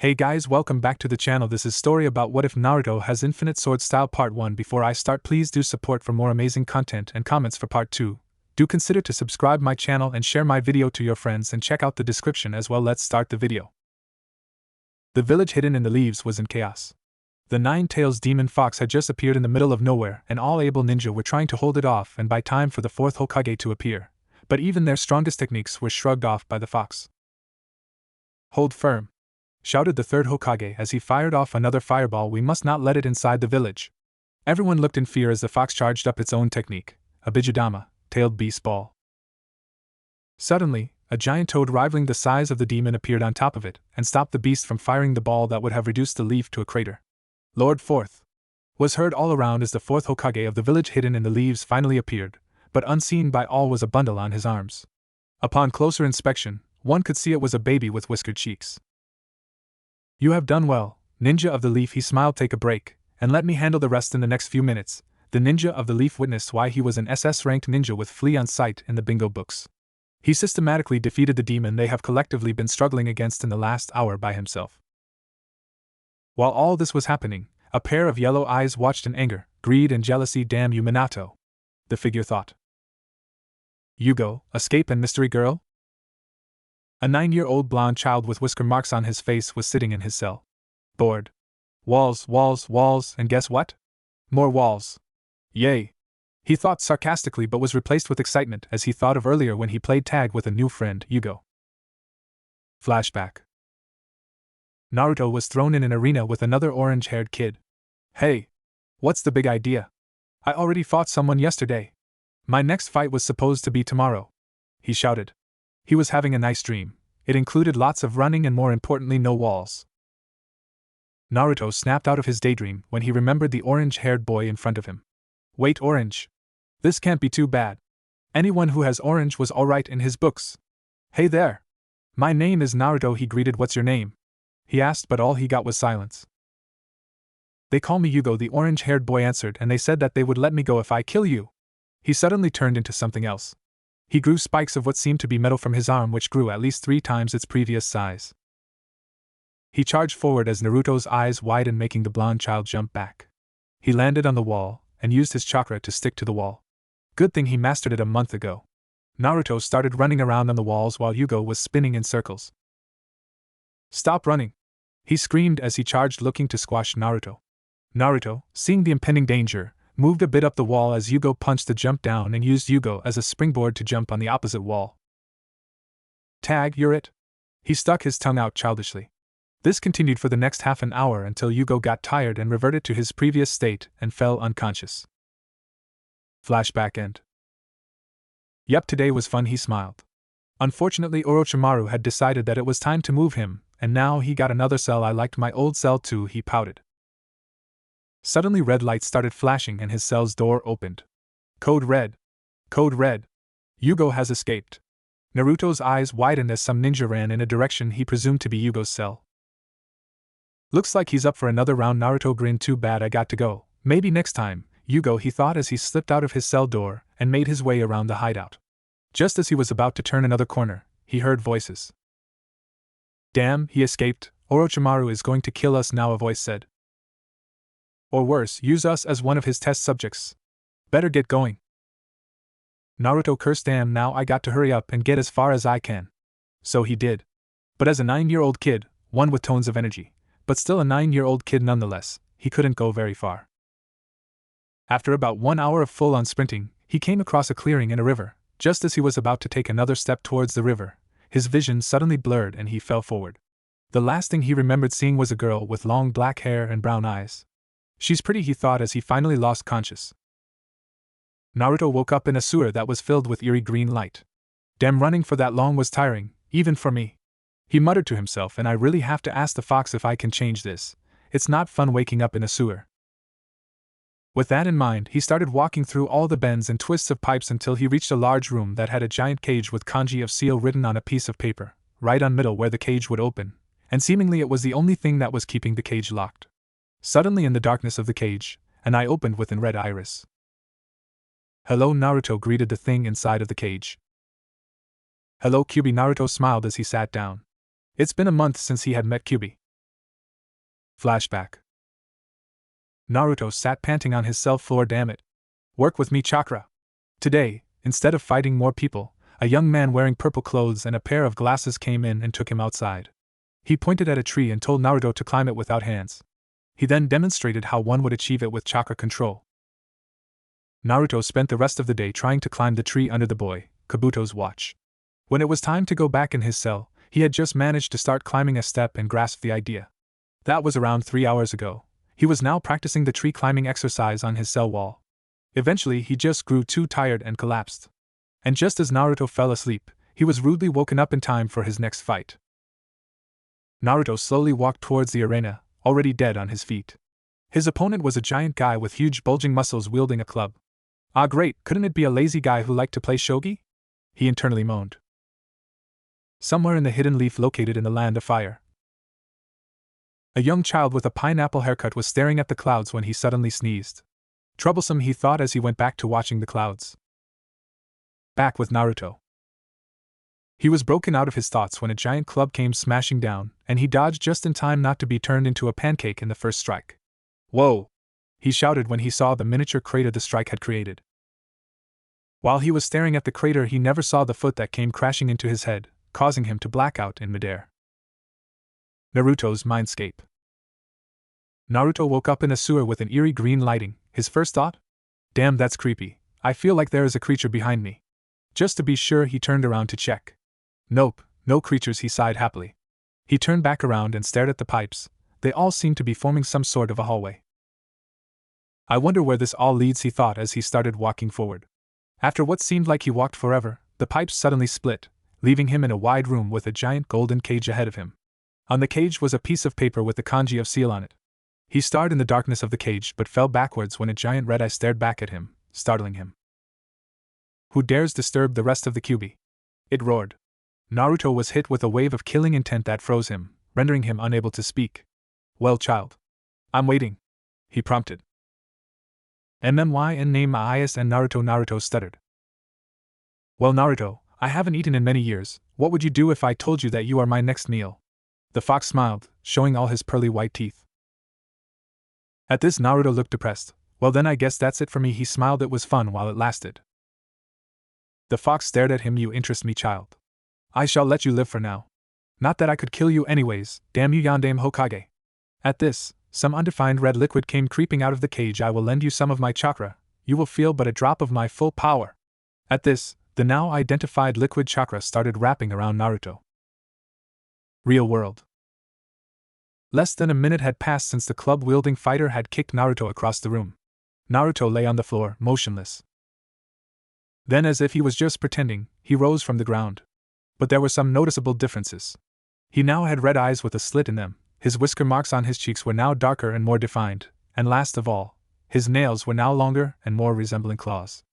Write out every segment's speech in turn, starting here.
Hey guys, welcome back to the channel. This is story about what if Naruto has infinite sword style part 1. Before I start, please do support for more amazing content and comments for part 2. Do consider to subscribe my channel and share my video to your friends and check out the description as well. Let's start the video. The village hidden in the leaves was in chaos. The Nine-Tails demon fox had just appeared in the middle of nowhere and all able ninja were trying to hold it off and buy time for the fourth Hokage to appear, but even their strongest techniques were shrugged off by the fox. Hold firm, shouted the third Hokage as he fired off another fireball. We must not let it inside the village. Everyone looked in fear as the fox charged up its own technique, a Bijudama, tailed beast ball. Suddenly, a giant toad rivaling the size of the demon appeared on top of it and stopped the beast from firing the ball that would have reduced the leaf to a crater. Lord Fourth was heard all around as the fourth Hokage of the village hidden in the leaves finally appeared, but unseen by all was a bundle on his arms. Upon closer inspection, one could see it was a baby with whiskered cheeks. You have done well, Ninja of the Leaf, he smiled. Take a break, and let me handle the rest in the next few minutes. The Ninja of the Leaf witnessed why he was an SS-ranked ninja with flea on sight in the bingo books. He systematically defeated the demon they have collectively been struggling against in the last hour by himself. While all this was happening, a pair of yellow eyes watched in anger, greed and jealousy. Damn you, Minato, the figure thought. Yugo, escape and mystery girl? A 9-year-old blonde child with whisker marks on his face was sitting in his cell. Bored. Walls, walls, walls, and guess what? More walls. Yay! He thought sarcastically but was replaced with excitement as he thought of earlier when he played tag with a new friend, Yugo. Flashback. Naruto was thrown in an arena with another orange-haired kid. Hey! What's the big idea? I already fought someone yesterday. My next fight was supposed to be tomorrow, he shouted. He was having a nice dream. It included lots of running and more importantly no walls. Naruto snapped out of his daydream when he remembered the orange-haired boy in front of him. Wait, orange? This can't be too bad. Anyone who has orange was alright in his books. Hey there! My name is Naruto, he greeted. What's your name? He asked, but all he got was silence. They call me Yugo, the orange-haired boy answered, and they said that they would let me go if I kill you. He suddenly turned into something else. He grew spikes of what seemed to be metal from his arm, which grew at least 3 times its previous size. He charged forward as Naruto's eyes widened, making the blonde child jump back. He landed on the wall and used his chakra to stick to the wall. Good thing he mastered it a month ago. Naruto started running around on the walls while Yugo was spinning in circles. Stop running! He screamed as he charged, looking to squash Naruto. Naruto, seeing the impending danger, moved a bit up the wall as Yugo punched the jump down and used Yugo as a springboard to jump on the opposite wall. Tag, you're it? He stuck his tongue out childishly. This continued for the next half an hour until Yugo got tired and reverted to his previous state and fell unconscious. Flashback end. Yep, today was fun, he smiled. Unfortunately, Orochimaru had decided that it was time to move him, and now he got another cell. I liked my old cell too, he pouted. Suddenly red lights started flashing and his cell's door opened. Code red. Code red. Yugo has escaped. Naruto's eyes widened as some ninja ran in a direction he presumed to be Yugo's cell. Looks like he's up for another round. Naruto grinned. Too bad I got to go. Maybe next time, Yugo, he thought as he slipped out of his cell door and made his way around the hideout. Just as he was about to turn another corner, he heard voices. Damn, he escaped. Orochimaru is going to kill us now, a voice said. Or worse, use us as one of his test subjects. Better get going. Naruto cursed. Damn, now I got to hurry up and get as far as I can. So he did. But as a 9-year-old kid, one with tones of energy, but still a 9-year-old kid nonetheless, he couldn't go very far. After about 1 hour of full-on sprinting, he came across a clearing in a river. Just as he was about to take another step towards the river, his vision suddenly blurred and he fell forward. The last thing he remembered seeing was a girl with long black hair and brown eyes. She's pretty, he thought as he finally lost conscious. Naruto woke up in a sewer that was filled with eerie green light. Damn, running for that long was tiring, even for me. He muttered to himself, and I really have to ask the fox if I can change this. It's not fun waking up in a sewer. With that in mind, he started walking through all the bends and twists of pipes until he reached a large room that had a giant cage with kanji of seal written on a piece of paper, right on middle where the cage would open, and seemingly it was the only thing that was keeping the cage locked. Suddenly in the darkness of the cage, an eye opened with an red iris. Hello, Naruto greeted the thing inside of the cage. Hello, Kyuubi, Naruto smiled as he sat down. It's been a month since he had met Kyuubi. Flashback. Naruto sat panting on his cell floor. Damn it. Work with me, chakra. Today, instead of fighting more people, a young man wearing purple clothes and a pair of glasses came in and took him outside. He pointed at a tree and told Naruto to climb it without hands. He then demonstrated how one would achieve it with chakra control. Naruto spent the rest of the day trying to climb the tree under the boy, Kabuto's watch. When it was time to go back in his cell, he had just managed to start climbing a step and grasped the idea. That was around 3 hours ago. He was now practicing the tree climbing exercise on his cell wall. Eventually, he just grew too tired and collapsed. And just as Naruto fell asleep, he was rudely woken up in time for his next fight. Naruto slowly walked towards the arena, already dead on his feet. His opponent was a giant guy with huge bulging muscles wielding a club. Ah great, couldn't it be a lazy guy who liked to play shogi? He internally moaned. Somewhere in the hidden leaf located in the land of fire, a young child with a pineapple haircut was staring at the clouds when he suddenly sneezed. Troublesome, he thought as he went back to watching the clouds. Back with Naruto. He was broken out of his thoughts when a giant club came smashing down, and he dodged just in time not to be turned into a pancake in the first strike. Whoa! He shouted when he saw the miniature crater the strike had created. While he was staring at the crater, he never saw the foot that came crashing into his head, causing him to black out in midair. Naruto's mindscape. Naruto woke up in a sewer with an eerie green lighting. His first thought? Damn, that's creepy. I feel like there is a creature behind me. Just to be sure, he turned around to check. Nope, no creatures, he sighed happily. He turned back around and stared at the pipes. They all seemed to be forming some sort of a hallway. I wonder where this all leads, he thought as he started walking forward. After what seemed like he walked forever, the pipes suddenly split, leaving him in a wide room with a giant golden cage ahead of him. On the cage was a piece of paper with the kanji of seal on it. He stared in the darkness of the cage but fell backwards when a giant red eye stared back at him, startling him. Who dares disturb the rest of the kyuubi? It roared. Naruto was hit with a wave of killing intent that froze him, rendering him unable to speak. Well, child. I'm waiting, he prompted. MMY name Ayas and Naruto stuttered. Well, Naruto, I haven't eaten in many years. What would you do if I told you that you are my next meal? The fox smiled, showing all his pearly white teeth. At this, Naruto looked depressed. Well then, I guess that's it for me, he smiled. It was fun while it lasted. The fox stared at him. You interest me, child. I shall let you live for now. Not that I could kill you anyways, damn you Yandame Hokage. At this, some undefined red liquid came creeping out of the cage. I will lend you some of my chakra, you will feel but a drop of my full power. At this, the now identified liquid chakra started wrapping around Naruto. Real world. Less than a minute had passed since the club-wielding fighter had kicked Naruto across the room. Naruto lay on the floor, motionless. Then, as if he was just pretending, he rose from the ground. But there were some noticeable differences. He now had red eyes with a slit in them, his whisker marks on his cheeks were now darker and more defined, and last of all, his nails were now longer and more resembling claws.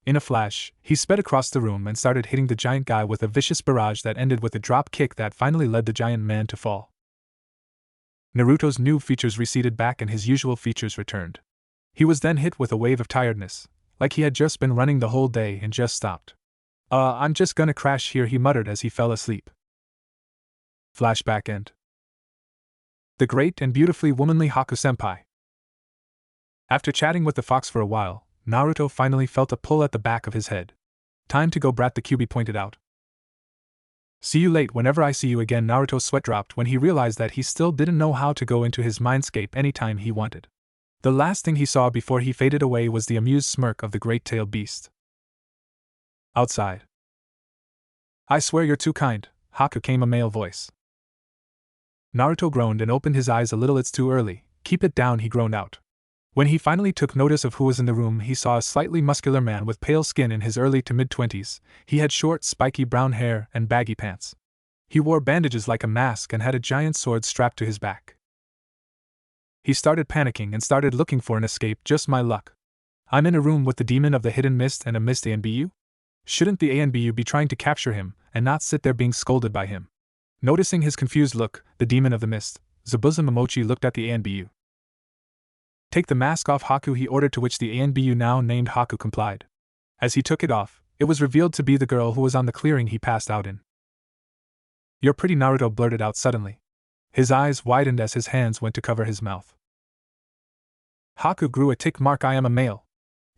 In a flash, he sped across the room and started hitting the giant guy with a vicious barrage that ended with a drop kick that finally led the giant man to fall. Naruto's new features receded back and his usual features returned. He was then hit with a wave of tiredness, like he had just been running the whole day and just stopped. I'm just gonna crash here, he muttered as he fell asleep. Flashback end. The great and beautifully womanly Haku-senpai. After chatting with the fox for a while, Naruto finally felt a pull at the back of his head. Time to go, brat, the kyuubi pointed out. See you late. Whenever I see you again. Naruto's sweat dropped when he realized that he still didn't know how to go into his mindscape anytime he wanted. The last thing he saw before he faded away was the amused smirk of the great-tailed beast. Outside. I swear you're too kind, Haku, came a male voice. Naruto groaned and opened his eyes a little. It's too early, keep it down, he groaned out. When he finally took notice of who was in the room, he saw a slightly muscular man with pale skin in his early to mid-20s. He had short, spiky brown hair and baggy pants. He wore bandages like a mask and had a giant sword strapped to his back. He started panicking and started looking for an escape. Just my luck. I'm in a room with the demon of the hidden mist and a mist ANBU? Shouldn't the ANBU be trying to capture him and not sit there being scolded by him? Noticing his confused look, the demon of the mist, Zabuza Momochi looked at the ANBU. Take the mask off, Haku, he ordered, to which the ANBU, now named Haku, complied. As he took it off, it was revealed to be the girl who was on the clearing he passed out in. You're pretty, Naruto blurted out suddenly. His eyes widened as his hands went to cover his mouth. Haku grew a tick mark. I am a male,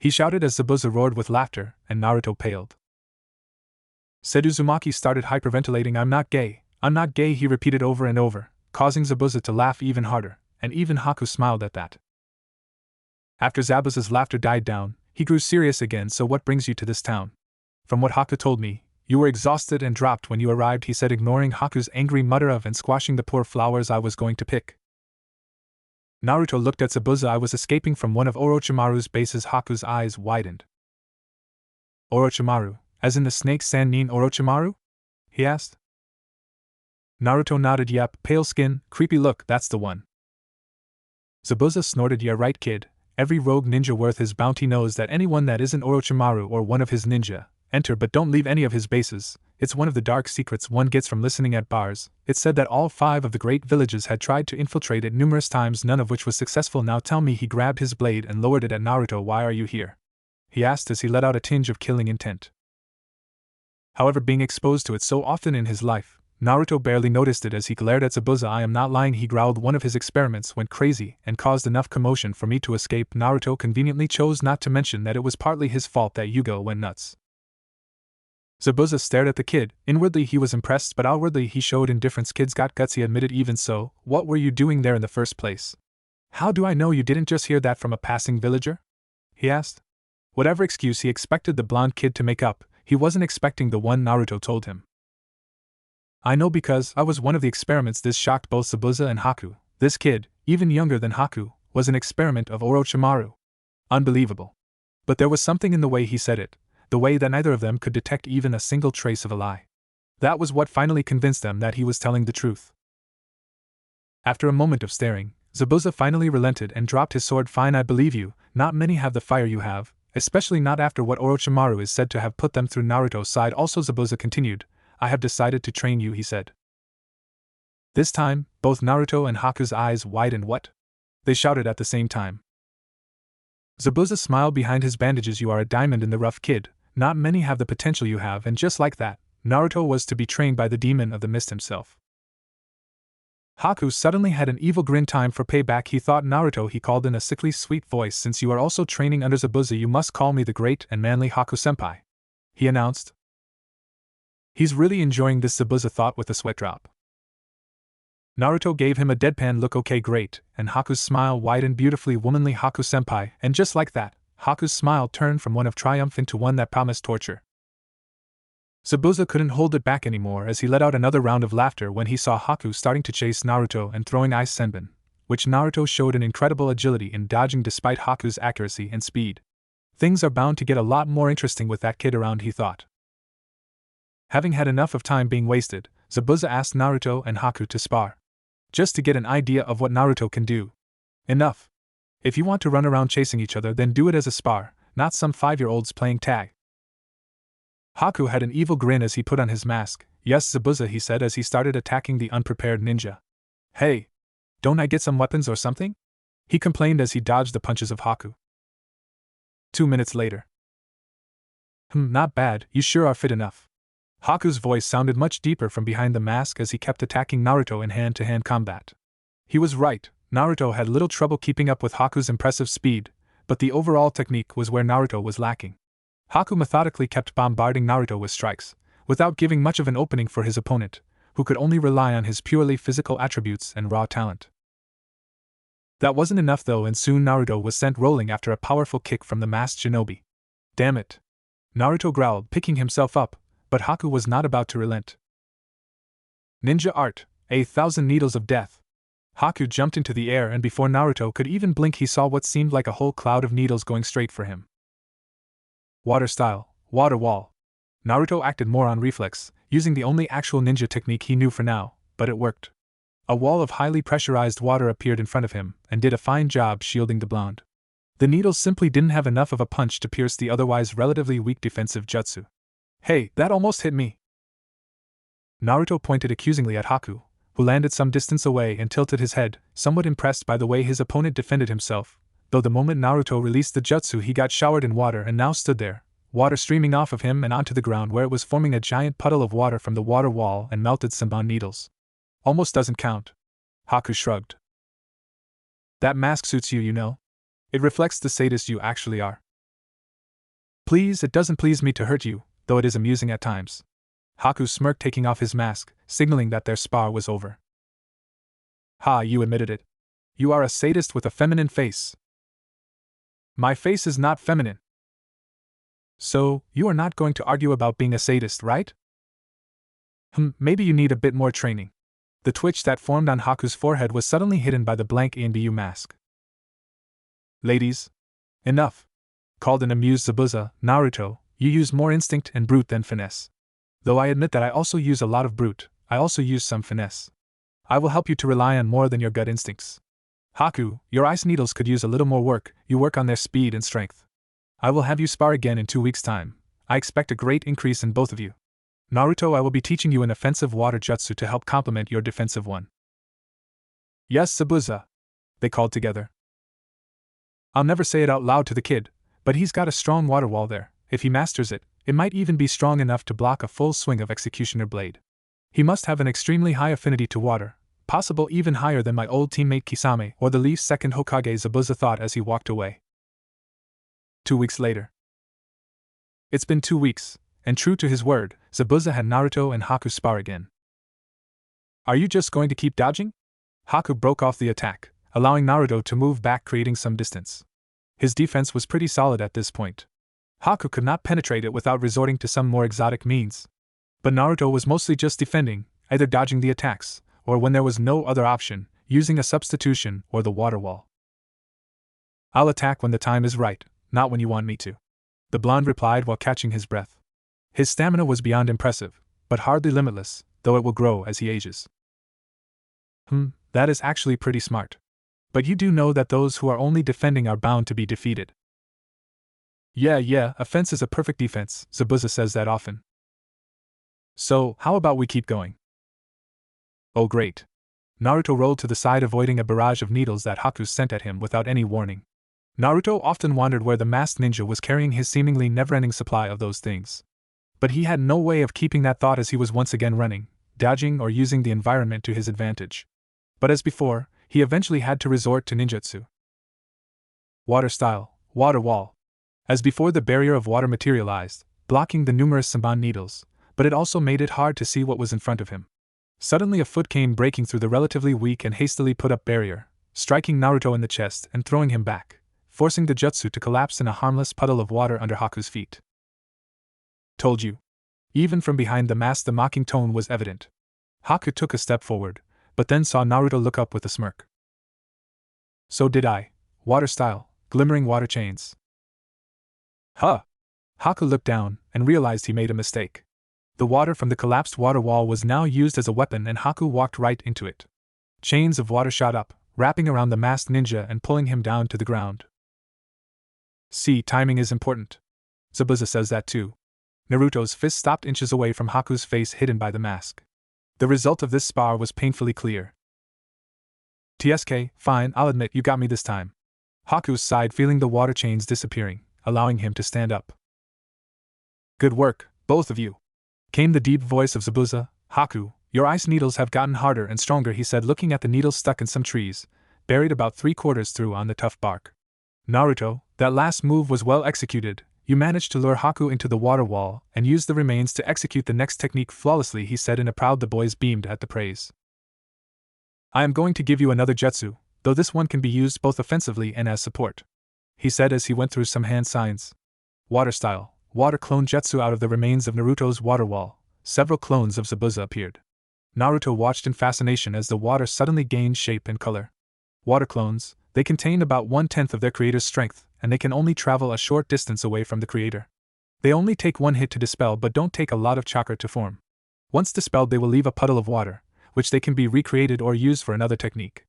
he shouted as Zabuza roared with laughter, and Naruto paled. Uzumaki started hyperventilating. I'm not gay, he repeated over and over, causing Zabuza to laugh even harder, and even Haku smiled at that. After Zabuza's laughter died down, he grew serious again. So what brings you to this town? From what Haku told me, you were exhausted and dropped when you arrived, he said, ignoring Haku's angry mutter of and squashing the poor flowers I was going to pick. Naruto looked at Zabuza. I was escaping from one of Orochimaru's bases. Haku's eyes widened. Orochimaru, as in the snake Sannin Orochimaru? He asked. Naruto nodded. Yep, pale skin, creepy look, that's the one. Zabuza snorted. Yeah right kid, every rogue ninja worth his bounty knows that anyone that isn't Orochimaru or one of his ninja, enter but don't leave any of his bases. It's one of the dark secrets one gets from listening at bars. It's said that all 5 of the great villages had tried to infiltrate it numerous times, none of which was successful. Now tell me. He grabbed his blade and lowered it at Naruto. Why are you here? He asked as he let out a tinge of killing intent. However, being exposed to it so often in his life, Naruto barely noticed it as he glared at Zabuza. I am not lying, he growled. One of his experiments went crazy and caused enough commotion for me to escape. Naruto conveniently chose not to mention that it was partly his fault that Yugo went nuts. Zabuza stared at the kid. Inwardly he was impressed, but outwardly he showed indifference. Kid's got guts, he admitted. Even so, what were you doing there in the first place? How do I know you didn't just hear that from a passing villager? He asked. Whatever excuse he expected the blonde kid to make up, he wasn't expecting the one Naruto told him. I know because I was one of the experiments. This shocked both Zabuza and Haku. This kid, even younger than Haku, was an experiment of Orochimaru. Unbelievable. But there was something in the way he said it, the way that neither of them could detect even a single trace of a lie. That was what finally convinced them that he was telling the truth. After a moment of staring, Zabuza finally relented and dropped his sword. Fine, I believe you. Not many have the fire you have, especially not after what Orochimaru is said to have put them through. Naruto sighed. Also, Zabuza continued, I have decided to train you, he said. This time, both Naruto and Haku's eyes widened. What? They shouted at the same time. Zabuza smiled behind his bandages. You are a diamond in the rough, kid. Not many have the potential you have, and just like that, Naruto was to be trained by the demon of the mist himself. Haku suddenly had an evil grin. Time for payback, he thought. Naruto, he called in a sickly sweet voice, since you are also training under Zabuza, you must call me the great and manly Haku-senpai, he announced. He's really enjoying this, Zabuza thought with a sweat drop. Naruto gave him a deadpan look. Okay, great, and Haku's smile widened beautifully. Womanly Haku-senpai, and just like that, Haku's smile turned from one of triumph into one that promised torture. Zabuza couldn't hold it back anymore as he let out another round of laughter when he saw Haku starting to chase Naruto and throwing ice senbon, which Naruto showed an incredible agility in dodging despite Haku's accuracy and speed. Things are bound to get a lot more interesting with that kid around, he thought. Having had enough of time being wasted, Zabuza asked Naruto and Haku to spar, just to get an idea of what Naruto can do. Enough. If you want to run around chasing each other, then do it as a spar, not some 5-year-olds playing tag. Haku had an evil grin as he put on his mask. Yes, Zabuza, he said as he started attacking the unprepared ninja. Hey, don't I get some weapons or something? He complained as he dodged the punches of Haku. 2 minutes later. Not bad, you sure are fit enough. Haku's voice sounded much deeper from behind the mask as he kept attacking Naruto in hand-to-hand combat. He was right, Naruto had little trouble keeping up with Haku's impressive speed, but the overall technique was where Naruto was lacking. Haku methodically kept bombarding Naruto with strikes, without giving much of an opening for his opponent, who could only rely on his purely physical attributes and raw talent. That wasn't enough though, and soon Naruto was sent rolling after a powerful kick from the masked shinobi. Damn it! Naruto growled, picking himself up, but Haku was not about to relent. Ninja art, 1,000 needles of death. Haku jumped into the air, and before Naruto could even blink he saw what seemed like a whole cloud of needles going straight for him. Water style, water wall. Naruto acted more on reflex, using the only actual ninja technique he knew for now, but it worked. A wall of highly pressurized water appeared in front of him, and did a fine job shielding the blonde. The needles simply didn't have enough of a punch to pierce the otherwise relatively weak defensive jutsu. Hey, that almost hit me! Naruto pointed accusingly at Haku, who landed some distance away and tilted his head, somewhat impressed by the way his opponent defended himself, though the moment Naruto released the jutsu he got showered in water and now stood there, water streaming off of him and onto the ground where it was forming a giant puddle of water from the water wall and melted Senbon needles. Almost doesn't count. Haku shrugged. That mask suits you, you know. It reflects the sadist you actually are. Please, it doesn't please me to hurt you, though it is amusing at times. Haku smirked, taking off his mask, signaling that their spar was over. Ha, you admitted it. You are a sadist with a feminine face. My face is not feminine. So, you are not going to argue about being a sadist, right? Maybe you need a bit more training. The twitch that formed on Haku's forehead was suddenly hidden by the blank ANBU mask. Ladies, enough, called an amused Zabuza. Naruto, you use more instinct and brute than finesse. Though I admit that I also use a lot of brute, I also use some finesse. I will help you to rely on more than your gut instincts. Haku, your ice needles could use a little more work, you work on their speed and strength. I will have you spar again in 2 weeks' time. I expect a great increase in both of you. Naruto, I will be teaching you an offensive water jutsu to help complement your defensive one. Yes, Zabuza, they called together. I'll never say it out loud to the kid, but he's got a strong water wall there. If he masters it, it might even be strong enough to block a full swing of Executioner Blade. He must have an extremely high affinity to water, possible even higher than my old teammate Kisame or the Leaf's second Hokage, Zabuza thought as he walked away. 2 weeks later. It's been 2 weeks, and true to his word, Zabuza had Naruto and Haku spar again. Are you just going to keep dodging? Haku broke off the attack, allowing Naruto to move back, creating some distance. His defense was pretty solid at this point. Haku could not penetrate it without resorting to some more exotic means. But Naruto was mostly just defending, either dodging the attacks, or when there was no other option, using a substitution or the water wall. I'll attack when the time is right, not when you want me to, the blonde replied while catching his breath. His stamina was beyond impressive, but hardly limitless, though it will grow as he ages. That is actually pretty smart. But you do know that those who are only defending are bound to be defeated. Yeah, offense is a perfect defense, Zabuza says that often. So, how about we keep going? Oh great. Naruto rolled to the side, avoiding a barrage of needles that Haku sent at him without any warning. Naruto often wondered where the masked ninja was carrying his seemingly never-ending supply of those things. But he had no way of keeping that thought as he was once again running, dodging or using the environment to his advantage. But as before, he eventually had to resort to ninjutsu. Water style, water wall. As before, the barrier of water materialized, blocking the numerous Senbon needles, but it also made it hard to see what was in front of him. Suddenly a foot came breaking through the relatively weak and hastily put up barrier, striking Naruto in the chest and throwing him back, forcing the jutsu to collapse in a harmless puddle of water under Haku's feet. Told you. Even from behind the mask the mocking tone was evident. Haku took a step forward, but then saw Naruto look up with a smirk. So did I. Water style, glimmering water chains. Huh! Haku looked down and realized he made a mistake. The water from the collapsed water wall was now used as a weapon and Haku walked right into it. Chains of water shot up, wrapping around the masked ninja and pulling him down to the ground. See, timing is important. Zabuza says that too. Naruto's fist stopped inches away from Haku's face, hidden by the mask. The result of this spar was painfully clear. TSK, fine, I'll admit you got me this time. Haku sighed, feeling the water chains disappearing, allowing him to stand up. Good work, both of you. Came the deep voice of Zabuza. Haku, your ice needles have gotten harder and stronger, he said, looking at the needles stuck in some trees, buried about 3/4 through on the tough bark. Naruto, that last move was well executed. You managed to lure Haku into the water wall and use the remains to execute the next technique flawlessly, he said in a proud. The boys beamed at the praise. I am going to give you another jutsu, though this one can be used both offensively and as support, he said as he went through some hand signs. Water style, water clone jutsu. Out of the remains of Naruto's water wall, several clones of Zabuza appeared. Naruto watched in fascination as the water suddenly gained shape and color. Water clones, they contain about 1/10 of their creator's strength, and they can only travel a short distance away from the creator. They only take one hit to dispel but don't take a lot of chakra to form. Once dispelled, they will leave a puddle of water, which they can be recreated or used for another technique,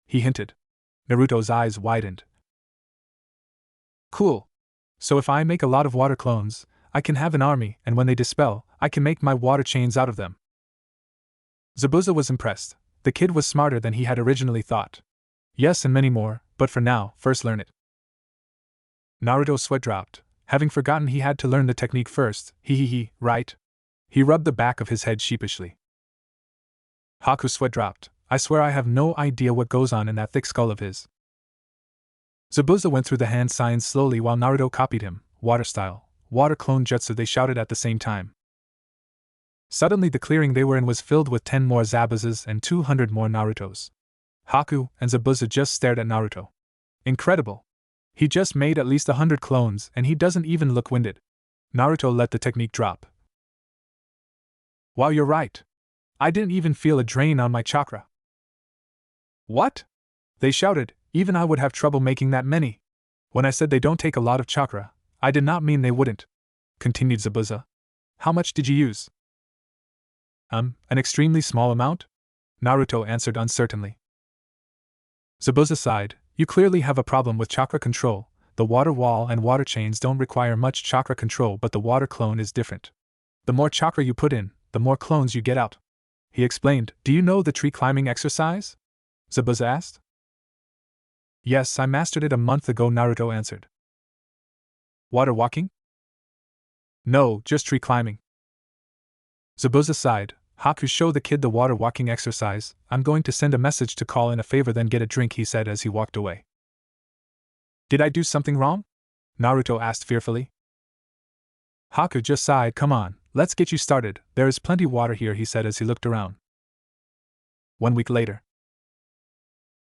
he hinted. Naruto's eyes widened. Cool. So if I make a lot of water clones, I can have an army, and when they dispel, I can make my water chains out of them. Zabuza was impressed. The kid was smarter than he had originally thought. Yes, and many more, but for now, first learn it. Naruto's sweat dropped, having forgotten he had to learn the technique first. Right? He rubbed the back of his head sheepishly. Haku's sweat dropped, I swear I have no idea what goes on in that thick skull of his. Zabuza went through the hand signs slowly while Naruto copied him, water style, water clone jutsu, they shouted at the same time. Suddenly the clearing they were in was filled with 10 more Zabuzas and 200 more Narutos. Haku and Zabuza just stared at Naruto. Incredible! He just made at least 100 clones and he doesn't even look winded. Naruto let the technique drop. Wow, you're right. I didn't even feel a drain on my chakra. What? They shouted, even I would have trouble making that many. When I said they don't take a lot of chakra, I did not mean they wouldn't, continued Zabuza. How much did you use? An extremely small amount? Naruto answered uncertainly. Zabuza sighed, you clearly have a problem with chakra control. The water wall and water chains don't require much chakra control, but the water clone is different. The more chakra you put in, the more clones you get out. He explained. Do you know the tree climbing exercise? Zabuza asked. Yes, I mastered it a month ago, Naruto answered. Water walking? No, just tree climbing. Zabuza sighed. Haku, show the kid the water walking exercise. I'm going to send a message to call in a favor, then get a drink, he said as he walked away. Did I do something wrong? Naruto asked fearfully. Haku just sighed. Come on, let's get you started. There is plenty water here, he said as he looked around. 1 week later.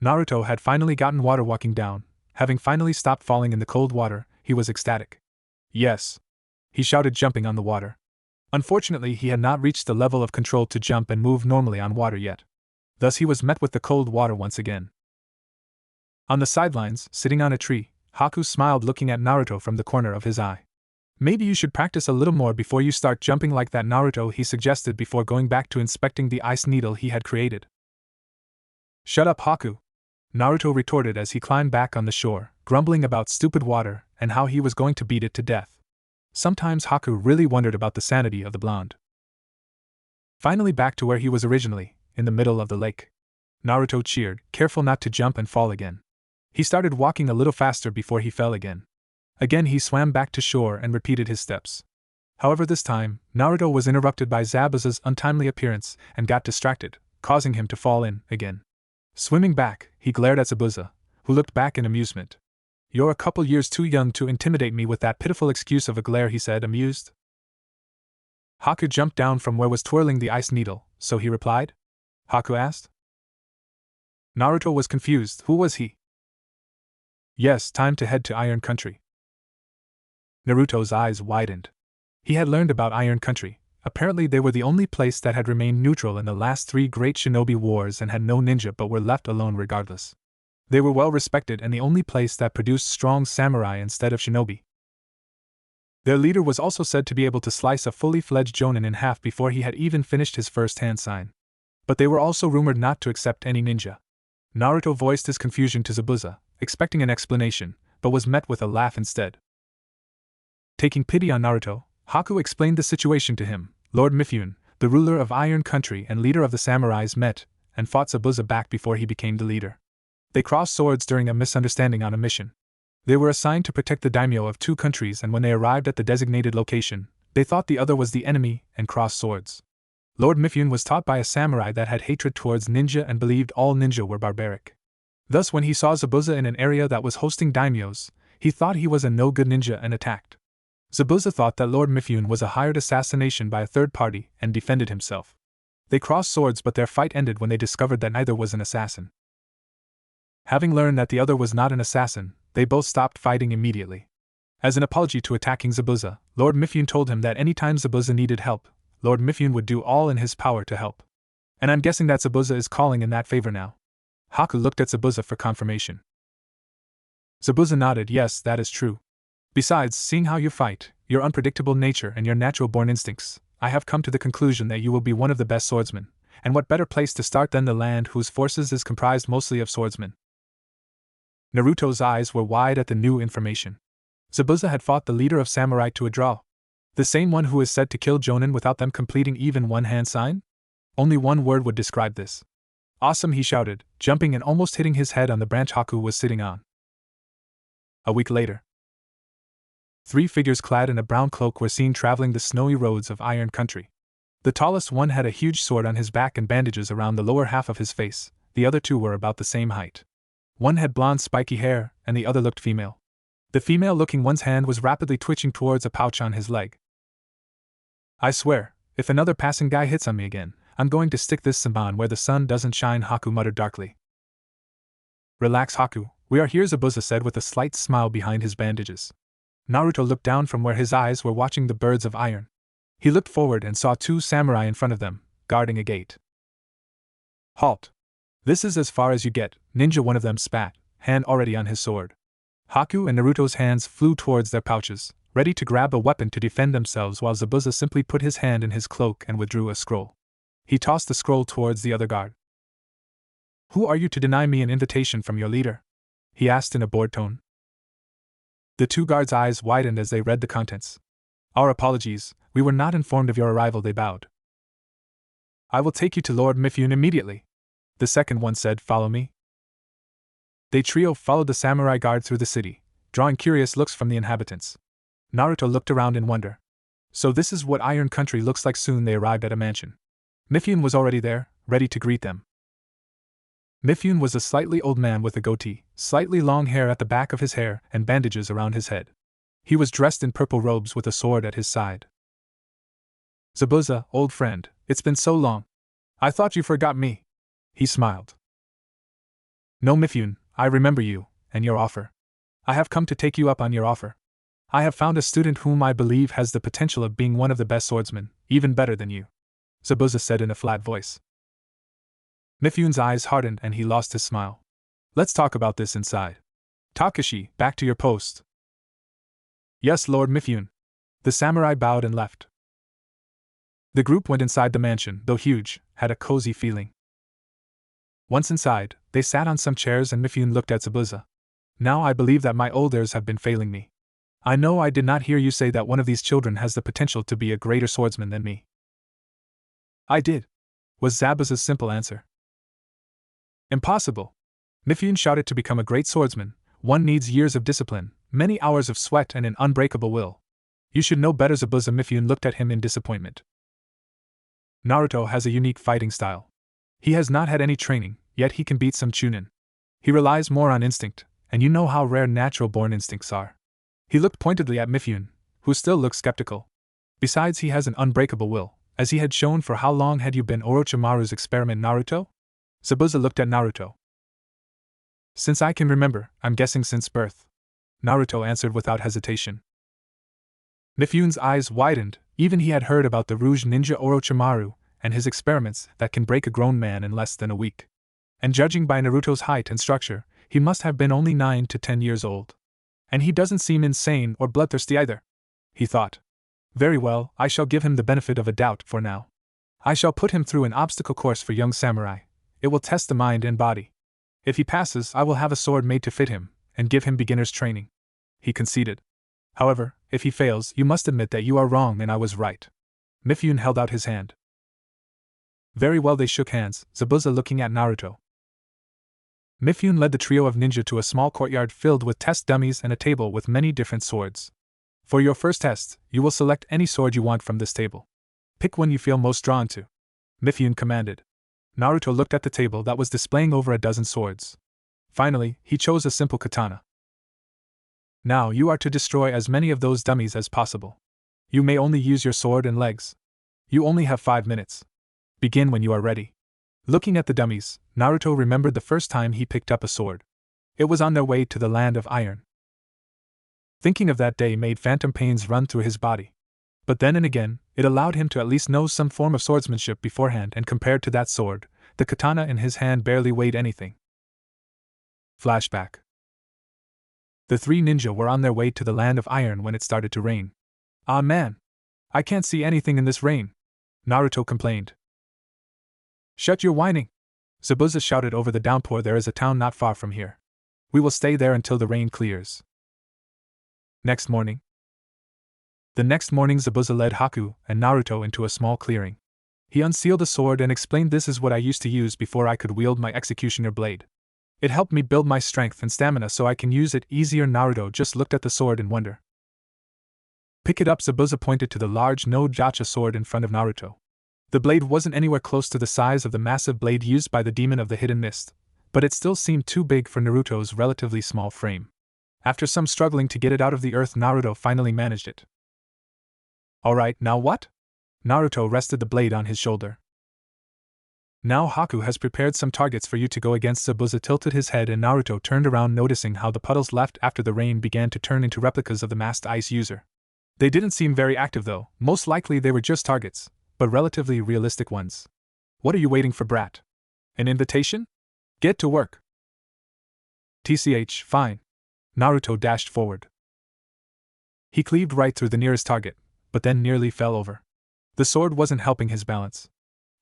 Naruto had finally gotten water walking down. Having finally stopped falling in the cold water, he was ecstatic. Yes! He shouted, jumping on the water. Unfortunately, he had not reached the level of control to jump and move normally on water yet. Thus he was met with the cold water once again. On the sidelines, sitting on a tree, Haku smiled, looking at Naruto from the corner of his eye. Maybe you should practice a little more before you start jumping like that, Naruto, he suggested before going back to inspecting the ice needle he had created. Shut up, Haku! Naruto retorted as he climbed back on the shore, grumbling about stupid water and how he was going to beat it to death. Sometimes Haku really wondered about the sanity of the blonde. Finally back to where he was originally, in the middle of the lake. Naruto cheered, careful not to jump and fall again. He started walking a little faster before he fell again. Again he swam back to shore and repeated his steps. However, this time, Naruto was interrupted by Zabuza's untimely appearance and got distracted, causing him to fall in again. Swimming back, he glared at Zabuza, who looked back in amusement. You're a couple years too young to intimidate me with that pitiful excuse of a glare, he said, amused. Haku jumped down from where was twirling the ice needle, so he replied? Haku asked. Naruto was confused. Who was he? Yes, time to head to Iron Country. Naruto's eyes widened. He had learned about Iron Country. Apparently they were the only place that had remained neutral in the last 3 great shinobi wars and had no ninja but were left alone regardless. They were well respected and the only place that produced strong samurai instead of shinobi. Their leader was also said to be able to slice a fully fledged jonin in half before he had even finished his first hand sign. But they were also rumored not to accept any ninja. Naruto voiced his confusion to Zabuza, expecting an explanation, but was met with a laugh instead. Taking pity on Naruto, Haku explained the situation to him. Lord Mifune, the ruler of Iron Country and leader of the samurais, met and fought Zabuza back before he became the leader. They crossed swords during a misunderstanding on a mission. They were assigned to protect the daimyo of 2 countries, and when they arrived at the designated location, they thought the other was the enemy and crossed swords. Lord Mifune was taught by a samurai that had hatred towards ninja and believed all ninja were barbaric. Thus when he saw Zabuza in an area that was hosting daimyos, he thought he was a no-good ninja and attacked. Zabuza thought that Lord Mifune was a hired assassination by a third party and defended himself. They crossed swords, but their fight ended when they discovered that neither was an assassin. Having learned that the other was not an assassin, they both stopped fighting immediately. As an apology to attacking Zabuza, Lord Mifune told him that any time Zabuza needed help, Lord Mifune would do all in his power to help. And I'm guessing that Zabuza is calling in that favor now. Haku looked at Zabuza for confirmation. Zabuza nodded. Yes, that is true. Besides, seeing how you fight, your unpredictable nature and your natural-born instincts, I have come to the conclusion that you will be one of the best swordsmen, and what better place to start than the land whose forces is comprised mostly of swordsmen. Naruto's eyes were wide at the new information. Zabuza had fought the leader of samurai to a draw. The same one who is said to kill jonin without them completing even one hand sign? Only one word would describe this. Awesome, he shouted, jumping and almost hitting his head on the branch Haku was sitting on. A week later. 3 figures clad in a brown cloak were seen traveling the snowy roads of Iron Country. The tallest one had a huge sword on his back and bandages around the lower half of his face. The other two were about the same height. One had blonde spiky hair, and the other looked female. The female-looking one's hand was rapidly twitching towards a pouch on his leg. I swear, if another passing guy hits on me again, I'm going to stick this Saban where the sun doesn't shine, Haku muttered darkly. Relax, Haku, we are here, Zabuza said with a slight smile behind his bandages. Naruto looked down from where his eyes were watching the birds of iron. He looked forward and saw two samurai in front of them, guarding a gate. Halt! This is as far as you get, ninja, one of them spat, hand already on his sword. Haku and Naruto's hands flew towards their pouches, ready to grab a weapon to defend themselves, while Zabuza simply put his hand in his cloak and withdrew a scroll. He tossed the scroll towards the other guard. Who are you to deny me an invitation from your leader? He asked in a bored tone. The two guards' eyes widened as they read the contents. Our apologies, we were not informed of your arrival, they bowed. I will take you to Lord Mifune immediately. The second one said, follow me. They trio followed the samurai guard through the city, drawing curious looks from the inhabitants. Naruto looked around in wonder. So this is what Iron Country looks like. Soon they arrived at a mansion. Mifune was already there, ready to greet them. Mifune was a slightly old man with a goatee, slightly long hair at the back of his hair, and bandages around his head. He was dressed in purple robes with a sword at his side. Zabuza, old friend, it's been so long. I thought you forgot me. He smiled. No, Mifune, I remember you, and your offer. I have come to take you up on your offer. I have found a student whom I believe has the potential of being one of the best swordsmen, even better than you, Zabuza said in a flat voice. Mifune's eyes hardened and he lost his smile. Let's talk about this inside. Takashi, back to your post. Yes, Lord Mifune. The samurai bowed and left. The group went inside the mansion, though huge, had a cozy feeling. Once inside, they sat on some chairs and Mifune looked at Zabuza. Now I believe that my elders have been failing me. I know I did not hear you say that one of these children has the potential to be a greater swordsman than me. I did, was Zabuza's simple answer. Impossible. Mifune shouted. To become a great swordsman, one needs years of discipline, many hours of sweat, and an unbreakable will. You should know better, Zabuza. Mifune looked at him in disappointment. Naruto has a unique fighting style. He has not had any training, yet he can beat some chunin. He relies more on instinct, and you know how rare natural-born instincts are. He looked pointedly at Mifune, who still looked skeptical. Besides, he has an unbreakable will, as he had shown. For how long had you been Orochimaru's experiment, Naruto? Zabuza looked at Naruto. Since I can remember, I'm guessing since birth. Naruto answered without hesitation. Mifune's eyes widened. Even he had heard about the Rouge Ninja Orochimaru and his experiments that can break a grown man in less than a week. And judging by Naruto's height and structure, he must have been only 9 to 10 years old. And he doesn't seem insane or bloodthirsty either, he thought. Very well, I shall give him the benefit of a doubt for now. I shall put him through an obstacle course for young samurai. It will test the mind and body. If he passes, I will have a sword made to fit him, and give him beginner's training. He conceded. However, if he fails, you must admit that you are wrong and I was right. Mifune held out his hand. Very well, they shook hands, Zabuza looking at Naruto. Mifune led the trio of ninja to a small courtyard filled with test dummies and a table with many different swords. For your first test, you will select any sword you want from this table. Pick one you feel most drawn to, Mifune commanded. Naruto looked at the table that was displaying over a dozen swords. Finally, he chose a simple katana. Now you are to destroy as many of those dummies as possible. You may only use your sword and legs. You only have 5 minutes. Begin when you are ready. Looking at the dummies, Naruto remembered the first time he picked up a sword. It was on their way to the land of iron. Thinking of that day made phantom pains run through his body. But then and again, it allowed him to at least know some form of swordsmanship beforehand, and compared to that sword, the katana in his hand barely weighed anything. Flashback. The 3 ninja were on their way to the land of iron when it started to rain. Ah man! I can't see anything in this rain, Naruto complained. Shut your whining! Zabuza shouted over the downpour. There is a town not far from here. We will stay there until the rain clears. Next morning. The next morning Zabuza led Haku and Naruto into a small clearing. He unsealed a sword and explained, this is what I used to use before I could wield my executioner blade. It helped me build my strength and stamina so I can use it easier. Naruto just looked at the sword in wonder. Pick it up, Zabuza pointed to the large no-gacha sword in front of Naruto. The blade wasn't anywhere close to the size of the massive blade used by the demon of the hidden mist, but it still seemed too big for Naruto's relatively small frame. After some struggling to get it out of the earth, Naruto finally managed it. Alright, now what? Naruto rested the blade on his shoulder. Now Haku has prepared some targets for you to go against. Zabuza tilted his head and Naruto turned around, noticing how the puddles left after the rain began to turn into replicas of the masked ice user. They didn't seem very active though, most likely they were just targets, but relatively realistic ones. What are you waiting for, brat? An invitation? Get to work. TCH, fine. Naruto dashed forward. He cleaved right through the nearest target, but then nearly fell over. The sword wasn't helping his balance.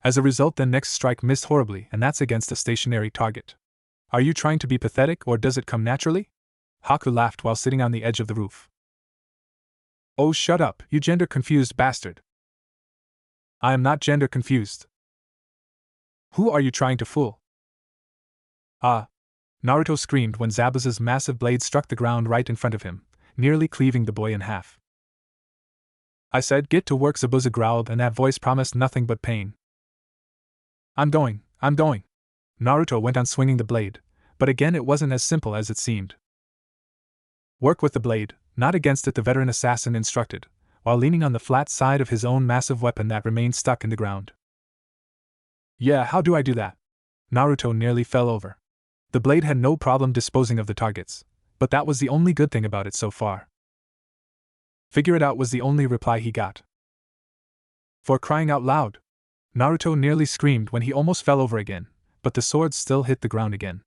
As a result, the next strike missed horribly, and that's against a stationary target. Are you trying to be pathetic, or does it come naturally? Haku laughed while sitting on the edge of the roof. Oh, shut up, you gender-confused bastard. I am not gender-confused. Who are you trying to fool? Ah! Naruto screamed when Zabuza's massive blade struck the ground right in front of him, nearly cleaving the boy in half. I said get to work, Zabuza growled, and that voice promised nothing but pain. I'm going. Naruto went on swinging the blade, but again it wasn't as simple as it seemed. Work with the blade, not against it, the veteran assassin instructed, while leaning on the flat side of his own massive weapon that remained stuck in the ground. Yeah, how do I do that? Naruto nearly fell over. The blade had no problem disposing of the targets, but that was the only good thing about it so far. Figure it out, was the only reply he got. For crying out loud! Naruto nearly screamed when he almost fell over again, but the sword still hit the ground again.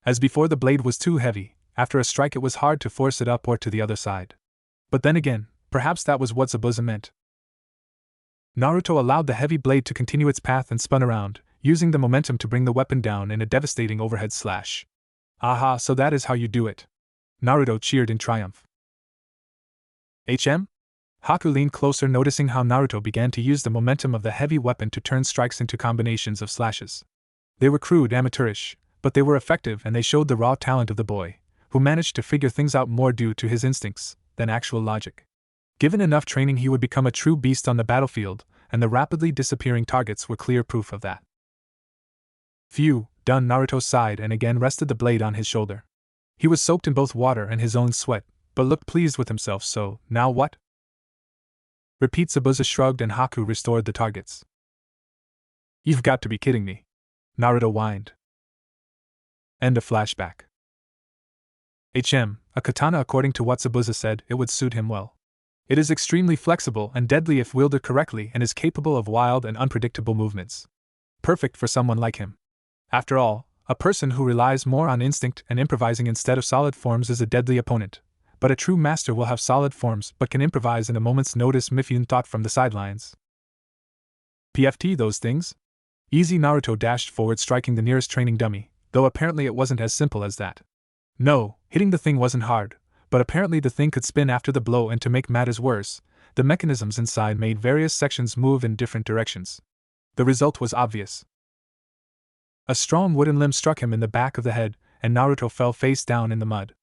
As before, the blade was too heavy. After a strike it was hard to force it up or to the other side. But then again, perhaps that was what Zabuza meant. Naruto allowed the heavy blade to continue its path and spun around, using the momentum to bring the weapon down in a devastating overhead slash. Aha, so that is how you do it. Naruto cheered in triumph. Haku leaned closer, noticing how Naruto began to use the momentum of the heavy weapon to turn strikes into combinations of slashes. They were crude, amateurish, but they were effective, and they showed the raw talent of the boy, who managed to figure things out more due to his instincts than actual logic. Given enough training, he would become a true beast on the battlefield, and the rapidly disappearing targets were clear proof of that. Phew, done, Naruto sighed and again rested the blade on his shoulder. He was soaked in both water and his own sweat, but looked pleased with himself. So, now what? Repeat. Zabuza shrugged and Haku restored the targets. You've got to be kidding me. Naruto whined. End of flashback. A katana. According to what Zabuza said, it would suit him well. It is extremely flexible and deadly if wielded correctly, and is capable of wild and unpredictable movements. Perfect for someone like him. After all, a person who relies more on instinct and improvising instead of solid forms is a deadly opponent. But a true master will have solid forms but can improvise in a moment's notice, Mifune thought from the sidelines. PFT those things? Easy. Naruto dashed forward, striking the nearest training dummy, though apparently it wasn't as simple as that. No, hitting the thing wasn't hard, but apparently the thing could spin after the blow, and to make matters worse, the mechanisms inside made various sections move in different directions. The result was obvious. A strong wooden limb struck him in the back of the head, and Naruto fell face down in the mud.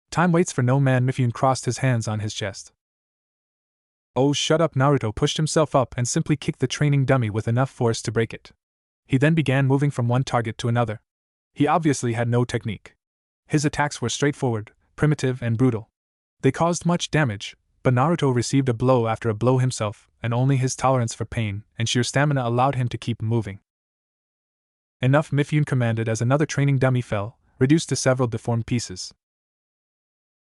Time waits for no man. Mifune crossed his hands on his chest. Oh, shut up. Naruto pushed himself up and simply kicked the training dummy with enough force to break it. He then began moving from one target to another. He obviously had no technique. His attacks were straightforward, primitive, and brutal. They caused much damage, but Naruto received a blow after a blow himself, and only his tolerance for pain and sheer stamina allowed him to keep moving. Enough, Mifune commanded as another training dummy fell, reduced to several deformed pieces.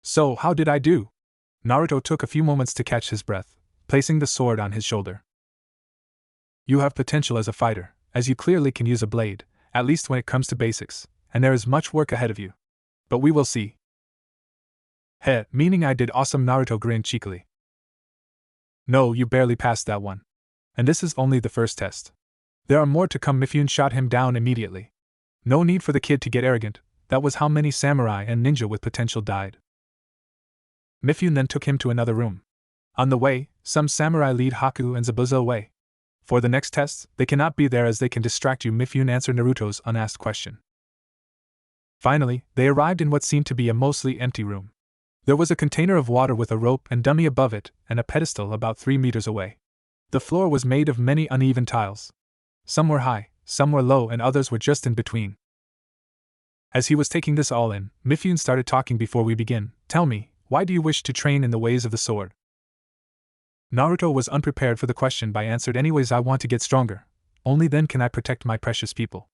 So, how did I do? Naruto took a few moments to catch his breath, placing the sword on his shoulder. You have potential as a fighter, as you clearly can use a blade, at least when it comes to basics, and there is much work ahead of you. But we will see. Heh, meaning I did awesome. Naruto grinned cheekily. No, you barely passed that one. And this is only the first test. There are more to come. Mifune shot him down immediately. No need for the kid to get arrogant, that was how many samurai and ninja with potential died. Mifune then took him to another room. On the way, some samurai lead Haku and Zabuza away. For the next tests, they cannot be there as they can distract you. Mifune answered Naruto's unasked question. Finally, they arrived in what seemed to be a mostly empty room. There was a container of water with a rope and dummy above it, and a pedestal about 3 meters away. The floor was made of many uneven tiles, Some were high, some were low, and others were just in between. As he was taking this all in, Mifune started talking. Before we begin, tell me, why do you wish to train in the ways of the sword? Naruto was unprepared for the question but answered anyways. I want to get stronger. Only then can I protect my precious people.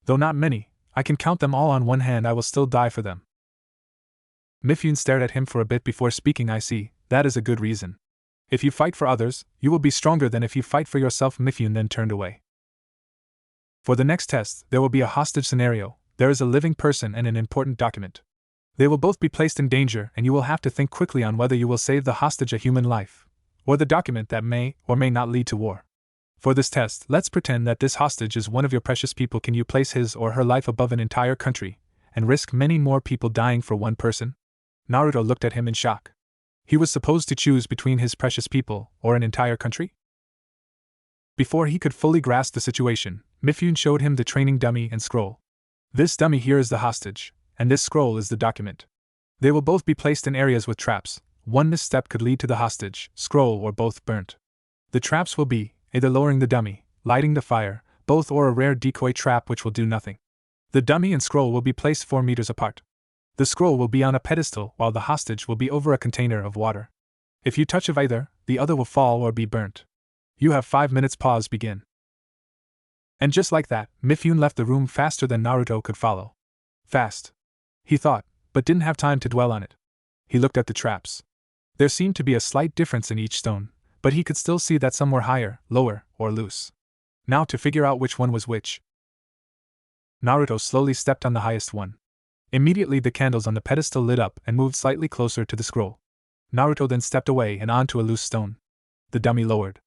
Though not many, I can count them all on one hand. I will still die for them. Mifune stared at him for a bit before speaking. I see, that is a good reason. If you fight for others, you will be stronger than if you fight for yourself. Mifune then turned away. For the next test, there will be a hostage scenario. There is a living person and an important document. They will both be placed in danger, and you will have to think quickly on whether you will save the hostage, a human life, or the document that may or may not lead to war. For this test, let's pretend that this hostage is one of your precious people. Can you place his or her life above an entire country, and risk many more people dying for one person? Naruto looked at him in shock. He was supposed to choose between his precious people or an entire country? Before he could fully grasp the situation, Mifune showed him the training dummy and scroll. This dummy here is the hostage, and this scroll is the document. They will both be placed in areas with traps. One misstep could lead to the hostage, scroll, or both burnt. The traps will be either lowering the dummy, lighting the fire, both, or a rare decoy trap which will do nothing. The dummy and scroll will be placed 4 meters apart. The scroll will be on a pedestal while the hostage will be over a container of water. If you touch of either, the other will fall or be burnt. You have 5 minutes. Pause. Begin. And just like that, Mifune left the room faster than Naruto could follow. Fast, he thought, but didn't have time to dwell on it. He looked at the traps. There seemed to be a slight difference in each stone, but he could still see that some were higher, lower, or loose. Now to figure out which one was which. Naruto slowly stepped on the highest one. Immediately the candles on the pedestal lit up and moved slightly closer to the scroll. Naruto then stepped away and onto a loose stone. The dummy lowered.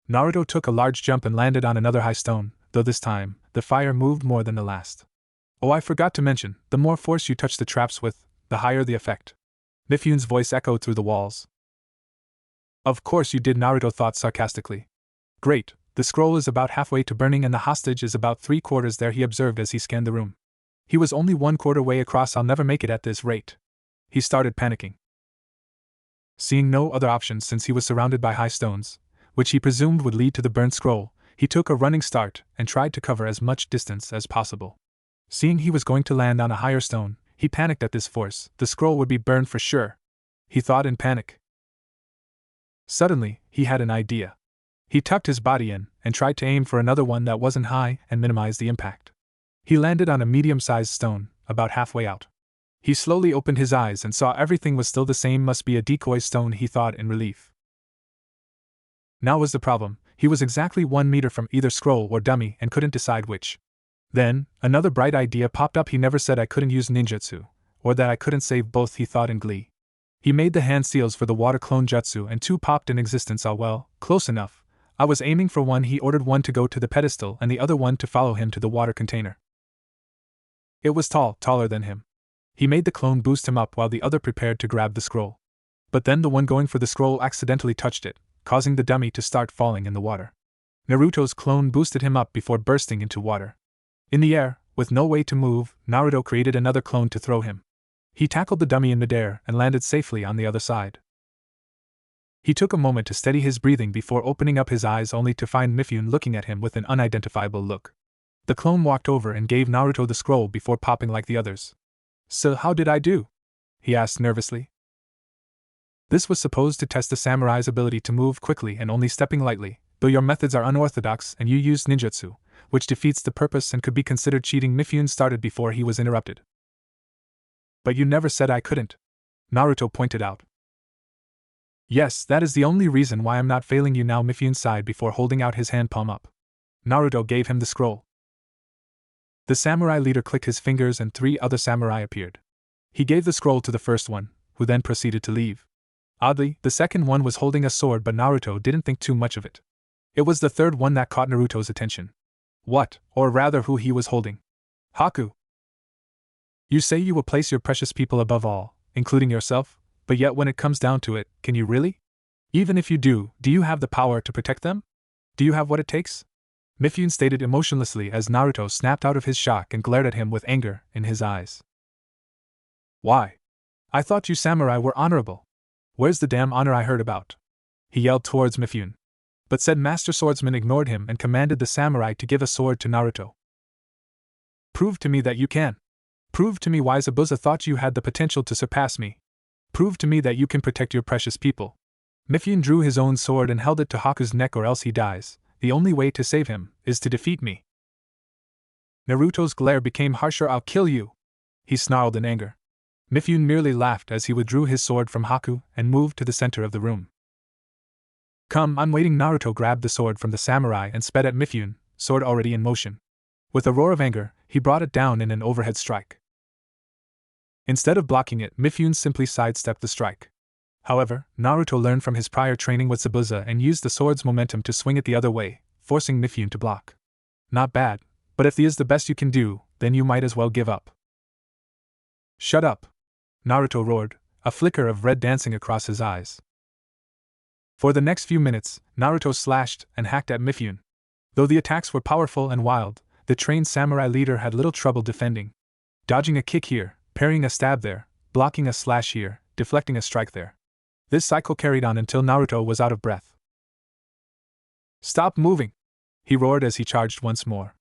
Naruto took a large jump and landed on another high stone, though this time, the fire moved more than the last. Oh, I forgot to mention, the more force you touch the traps with, the higher the effect. Mifune's voice echoed through the walls. Of course you did, Naruto thought sarcastically. Great, the scroll is about halfway to burning and the hostage is about 3/4 there, he observed as he scanned the room. He was only 1/4 way across. I'll never make it at this rate. He started panicking. Seeing no other options since he was surrounded by high stones, which he presumed would lead to the burnt scroll, he took a running start and tried to cover as much distance as possible. Seeing he was going to land on a higher stone, he panicked at this force. The scroll would be burned for sure, he thought in panic. Suddenly, he had an idea. He tucked his body in and tried to aim for another one that wasn't high and minimize the impact. He landed on a medium-sized stone, about halfway out. He slowly opened his eyes and saw everything was still the same. Must be a decoy stone, he thought in relief. Now was the problem. He was exactly 1 meter from either scroll or dummy and couldn't decide which. Then, another bright idea popped up. He never said I couldn't use ninjutsu, or that I couldn't save both, he thought in glee. He made the hand seals for the water clone jutsu and 2 popped in existence. Oh well, close enough. I was aiming for one. He ordered one to go to the pedestal and the other one to follow him to the water container. It was taller than him. He made the clone boost him up while the other prepared to grab the scroll. But then the one going for the scroll accidentally touched it, causing the dummy to start falling in the water. Naruto's clone boosted him up before bursting into water. In the air, with no way to move, Naruto created another clone to throw him. He tackled the dummy in midair and landed safely on the other side. He took a moment to steady his breathing before opening up his eyes, only to find Mifune looking at him with an unidentifiable look. The clone walked over and gave Naruto the scroll before popping like the others. So how did I do? He asked nervously. This was supposed to test the samurai's ability to move quickly and only stepping lightly, though your methods are unorthodox and you used ninjutsu, which defeats the purpose and could be considered cheating. Mifune started before he was interrupted. But you never said I couldn't, Naruto pointed out. Yes, that is the only reason why I'm not failing you now, Mifune sighed before holding out his hand palm up. Naruto gave him the scroll. The samurai leader clicked his fingers and 3 other samurai appeared. He gave the scroll to the first one, who then proceeded to leave. Oddly, the second one was holding a sword, but Naruto didn't think too much of it. It was the third one that caught Naruto's attention. What, or rather who he was holding. Haku. You say you will place your precious people above all, including yourself, but yet when it comes down to it, can you really? Even if you do you have the power to protect them? Do you have what it takes? Mifune stated emotionlessly as Naruto snapped out of his shock and glared at him with anger in his eyes. Why? I thought you samurai were honorable. Where's the damn honor I heard about? He yelled towards Mifune. But said master swordsman ignored him and commanded the samurai to give a sword to Naruto. Prove to me that you can. Prove to me why Zabuza thought you had the potential to surpass me. Prove to me that you can protect your precious people. Mifune drew his own sword and held it to Haku's neck, or else he dies. The only way to save him is to defeat me. Naruto's glare became harsher. I'll kill you, he snarled in anger. Mifune merely laughed as he withdrew his sword from Haku and moved to the center of the room. Come, I'm waiting. Naruto grabbed the sword from the samurai and sped at Mifune, sword already in motion. With a roar of anger, he brought it down in an overhead strike. Instead of blocking it, Mifune simply sidestepped the strike. However, Naruto learned from his prior training with Zabuza and used the sword's momentum to swing it the other way, forcing Mifune to block. Not bad, but if this is the best you can do, then you might as well give up. Shut up! Naruto roared, a flicker of red dancing across his eyes. For the next few minutes, Naruto slashed and hacked at Mifune. Though the attacks were powerful and wild, the trained samurai leader had little trouble defending. Dodging a kick here, parrying a stab there, blocking a slash here, deflecting a strike there. This cycle carried on until Naruto was out of breath. Stop moving! He roared as he charged once more.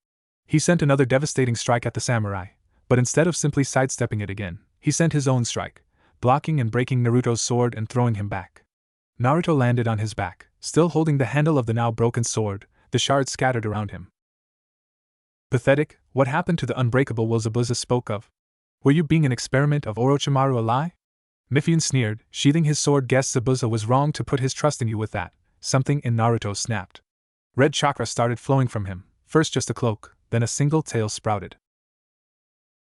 He sent another devastating strike at the samurai, but instead of simply sidestepping it again, he sent his own strike, blocking and breaking Naruto's sword and throwing him back. Naruto landed on his back, still holding the handle of the now broken sword, the shards scattered around him. Pathetic, what happened to the unbreakable will Zabuza spoke of? Were you being an experiment of Orochimaru a lie? Mifune sneered, sheathing his sword. Guess Zabuza was wrong to put his trust in you with that. Something in Naruto snapped. Red chakra started flowing from him, first just a cloak, then a single tail sprouted.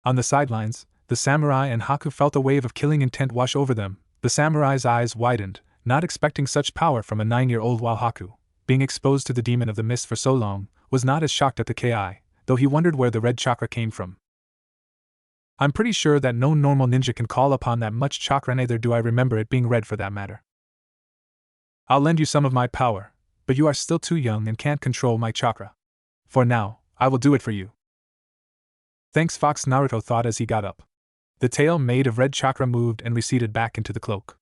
On the sidelines, the samurai and Haku felt a wave of killing intent wash over them. The samurai's eyes widened, not expecting such power from a 9-year-old, while Haku, being exposed to the demon of the mist for so long, was not as shocked at the Ki, though he wondered where the red chakra came from. I'm pretty sure that no normal ninja can call upon that much chakra, neither do I remember it being red for that matter. I'll lend you some of my power, but you are still too young and can't control my chakra. For now, I will do it for you. Thanks, Fox, Naruto thought as he got up. The tail made of red chakra moved and receded back into the cloak.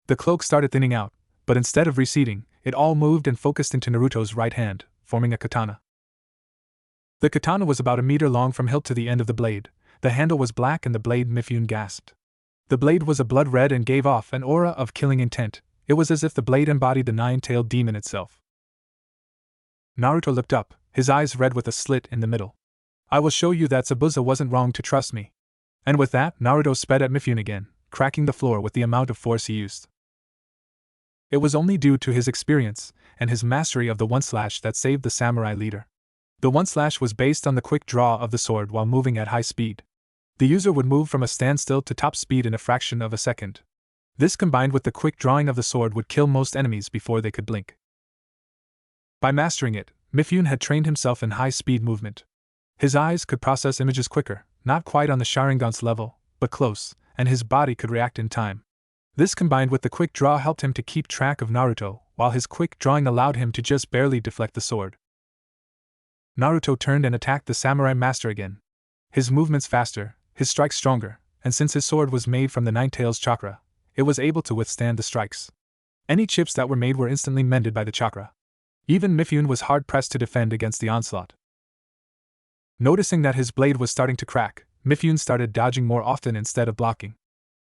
The cloak started thinning out, but instead of receding, it all moved and focused into Naruto's right hand, forming a katana. The katana was about a meter long from hilt to the end of the blade. The handle was black and the blade. Mifune gasped. The blade was a blood red and gave off an aura of killing intent. It was as if the blade embodied the 9-tailed demon itself. Naruto looked up, his eyes red with a slit in the middle. I will show you that Zabuza wasn't wrong to trust me. And with that, Naruto sped at Mifune again, cracking the floor with the amount of force he used. It was only due to his experience and his mastery of the one slash that saved the samurai leader. The one slash was based on the quick draw of the sword while moving at high speed. The user would move from a standstill to top speed in a fraction of a second. This combined with the quick drawing of the sword would kill most enemies before they could blink. By mastering it, Mifune had trained himself in high-speed movement. His eyes could process images quicker, not quite on the Sharingan's level, but close, and his body could react in time. This combined with the quick draw helped him to keep track of Naruto, while his quick drawing allowed him to just barely deflect the sword. Naruto turned and attacked the samurai master again. His movements faster, his strikes stronger, and since his sword was made from the 9-tails chakra, it was able to withstand the strikes. Any chips that were made were instantly mended by the chakra. Even Mifune was hard-pressed to defend against the onslaught. Noticing that his blade was starting to crack, Mifune started dodging more often instead of blocking.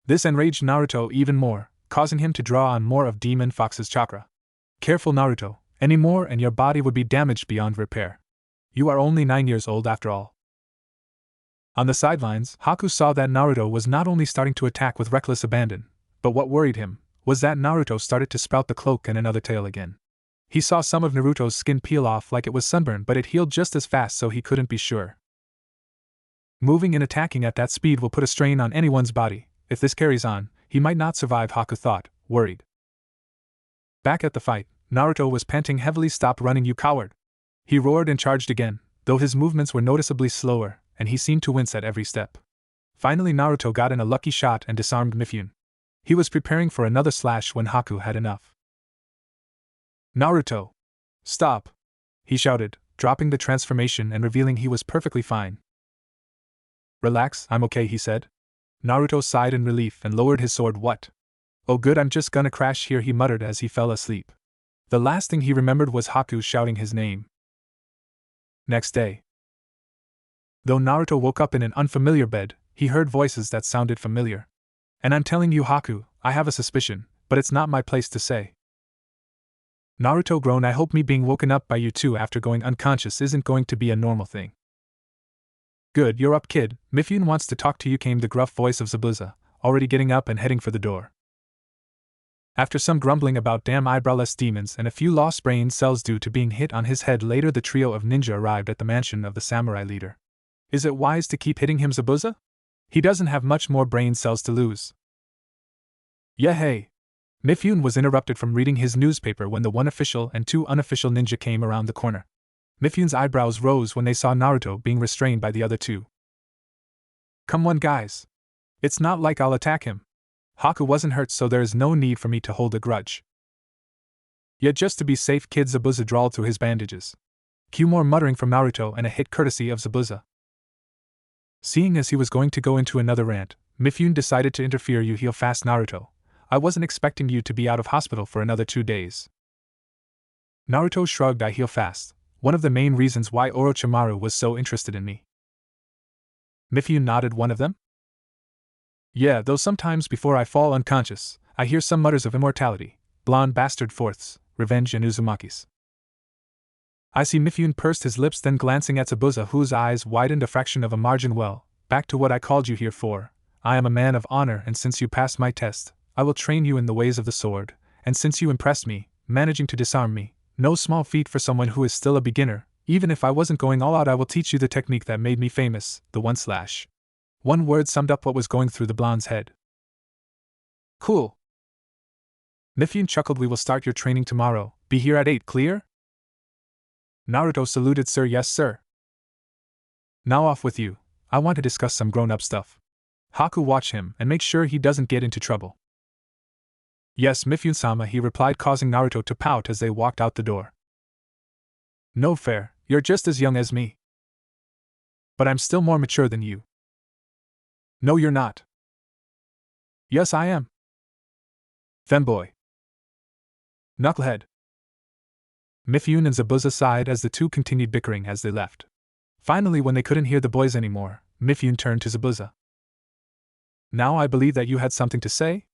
This enraged Naruto even more, causing him to draw on more of Demon Fox's chakra. Careful, Naruto, any more and your body would be damaged beyond repair. You are only 9 years old after all. On the sidelines, Haku saw that Naruto was not only starting to attack with reckless abandon, but what worried him was that Naruto started to sprout the cloak and another tail again. He saw some of Naruto's skin peel off like it was sunburn, but it healed just as fast, so he couldn't be sure. Moving and attacking at that speed will put a strain on anyone's body. If this carries on, he might not survive, Haku thought, worried. Back at the fight, Naruto was panting heavily. Stop running, you coward! He roared and charged again, though his movements were noticeably slower, and he seemed to wince at every step. Finally, Naruto got in a lucky shot and disarmed Mifune. He was preparing for another slash when Haku had enough. Naruto! Stop! He shouted, dropping the transformation and revealing he was perfectly fine. Relax, I'm okay, he said. Naruto sighed in relief and lowered his sword. What? Oh good, I'm just gonna crash here, he muttered as he fell asleep. The last thing he remembered was Haku shouting his name. Next day. Though Naruto woke up in an unfamiliar bed, he heard voices that sounded familiar. And I'm telling you, Haku, I have a suspicion, but it's not my place to say. Naruto groaned. I hope me being woken up by you two after going unconscious isn't going to be a normal thing. Good, you're up, kid. Mifune wants to talk to you, came the gruff voice of Zabuza, already getting up and heading for the door. After some grumbling about damn eyebrowless demons and a few lost brain cells due to being hit on his head later, the trio of ninja arrived at the mansion of the samurai leader. Is it wise to keep hitting him, Zabuza? He doesn't have much more brain cells to lose. Yeah, hey. Mifune was interrupted from reading his newspaper when the one official and two unofficial ninja came around the corner. Mifune's eyebrows rose when they saw Naruto being restrained by the other two. Come on, guys. It's not like I'll attack him. Haku wasn't hurt, so there is no need for me to hold a grudge. Yet just to be safe, kid, Zabuza drawled through his bandages. Cue more muttering from Naruto and a hit courtesy of Zabuza. Seeing as he was going to go into another rant, Mifune decided to interfere. You heal fast, Naruto. I wasn't expecting you to be out of hospital for another 2 days. Naruto shrugged. I heal fast. One of the main reasons why Orochimaru was so interested in me. Mifune nodded. One of them? Yeah, though sometimes before I fall unconscious, I hear some mutters of immortality, blonde bastard fourths, revenge, and Uzumaki's. I see. Mifune pursed his lips, then glancing at Zabuza, whose eyes widened a fraction of a margin. Well, back to what I called you here for. I am a man of honor, and since you passed my test, I will train you in the ways of the sword, and since you impressed me, managing to disarm me, no small feat for someone who is still a beginner, even if I wasn't going all out, I will teach you the technique that made me famous, the one slash. One word summed up what was going through the blonde's head. Cool. Mifune chuckled. We will start your training tomorrow. Be here at 8, clear? Naruto saluted. Sir, yes sir. Now off with you. I want to discuss some grown-up stuff. Haku, watch him and make sure he doesn't get into trouble. Yes, Mifune-sama, he replied, causing Naruto to pout as they walked out the door. No fair, you're just as young as me. But I'm still more mature than you. No, you're not. Yes, I am. Femboy. Knucklehead. Mifune and Zabuza sighed as the two continued bickering as they left. Finally, when they couldn't hear the boys anymore, Mifune turned to Zabuza. Now I believe that you had something to say?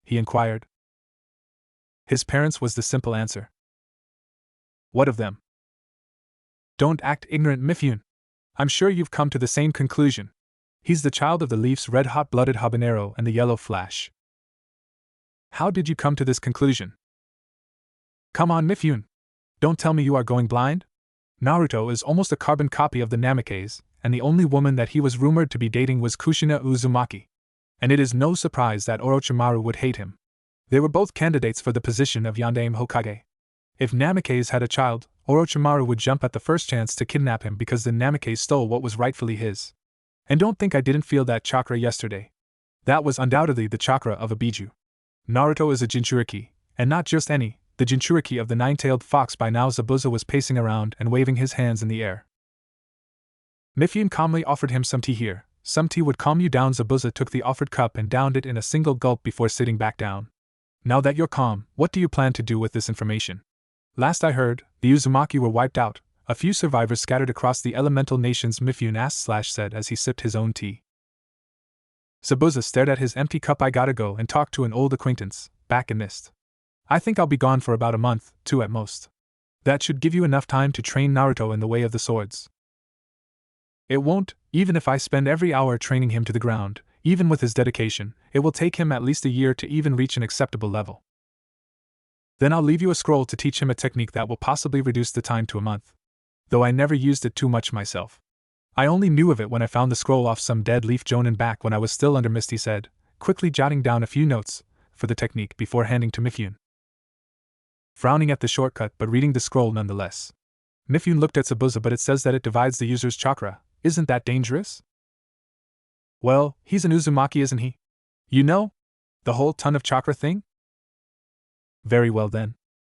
He inquired. His parents, was the simple answer. What of them? Don't act ignorant, Mifune. I'm sure you've come to the same conclusion. He's the child of the Leaf's red-hot-blooded habanero and the yellow flash. How did you come to this conclusion? Come on, Mifune. Don't tell me you are going blind? Naruto is almost a carbon copy of the Namikaze, and the only woman that he was rumored to be dating was Kushina Uzumaki. And it is no surprise that Orochimaru would hate him. They were both candidates for the position of Yondaime Hokage. If Namikaze had a child, Orochimaru would jump at the first chance to kidnap him because the Namikaze stole what was rightfully his. And don't think I didn't feel that chakra yesterday. That was undoubtedly the chakra of a Biju. Naruto is a Jinchuriki, and not just any, the Jinchuriki of the nine-tailed fox. By now Zabuza was pacing around and waving his hands in the air. Mifune calmly offered him some tea. Here, some tea would calm you down. Zabuza took the offered cup and downed it in a single gulp before sitting back down. Now that you're calm, what do you plan to do with this information? Last I heard, the Uzumaki were wiped out, a few survivors scattered across the elemental nations, Mifune asked/said as he sipped his own tea. Zabuza stared at his empty cup. I gotta go and talk to an old acquaintance, back in Mist. I think I'll be gone for about a month, 2 at most. That should give you enough time to train Naruto in the way of the swords. It won't, even if I spend every hour training him to the ground, even with his dedication, it will take him at least a year to even reach an acceptable level. Then I'll leave you a scroll to teach him a technique that will possibly reduce the time to a month. Though I never used it too much myself. I only knew of it when I found the scroll off some dead leaf jonin back when I was still under Mist, he said, quickly jotting down a few notes for the technique before handing to Mifune. Frowning at the shortcut but reading the scroll nonetheless. Mifune looked at Zabuza. But it says that it divides the user's chakra. Isn't that dangerous? Well, he's an Uzumaki, isn't he? You know? The whole ton of chakra thing? Very well then.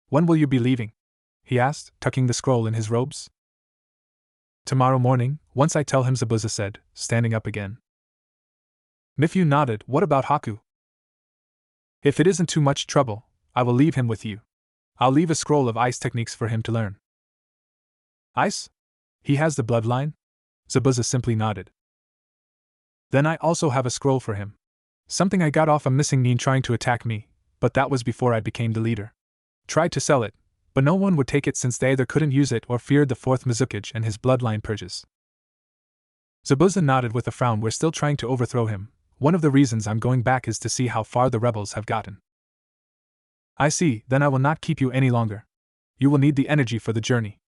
When will you be leaving? He asked, tucking the scroll in his robes. Tomorrow morning, once I tell him, Zabuza said, standing up again. Mifune nodded. What about Haku? If it isn't too much trouble, I will leave him with you. I'll leave a scroll of ice techniques for him to learn. Ice? He has the bloodline? Zabuza simply nodded. Then I also have a scroll for him. Something I got off a missing nin trying to attack me, but that was before I became the leader. Tried to sell it, but no one would take it since they either couldn't use it or feared the fourth Mizukage and his bloodline purges. Zabuza nodded with a frown. We're still trying to overthrow him. One of the reasons I'm going back is to see how far the rebels have gotten. I see, then I will not keep you any longer. You will need the energy for the journey.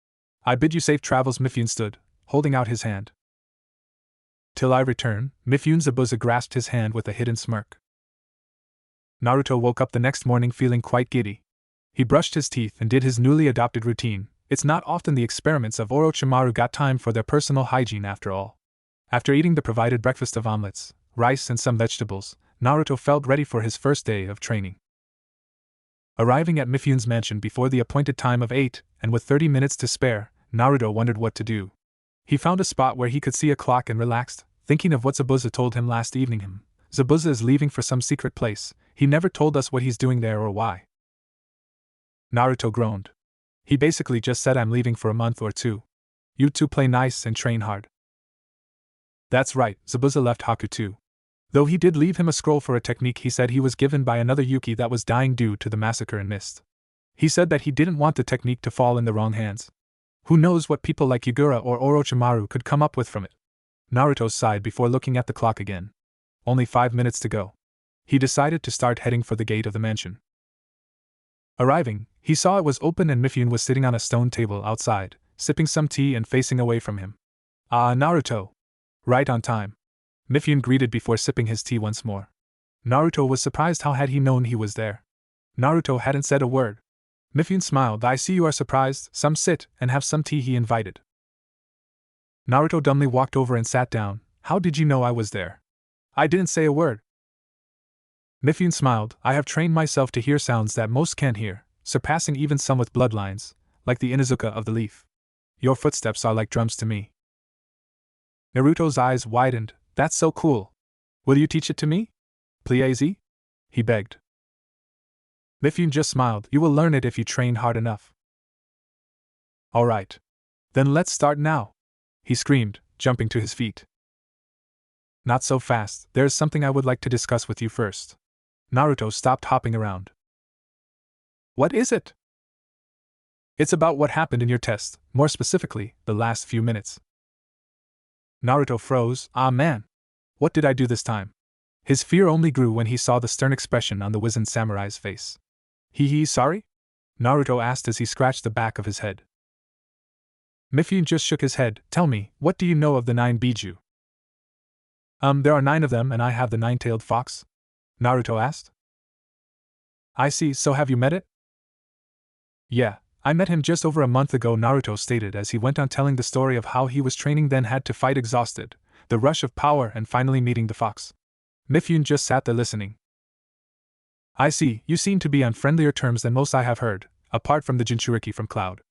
I bid you safe travels. Mifune stood, holding out his hand. Till I return. Mifune. Zabuza grasped his hand with a hidden smirk. Naruto woke up the next morning feeling quite giddy. He brushed his teeth and did his newly adopted routine. It's not often the experiments of Orochimaru got time for their personal hygiene after all. After eating the provided breakfast of omelets, rice and some vegetables, Naruto felt ready for his first day of training. Arriving at Mifune's mansion before the appointed time of 8, and with 30 minutes to spare, Naruto wondered what to do. He found a spot where he could see a clock and relaxed, thinking of what Zabuza told him last evening. Zabuza is leaving for some secret place. He never told us what he's doing there or why. Naruto groaned. He basically just said, I'm leaving for a month or two. You two play nice and train hard. That's right, Zabuza left Haku too. Though he did leave him a scroll for a technique he said he was given by another Yuki that was dying due to the massacre in Mist. He said that he didn't want the technique to fall in the wrong hands. Who knows what people like Yugura or Orochimaru could come up with from it. Naruto sighed before looking at the clock again. Only 5 minutes to go. He decided to start heading for the gate of the mansion. Arriving, he saw it was open and Mifune was sitting on a stone table outside, sipping some tea and facing away from him. Ah, Naruto. Right on time. Mifune greeted before sipping his tea once more. Naruto was surprised. How had he known he was there? Naruto hadn't said a word. Mifune smiled. I see you are surprised. Some sit and have some tea, he invited. Naruto dumbly walked over and sat down. How did you know I was there? I didn't say a word. Mifune smiled. I have trained myself to hear sounds that most can't hear, surpassing even some with bloodlines, like the Inuzuka of the leaf. Your footsteps are like drums to me. Naruto's eyes widened. That's so cool. Will you teach it to me? Please? He begged. Mifune just smiled. You will learn it if you train hard enough. All right. Then let's start now, he screamed, jumping to his feet. Not so fast. There is something I would like to discuss with you first. Naruto stopped hopping around. What is it? It's about what happened in your test, more specifically, the last few minutes. Naruto froze. Ah man. What did I do this time? His fear only grew when he saw the stern expression on the wizened samurai's face. Sorry? Naruto asked as he scratched the back of his head. Mifune just shook his head. Tell me, what do you know of the 9 Biju? There are 9 of them and I have the 9-tailed fox? Naruto asked. I see, so have you met it? Yeah, I met him just over a month ago, Naruto stated as he went on telling the story of how he was training then had to fight exhausted, the rush of power and finally meeting the fox. Mifune just sat there listening. I see, you seem to be on friendlier terms than most I have heard, apart from the Jinchuriki from Cloud.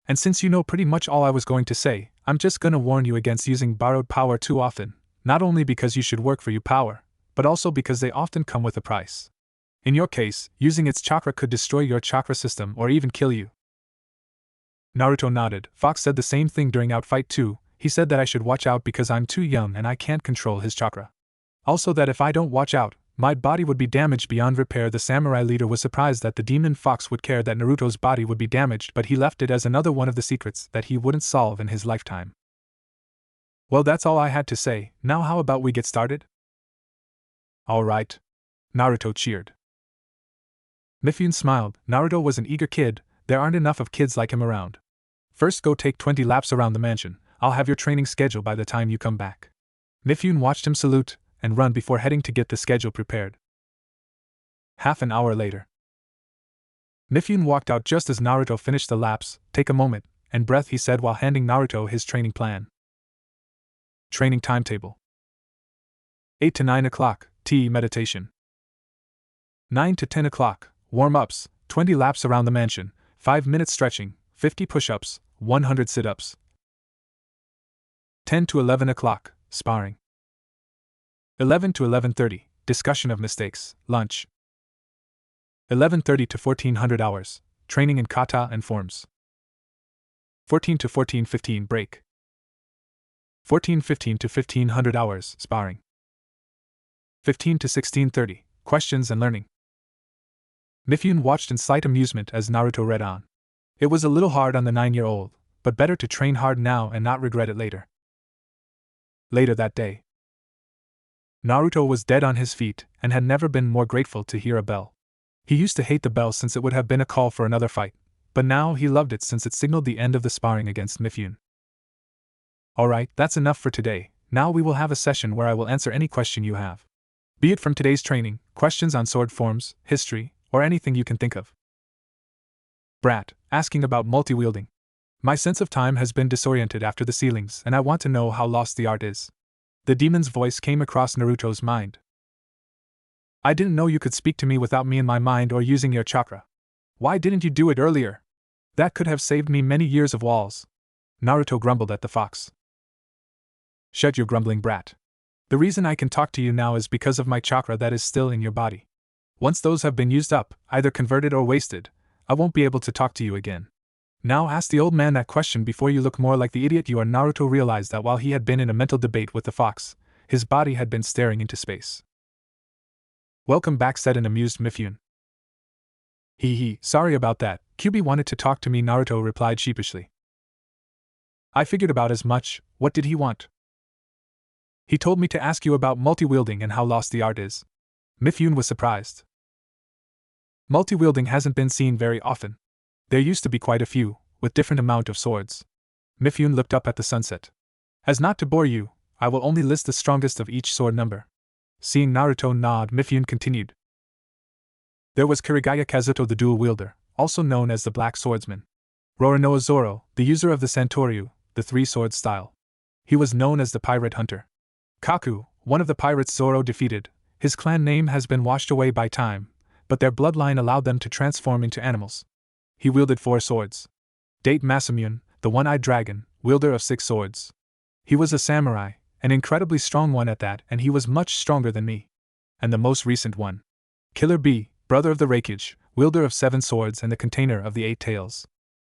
And since you know pretty much all I was going to say, I'm just gonna warn you against using borrowed power too often, not only because you should work for your power, but also because they often come with a price. In your case, using its chakra could destroy your chakra system or even kill you. Naruto nodded. Fox said the same thing during our fight too. He said that I should watch out because I'm too young and I can't control his chakra. Also that if I don't watch out, my body would be damaged beyond repair. The samurai leader was surprised that the demon fox would care that Naruto's body would be damaged, but he left it as another one of the secrets that he wouldn't solve in his lifetime. Well, that's all I had to say. Now how about we get started? All right. Naruto cheered. Mifune smiled. Naruto was an eager kid. There aren't enough of kids like him around. First go take 20 laps around the mansion. I'll have your training schedule by the time you come back. Mifune watched him salute and run before heading to get the schedule prepared. Half an hour later. Mifune walked out just as Naruto finished the laps. Take a moment and breath, he said while handing Naruto his training plan. Training timetable. 8 to 9 o'clock, tea meditation. 9 to 10 o'clock, warm-ups, 20 laps around the mansion, 5 minutes stretching, 50 push-ups, 100 sit-ups. 10 to 11 o'clock, sparring. 11 to 11:30, discussion of mistakes, lunch. 11:30 to 1400 hours, training in kata and forms. 14 to 1415 break. 1415 to 1500 hours sparring. 15 to 1630 questions and learning. Mifune watched in slight amusement as Naruto read on. It was a little hard on the 9-year-old, but better to train hard now and not regret it later. Later that day, Naruto was dead on his feet and had never been more grateful to hear a bell. He used to hate the bell since it would have been a call for another fight, but now he loved it since it signaled the end of the sparring against Mifune. Alright, that's enough for today. Now we will have a session where I will answer any question you have. Be it from today's training, questions on sword forms, history, or anything you can think of. Brat, asking about multi-wielding. My sense of time has been disoriented after the ceilings, and I want to know how lost the art is. The demon's voice came across Naruto's mind. I didn't know you could speak to me without me in my mind or using your chakra. Why didn't you do it earlier? That could have saved me many years of walls. Naruto grumbled at the fox. Shut your grumbling, brat. The reason I can talk to you now is because of my chakra that is still in your body. Once those have been used up, either converted or wasted, I won't be able to talk to you again. Now ask the old man that question before you look more like the idiot you are. Naruto realized that while he had been in a mental debate with the fox, his body had been staring into space. Welcome back, said an amused Mifune. Hee, sorry about that. Kyuubi wanted to talk to me, Naruto replied sheepishly. I figured about as much. What did he want? He told me to ask you about multi-wielding and how lost the art is. Mifune was surprised. Multi-wielding hasn't been seen very often. There used to be quite a few, with different amount of swords. Mifune looked up at the sunset. As not to bore you, I will only list the strongest of each sword number. Seeing Naruto nod, Mifune continued. There was Kurigaya Kazuto, the dual wielder, also known as the Black Swordsman. Roronoa Zoro, the user of the Santoryu, the three-sword style. He was known as the Pirate Hunter. Kaku, one of the pirates Zoro defeated. His clan name has been washed away by time, but their bloodline allowed them to transform into animals. He wielded 4 swords. Date Masamune, the one-eyed dragon, wielder of 6 swords. He was a samurai, an incredibly strong one at that, and he was much stronger than me. And the most recent one. Killer Bee, brother of the Raikage, wielder of 7 swords and the container of the 8 tails.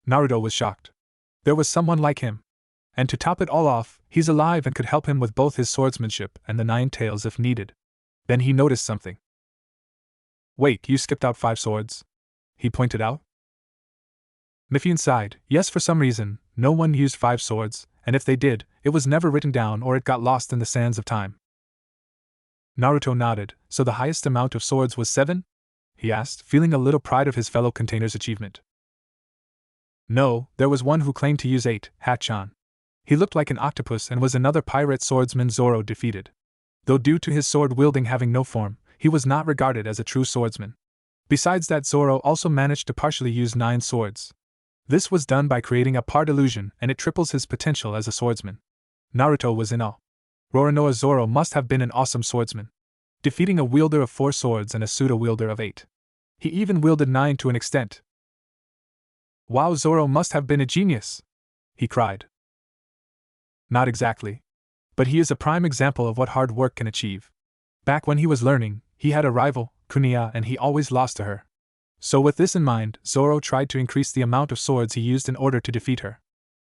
Naruto was shocked. There was someone like him. And to top it all off, he's alive and could help him with both his swordsmanship and the 9 tails if needed. Then he noticed something. Wait, you skipped out 5 swords? He pointed out. Mifune sighed. Yes, for some reason, no one used 5 swords, and if they did, it was never written down or it got lost in the sands of time. Naruto nodded. So the highest amount of swords was 7? He asked, feeling a little pride of his fellow container's achievement. No, there was one who claimed to use 8, Hachan. He looked like an octopus and was another pirate swordsman Zoro defeated. Though due to his sword wielding having no form, he was not regarded as a true swordsman. Besides that, Zoro also managed to partially use 9 swords. This was done by creating a part illusion, and it triples his potential as a swordsman. Naruto was in awe. Roronoa Zoro must have been an awesome swordsman, defeating a wielder of 4 swords and a pseudo-wielder of 8. He even wielded 9 to an extent. Wow, Zoro must have been a genius! He cried. Not exactly. But he is a prime example of what hard work can achieve. Back when he was learning, he had a rival, Kuniya, and he always lost to her. So with this in mind, Zoro tried to increase the amount of swords he used in order to defeat her.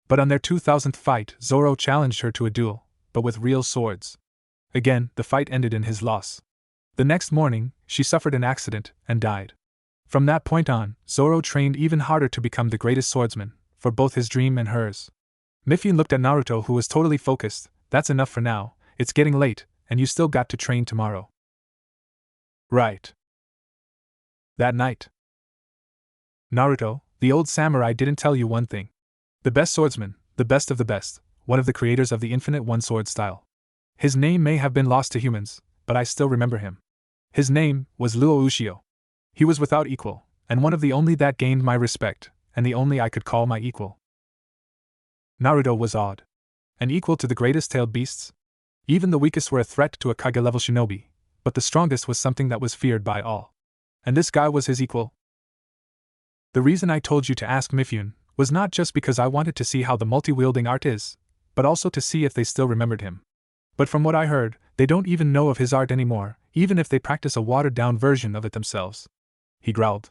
But on their 2000th fight, Zoro challenged her to a duel, but with real swords. Again, the fight ended in his loss. The next morning, she suffered an accident and died. From that point on, Zoro trained even harder to become the greatest swordsman, for both his dream and hers. Mifune looked at Naruto, who was totally focused. That's enough for now, it's getting late, and you still got to train tomorrow. Right. That night, Naruto, the old samurai, didn't tell you one thing. The best swordsman, the best of the best, one of the creators of the infinite one-sword style. His name may have been lost to humans, but I still remember him. His name was Luo Ushio. He was without equal, and one of the only that gained my respect, and the only I could call my equal. Naruto was awed. An equal to the greatest tailed beasts? Even the weakest were a threat to a Kage-level shinobi, but the strongest was something that was feared by all. And this guy was his equal? The reason I told you to ask Mifune was not just because I wanted to see how the multi-wielding art is, but also to see if they still remembered him. But from what I heard, they don't even know of his art anymore, even if they practice a watered-down version of it themselves. He growled.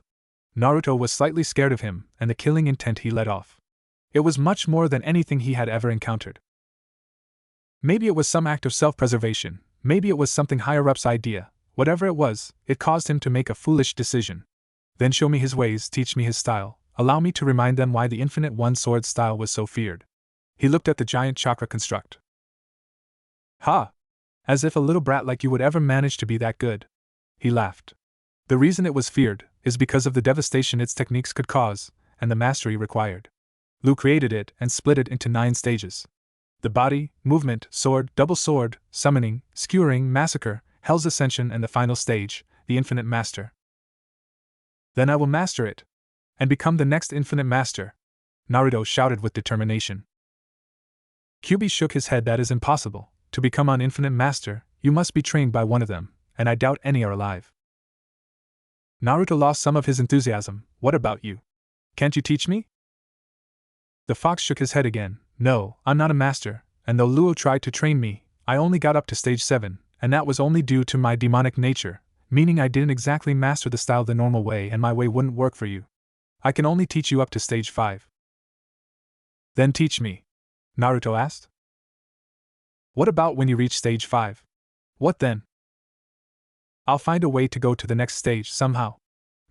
Naruto was slightly scared of him and the killing intent he let off. It was much more than anything he had ever encountered. Maybe it was some act of self-preservation, maybe it was something higher-up's idea. Whatever it was, it caused him to make a foolish decision. Then show me his ways, teach me his style, allow me to remind them why the infinite one-sword style was so feared. He looked at the giant chakra construct. Ha! As if a little brat like you would ever manage to be that good. He laughed. The reason it was feared is because of the devastation its techniques could cause, and the mastery required. Lu created it and split it into 9 stages. The body, movement, sword, double sword, summoning, skewering, massacre, Hell's Ascension, and the final stage, the Infinite Master. Then I will master it. And become the next Infinite Master, Naruto shouted with determination. Kyuubi shook his head. That is impossible. To become an Infinite Master, you must be trained by one of them, and I doubt any are alive. Naruto lost some of his enthusiasm. What about you? Can't you teach me? The fox shook his head again. No, I'm not a master, and though Luo tried to train me, I only got up to stage 7, and that was only due to my demonic nature, meaning I didn't exactly master the style the normal way and my way wouldn't work for you. I can only teach you up to stage 5. Then teach me, Naruto asked. What about when you reach stage 5? What then? I'll find a way to go to the next stage somehow.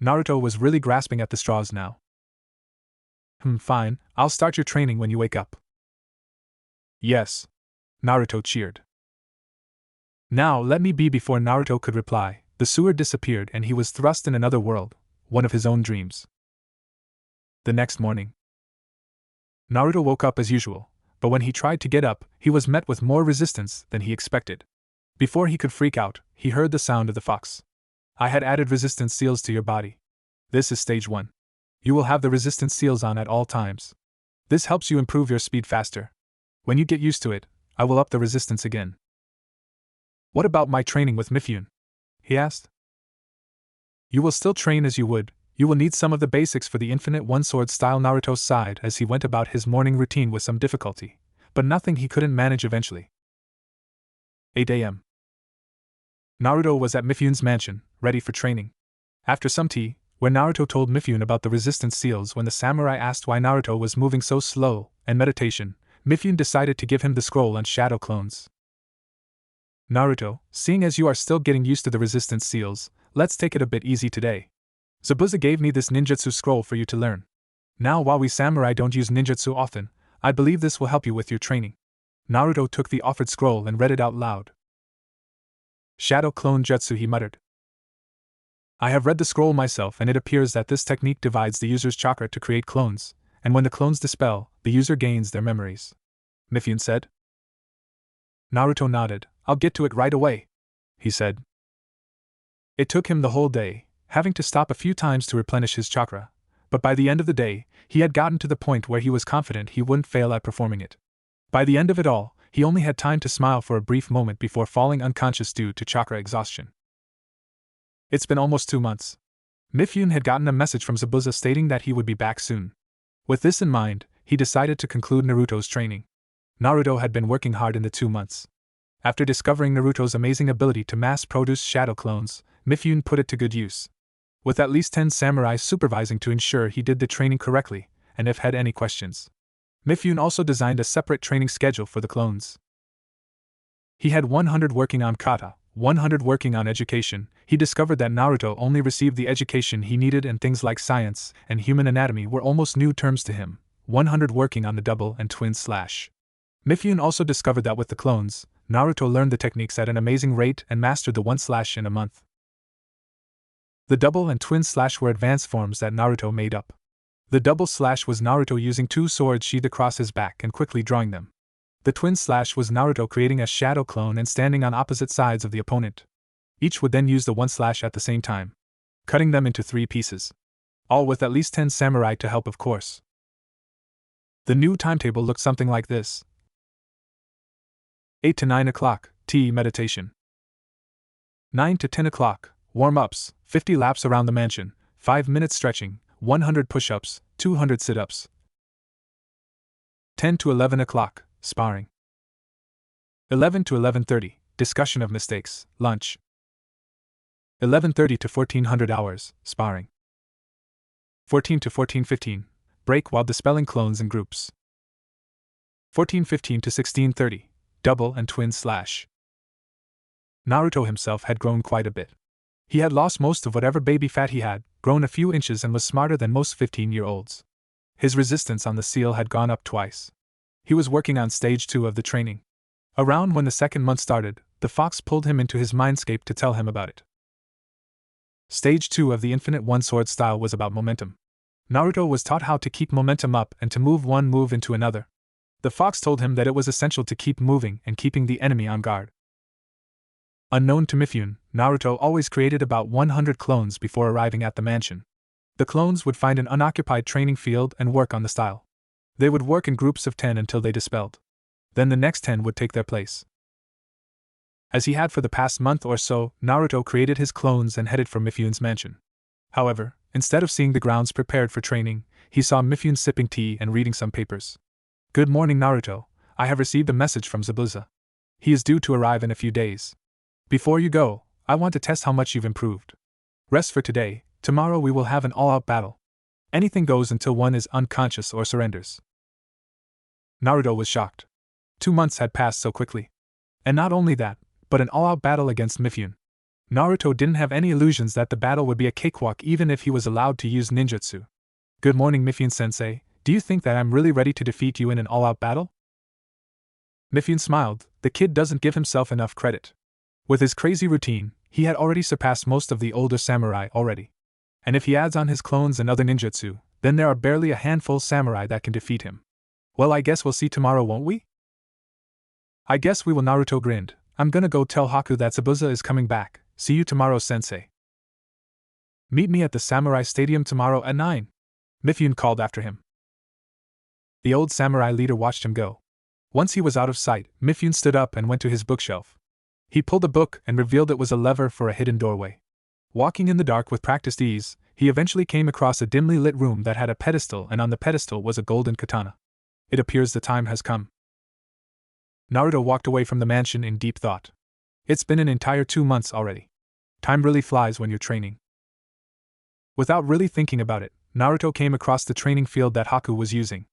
Naruto was really grasping at the straws now. Fine, I'll start your training when you wake up. Yes. Naruto cheered. Now let me be. Before Naruto could reply, the sewer disappeared and he was thrust in another world, one of his own dreams. The next morning, Naruto woke up as usual, but when he tried to get up, he was met with more resistance than he expected. Before he could freak out, he heard the sound of the fox. I had added resistance seals to your body. This is stage 1. You will have the resistance seals on at all times. This helps you improve your speed faster. When you get used to it, I will up the resistance again. What about my training with Mifune? He asked. You will still train as you would. You will need some of the basics for the infinite one-sword style. Naruto sighed as he went about his morning routine with some difficulty, but nothing he couldn't manage eventually. 8 a.m. Naruto was at Mifune's mansion, ready for training. After some tea, where Naruto told Mifune about the resistance seals, when the samurai asked why Naruto was moving so slow, and meditation, Mifune decided to give him the scroll on shadow clones. Naruto, seeing as you are still getting used to the resistance seals, let's take it a bit easy today. Zabuza gave me this ninjutsu scroll for you to learn. Now, while we samurai don't use ninjutsu often, I believe this will help you with your training. Naruto took the offered scroll and read it out loud. Shadow clone jutsu, he muttered. I have read the scroll myself, and it appears that this technique divides the user's chakra to create clones, and when the clones dispel, the user gains their memories. Mifune said. Naruto nodded. I'll get to it right away, he said. It took him the whole day, having to stop a few times to replenish his chakra, but by the end of the day, he had gotten to the point where he was confident he wouldn't fail at performing it. By the end of it all, he only had time to smile for a brief moment before falling unconscious due to chakra exhaustion. It's been almost 2 months. Mifune had gotten a message from Zabuza stating that he would be back soon. With this in mind, he decided to conclude Naruto's training. Naruto had been working hard in the 2 months. After discovering Naruto's amazing ability to mass-produce shadow clones, Mifune put it to good use. With at least 10 samurai supervising to ensure he did the training correctly, and if had any questions. Mifune also designed a separate training schedule for the clones. He had 100 working on kata, 100 working on education. He discovered that Naruto only received the education he needed, and things like science and human anatomy were almost new terms to him, 100 working on the double and twin slash. Mifune also discovered that with the clones, Naruto learned the techniques at an amazing rate and mastered the one slash in a month. The double and twin slash were advanced forms that Naruto made up. The double slash was Naruto using 2 swords sheathed across his back and quickly drawing them. The twin slash was Naruto creating a shadow clone and standing on opposite sides of the opponent. Each would then use the one slash at the same time, cutting them into 3 pieces. All with at least 10 samurai to help, of course. The new timetable looked something like this. 8 to 9 o'clock, tea meditation. 9 to 10 o'clock, warm-ups, 50 laps around the mansion, 5 minutes stretching, 100 push-ups, 200 sit-ups. 10 to 11 o'clock, sparring. 11 to 11:30, discussion of mistakes, lunch. 11:30 to 1400 hours, sparring. 14 to 14:15. Break while dispelling clones in groups. 14:15 to 16:30. Double and twin slash. Naruto himself had grown quite a bit. He had lost most of whatever baby fat he had, grown a few inches, and was smarter than most 15-year-olds. His resistance on the seal had gone up twice. He was working on stage 2 of the training. Around when the second month started, the fox pulled him into his mindscape to tell him about it. Stage 2 of the Infinite One Sword style was about momentum. Naruto was taught how to keep momentum up and to move one move into another. The fox told him that it was essential to keep moving and keeping the enemy on guard. Unknown to Mifune, Naruto always created about 100 clones before arriving at the mansion. The clones would find an unoccupied training field and work on the style. They would work in groups of 10 until they dispelled. Then the next 10 would take their place. As he had for the past month or so, Naruto created his clones and headed for Mifune's mansion. However, instead of seeing the grounds prepared for training, he saw Mifune sipping tea and reading some papers. "Good morning, Naruto. I have received a message from Zabuza. He is due to arrive in a few days. Before you go, I want to test how much you've improved. Rest for today. Tomorrow we will have an all-out battle. Anything goes until one is unconscious or surrenders." Naruto was shocked. 2 months had passed so quickly. And not only that, but an all-out battle against Mifune. Naruto didn't have any illusions that the battle would be a cakewalk even if he was allowed to use ninjutsu. "Good morning, Mifune-sensei. Do you think that I'm really ready to defeat you in an all-out battle?" Mifune smiled. The kid doesn't give himself enough credit. With his crazy routine, he had already surpassed most of the older samurai already. And if he adds on his clones and other ninjutsu, then there are barely a handful samurai that can defeat him. "Well, I guess we'll see tomorrow, won't we?" "I guess we will," Naruto grinned. "I'm gonna go tell Haku that Zabuza is coming back. See you tomorrow, sensei." "Meet me at the Samurai Stadium tomorrow at 9. Mifune called after him. The old samurai leader watched him go. Once he was out of sight, Mifune stood up and went to his bookshelf. He pulled a book and revealed it was a lever for a hidden doorway. Walking in the dark with practiced ease, he eventually came across a dimly lit room that had a pedestal, and on the pedestal was a golden katana. "It appears the time has come." Naruto walked away from the mansion in deep thought. It's been an entire 2 months already. Time really flies when you're training. Without really thinking about it, Naruto came across the training field that Haku was using.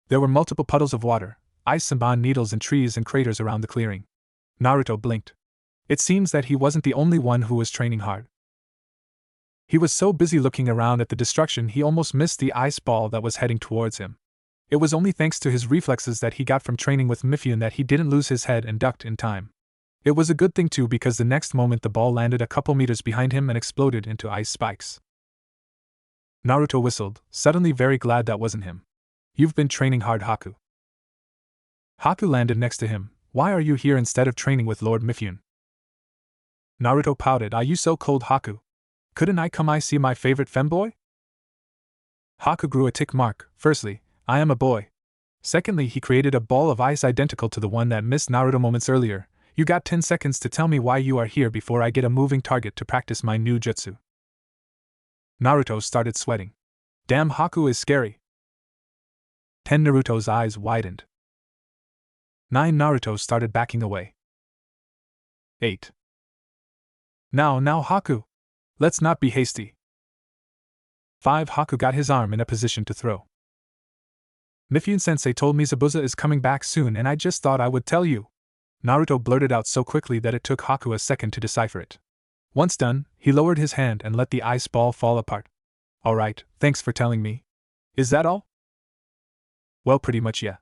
There were multiple puddles of water, ice and bond needles and trees and craters around the clearing. Naruto blinked. It seems that he wasn't the only one who was training hard. He was so busy looking around at the destruction he almost missed the ice ball that was heading towards him. It was only thanks to his reflexes that he got from training with Mifune that he didn't lose his head and ducked in time. It was a good thing too, because the next moment the ball landed a couple meters behind him and exploded into ice spikes. Naruto whistled, suddenly very glad that wasn't him. "You've been training hard, Haku." Haku landed next to him. "Why are you here instead of training with Lord Mifune?" Naruto pouted. "Are you so cold, Haku? Couldn't I come see my favorite femboy?" Haku grew a tick mark. Firstly, I am a boy. Secondly, he created a ball of ice identical to the one that missed Naruto moments earlier. "You got 10 seconds to tell me why you are here before I get a moving target to practice my new jutsu." Naruto started sweating. Damn, Haku is scary. 10. Naruto's eyes widened. 9. Naruto started backing away. 8. Now, Haku. Let's not be hasty. 5. Haku got his arm in a position to throw. "Mifune-sensei told me Zabuza is coming back soon and I just thought I would tell you." Naruto blurted out so quickly that it took Haku a second to decipher it. Once done, he lowered his hand and let the ice ball fall apart. "Alright, thanks for telling me. Is that all?" "Well, pretty much yeah.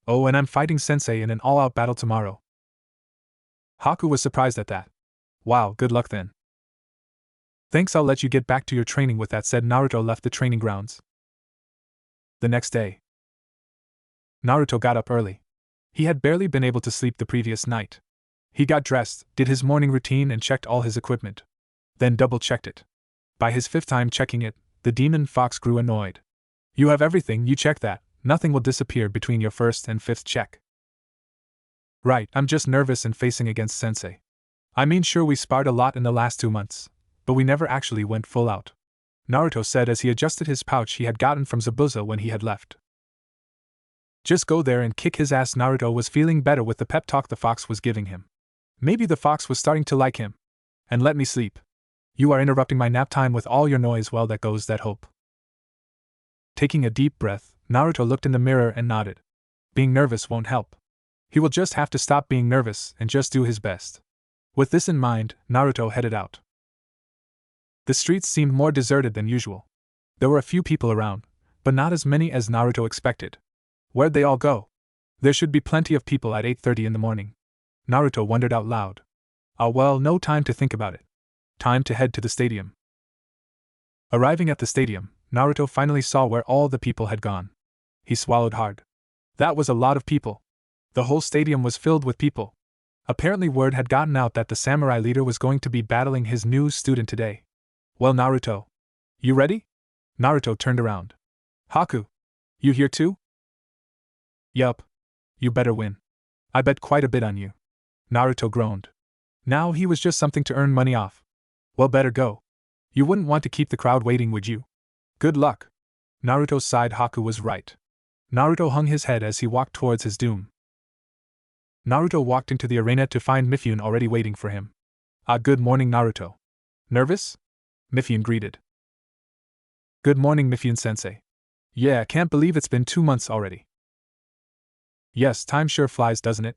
Oh, and I'm fighting Sensei in an all-out battle tomorrow." Haku was surprised at that. "Wow, good luck then." "Thanks, I'll let you get back to your training." With that said, Naruto left the training grounds. The next day, Naruto got up early. He had barely been able to sleep the previous night. He got dressed, did his morning routine and checked all his equipment. Then double-checked it. By his 5th time checking it, the demon fox grew annoyed. "You have everything, you check that. Nothing will disappear between your 1st and 5th check." "Right, I'm just nervous and facing against Sensei. I mean, sure, we sparred a lot in the last 2 months, but we never actually went full out," Naruto said as he adjusted his pouch he had gotten from Zabuza when he had left. Just go there and kick his ass. Naruto was feeling better with the pep talk the fox was giving him. Maybe the fox was starting to like him. "And let me sleep. You are interrupting my nap time with all your noise." "Well, that goes that hope." Taking a deep breath, Naruto looked in the mirror and nodded. Being nervous won't help. He will just have to stop being nervous and just do his best. With this in mind, Naruto headed out. The streets seemed more deserted than usual. There were a few people around, but not as many as Naruto expected. Where'd they all go? There should be plenty of people at 8:30 in the morning. Naruto wondered out loud. Well, no time to think about it. Time to head to the stadium. Arriving at the stadium, Naruto finally saw where all the people had gone. He swallowed hard. That was a lot of people. The whole stadium was filled with people. Apparently word had gotten out that the samurai leader was going to be battling his new student today. Well, Naruto. You ready? Naruto turned around. Haku. You here too? Yup. You better win. I bet quite a bit on you. Naruto groaned. Now he was just something to earn money off. Well, better go. You wouldn't want to keep the crowd waiting, would you? Good luck. Naruto sighed. Haku was right. Naruto hung his head as he walked towards his doom. Naruto walked into the arena to find Mifune already waiting for him. Good morning, Naruto. Nervous? Mifune greeted. Good morning, Mifune-sensei. Yeah, can't believe it's been 2 months already. Yes, time sure flies, doesn't it?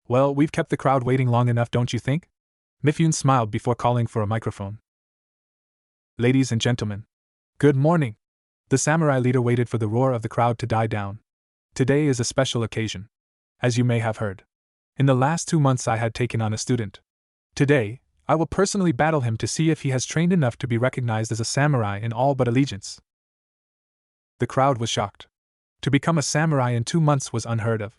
Well, we've kept the crowd waiting long enough, don't you think? Mifune smiled before calling for a microphone. Ladies and gentlemen. Good morning. The samurai leader waited for the roar of the crowd to die down. Today is a special occasion. As you may have heard. In the last 2 months I had taken on a student. Today, I will personally battle him to see if he has trained enough to be recognized as a samurai in all but allegiance. The crowd was shocked. To become a samurai in 2 months was unheard of.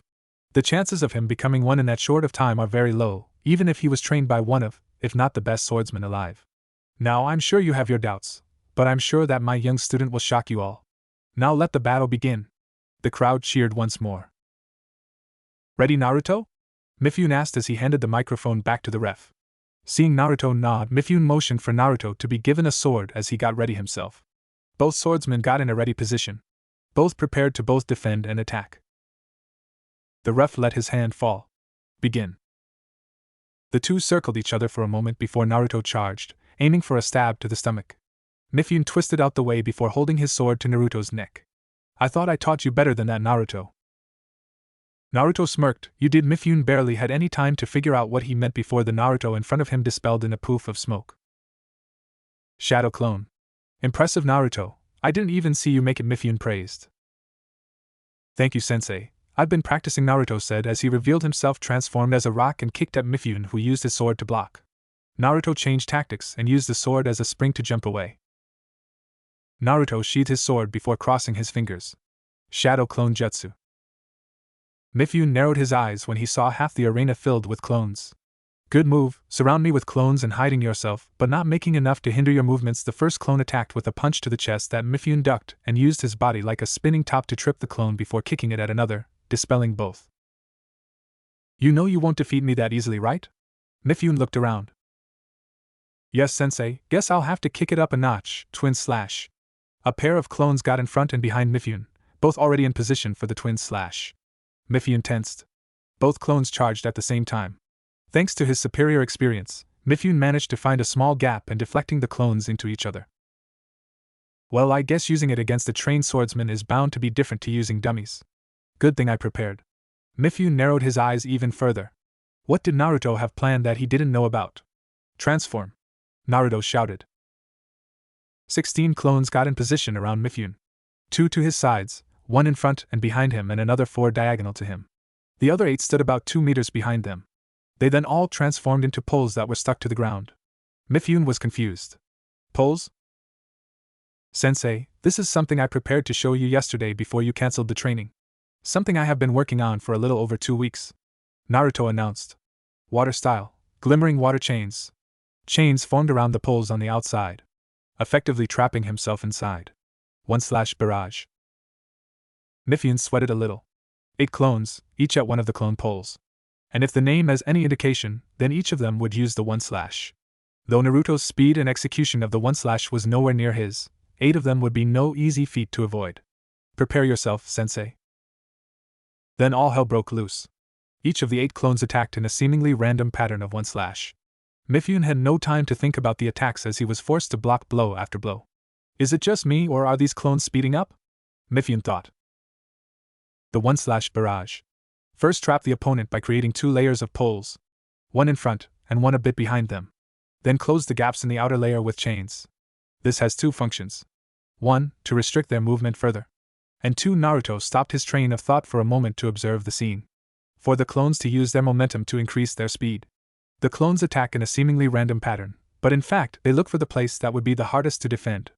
The chances of him becoming one in that short of time are very low, even if he was trained by one of, if not the best swordsman alive. Now I'm sure you have your doubts, but I'm sure that my young student will shock you all. Now let the battle begin. The crowd cheered once more. Ready, Naruto? Mifune asked as he handed the microphone back to the ref. Seeing Naruto nod, Mifune motioned for Naruto to be given a sword as he got ready himself. Both swordsmen got in a ready position. Both prepared to both defend and attack. The ref let his hand fall. Begin. The two circled each other for a moment before Naruto charged, aiming for a stab to the stomach. Mifune twisted out the way before holding his sword to Naruto's neck. I thought I taught you better than that, Naruto. Naruto smirked. You did. Mifune barely had any time to figure out what he meant before the Naruto in front of him dispelled in a poof of smoke. Shadow clone. Impressive, Naruto. I didn't even see you make it, Mifune praised. Thank you, sensei. I've been practicing, Naruto said as he revealed himself transformed as a rock and kicked at Mifune, who used his sword to block. Naruto changed tactics and used the sword as a spring to jump away. Naruto sheathed his sword before crossing his fingers. Shadow clone jutsu. Mifune narrowed his eyes when he saw half the arena filled with clones. Good move, surround me with clones and hiding yourself, but not making enough to hinder your movements. The first clone attacked with a punch to the chest that Mifune ducked and used his body like a spinning top to trip the clone before kicking it at another, dispelling both. You know you won't defeat me that easily, right? Mifune looked around. Yes, sensei, guess I'll have to kick it up a notch, twin slash. A pair of clones got in front and behind Mifune, both already in position for the twin slash. Mifune tensed. Both clones charged at the same time. Thanks to his superior experience, Mifune managed to find a small gap and deflecting the clones into each other. Well, I guess using it against a trained swordsman is bound to be different to using dummies. Good thing I prepared. Mifune narrowed his eyes even further. What did Naruto have planned that he didn't know about? Transform! Naruto shouted. 16 clones got in position around Mifune. 2 to his sides, 1 in front and behind him and another 4 diagonal to him. The other 8 stood about 2 meters behind them. They then all transformed into poles that were stuck to the ground. Mifune was confused. Poles? Sensei, this is something I prepared to show you yesterday before you cancelled the training. Something I have been working on for a little over 2 weeks. Naruto announced. Water style, glimmering water chains. Chains formed around the poles on the outside, effectively trapping himself inside. 1/barrage. Mifune sweated a little. 8 clones, each at one of the clone poles. And if the name has any indication, then each of them would use the 1/. Though Naruto's speed and execution of the 1/ was nowhere near his, 8 of them would be no easy feat to avoid. Prepare yourself, sensei. Then all hell broke loose. Each of the 8 clones attacked in a seemingly random pattern of 1/. Mifune had no time to think about the attacks as he was forced to block blow after blow. Is it just me or are these clones speeding up? Mifune thought. The 1/barrage. First trap the opponent by creating 2 layers of poles, one in front and one a bit behind them. Then close the gaps in the outer layer with chains. This has 2 functions. 1. To restrict their movement further. And 2. Naruto stopped his train of thought for a moment to observe the scene. For the clones to use their momentum to increase their speed. The clones attack in a seemingly random pattern, but in fact they look for the place that would be the hardest to defend.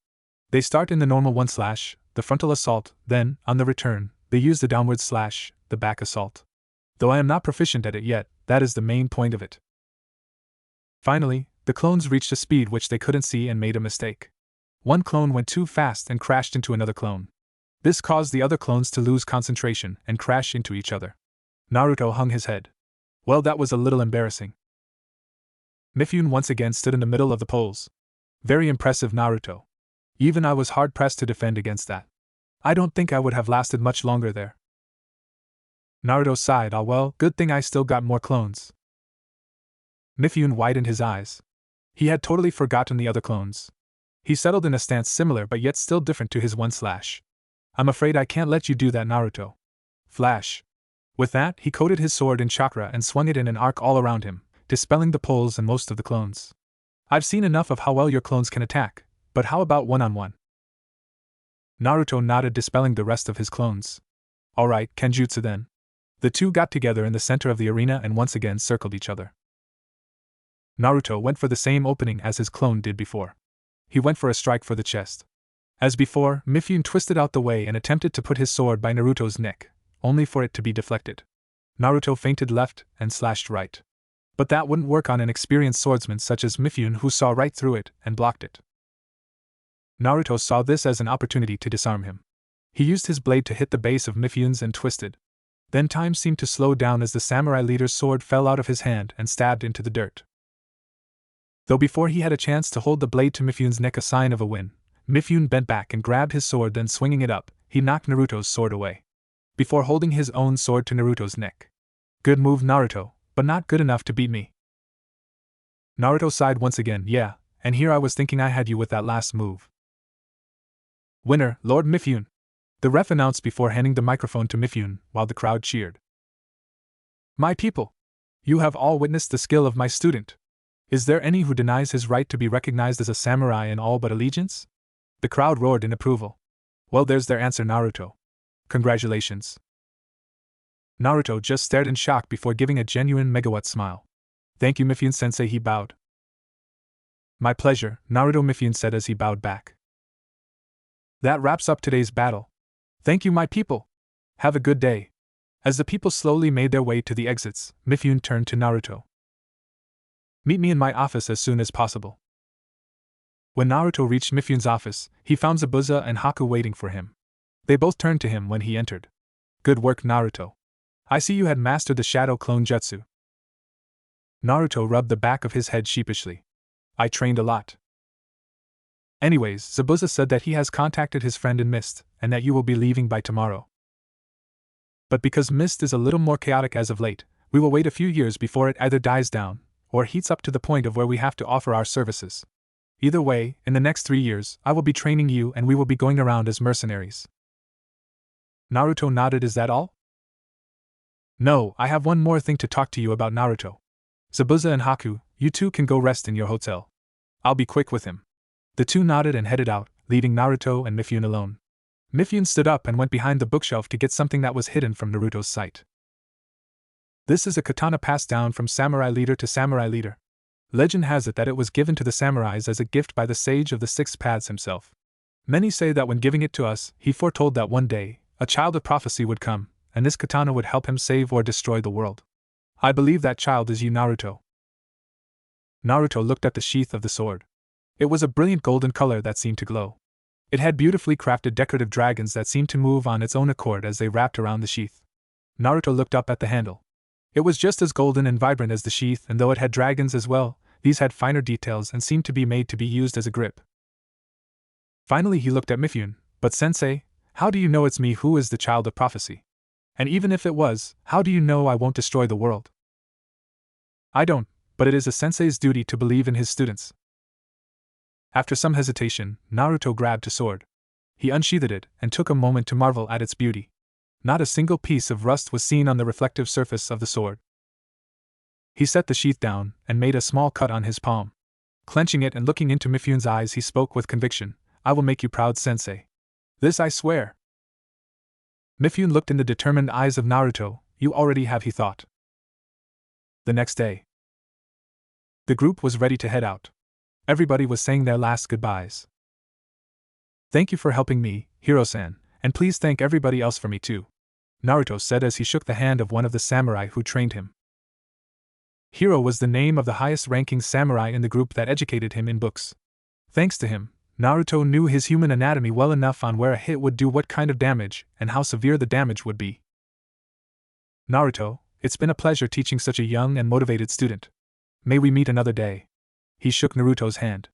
They start in the normal 1/, the frontal assault, then, on the return, they use the downward /, the back assault. Though I am not proficient at it yet, that is the main point of it. Finally, the clones reached a speed which they couldn't see and made a mistake. One clone went too fast and crashed into another clone. This caused the other clones to lose concentration and crash into each other. Naruto hung his head. Well, that was a little embarrassing. Mifune once again stood in the middle of the poles. Very impressive, Naruto. Even I was hard-pressed to defend against that. I don't think I would have lasted much longer there. Naruto sighed. Ah well, good thing I still got more clones. Mifune widened his eyes. He had totally forgotten the other clones. He settled in a stance similar but yet still different to his 1/. I'm afraid I can't let you do that, Naruto. Flash. With that, he coated his sword in chakra and swung it in an arc all around him, dispelling the poles and most of the clones. I've seen enough of how well your clones can attack, but how about one-on-one? Naruto nodded, dispelling the rest of his clones. Alright, Kenjutsu then. The two got together in the center of the arena and once again circled each other. Naruto went for the same opening as his clone did before. He went for a strike for the chest. As before, Mifune twisted out the way and attempted to put his sword by Naruto's neck, only for it to be deflected. Naruto feinted left and slashed right. But that wouldn't work on an experienced swordsman such as Mifune, who saw right through it and blocked it. Naruto saw this as an opportunity to disarm him. He used his blade to hit the base of Mifune's and twisted. Then time seemed to slow down as the samurai leader's sword fell out of his hand and stabbed into the dirt. Though before he had a chance to hold the blade to Mifune's neck, a sign of a win, Mifune bent back and grabbed his sword, then swinging it up, he knocked Naruto's sword away. Before holding his own sword to Naruto's neck. Good move, Naruto, but not good enough to beat me. Naruto sighed once again. Yeah, and here I was thinking I had you with that last move. Winner, Lord Mifune, the ref announced before handing the microphone to Mifune, while the crowd cheered. My people, you have all witnessed the skill of my student. Is there any who denies his right to be recognized as a samurai in all but allegiance? The crowd roared in approval. Well, there's their answer, Naruto. Congratulations. Naruto just stared in shock before giving a genuine megawatt smile. Thank you, Mifune-sensei, he bowed. My pleasure, Naruto, Mifune said as he bowed back. That wraps up today's battle. Thank you, my people. Have a good day. As the people slowly made their way to the exits, Mifune turned to Naruto. Meet me in my office as soon as possible. When Naruto reached Mifune's office, he found Zabuza and Haku waiting for him. They both turned to him when he entered. Good work, Naruto. I see you had mastered the Shadow Clone Jutsu. Naruto rubbed the back of his head sheepishly. I trained a lot. Anyways, Zabuza said that he has contacted his friend in Mist, and that you will be leaving by tomorrow. But because Mist is a little more chaotic as of late, we will wait a few years before it either dies down, or heats up to the point of where we have to offer our services. Either way, in the next 3 years, I will be training you and we will be going around as mercenaries. Naruto nodded. Is that all? No, I have one more thing to talk to you about, Naruto. Zabuza and Haku, you two can go rest in your hotel. I'll be quick with him. The two nodded and headed out, leaving Naruto and Mifune alone. Mifune stood up and went behind the bookshelf to get something that was hidden from Naruto's sight. This is a katana passed down from samurai leader to samurai leader. Legend has it that it was given to the samurais as a gift by the sage of the Six Paths himself. Many say that when giving it to us, he foretold that one day, a child of prophecy would come, and this katana would help him save or destroy the world. I believe that child is you, Naruto. Naruto looked at the sheath of the sword. It was a brilliant golden color that seemed to glow. It had beautifully crafted decorative dragons that seemed to move on its own accord as they wrapped around the sheath. Naruto looked up at the handle. It was just as golden and vibrant as the sheath, and though it had dragons as well, these had finer details and seemed to be made to be used as a grip. Finally he looked at Mifune. But sensei, how do you know it's me who is the child of prophecy? And even if it was, how do you know I won't destroy the world? I don't, but it is a sensei's duty to believe in his students. After some hesitation, Naruto grabbed his sword. He unsheathed it and took a moment to marvel at its beauty. Not a single piece of rust was seen on the reflective surface of the sword. He set the sheath down and made a small cut on his palm. Clenching it and looking into Mifyun's eyes, he spoke with conviction. "I will make you proud, sensei. This I swear." Mifyun looked in the determined eyes of Naruto. "You already have," he thought. The next day, the group was ready to head out. Everybody was saying their last goodbyes. "Thank you for helping me, Hiro-san, and please thank everybody else for me too," Naruto said as he shook the hand of one of the samurai who trained him. Hiro was the name of the highest-ranking samurai in the group that educated him in books. Thanks to him, Naruto knew his human anatomy well enough on where a hit would do what kind of damage and how severe the damage would be. "Naruto, it's been a pleasure teaching such a young and motivated student. May we meet another day." He shook Naruto's hand.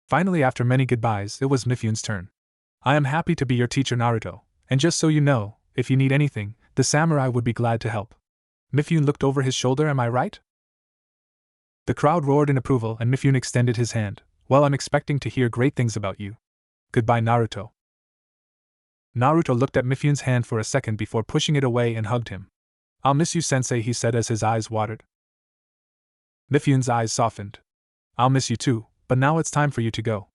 Finally, after many goodbyes, it was Mifyun's turn. "I am happy to be your teacher, Naruto, and just so you know, if you need anything, the samurai would be glad to help." Mifyun looked over his shoulder. "Am I right?" The crowd roared in approval and Mifyun extended his hand. "Well, I'm expecting to hear great things about you. Goodbye, Naruto." Naruto looked at Mifyun's hand for a second before pushing it away and hugged him. "I'll miss you, sensei," he said as his eyes watered. Mifyun's eyes softened. "I'll miss you too, but now it's time for you to go."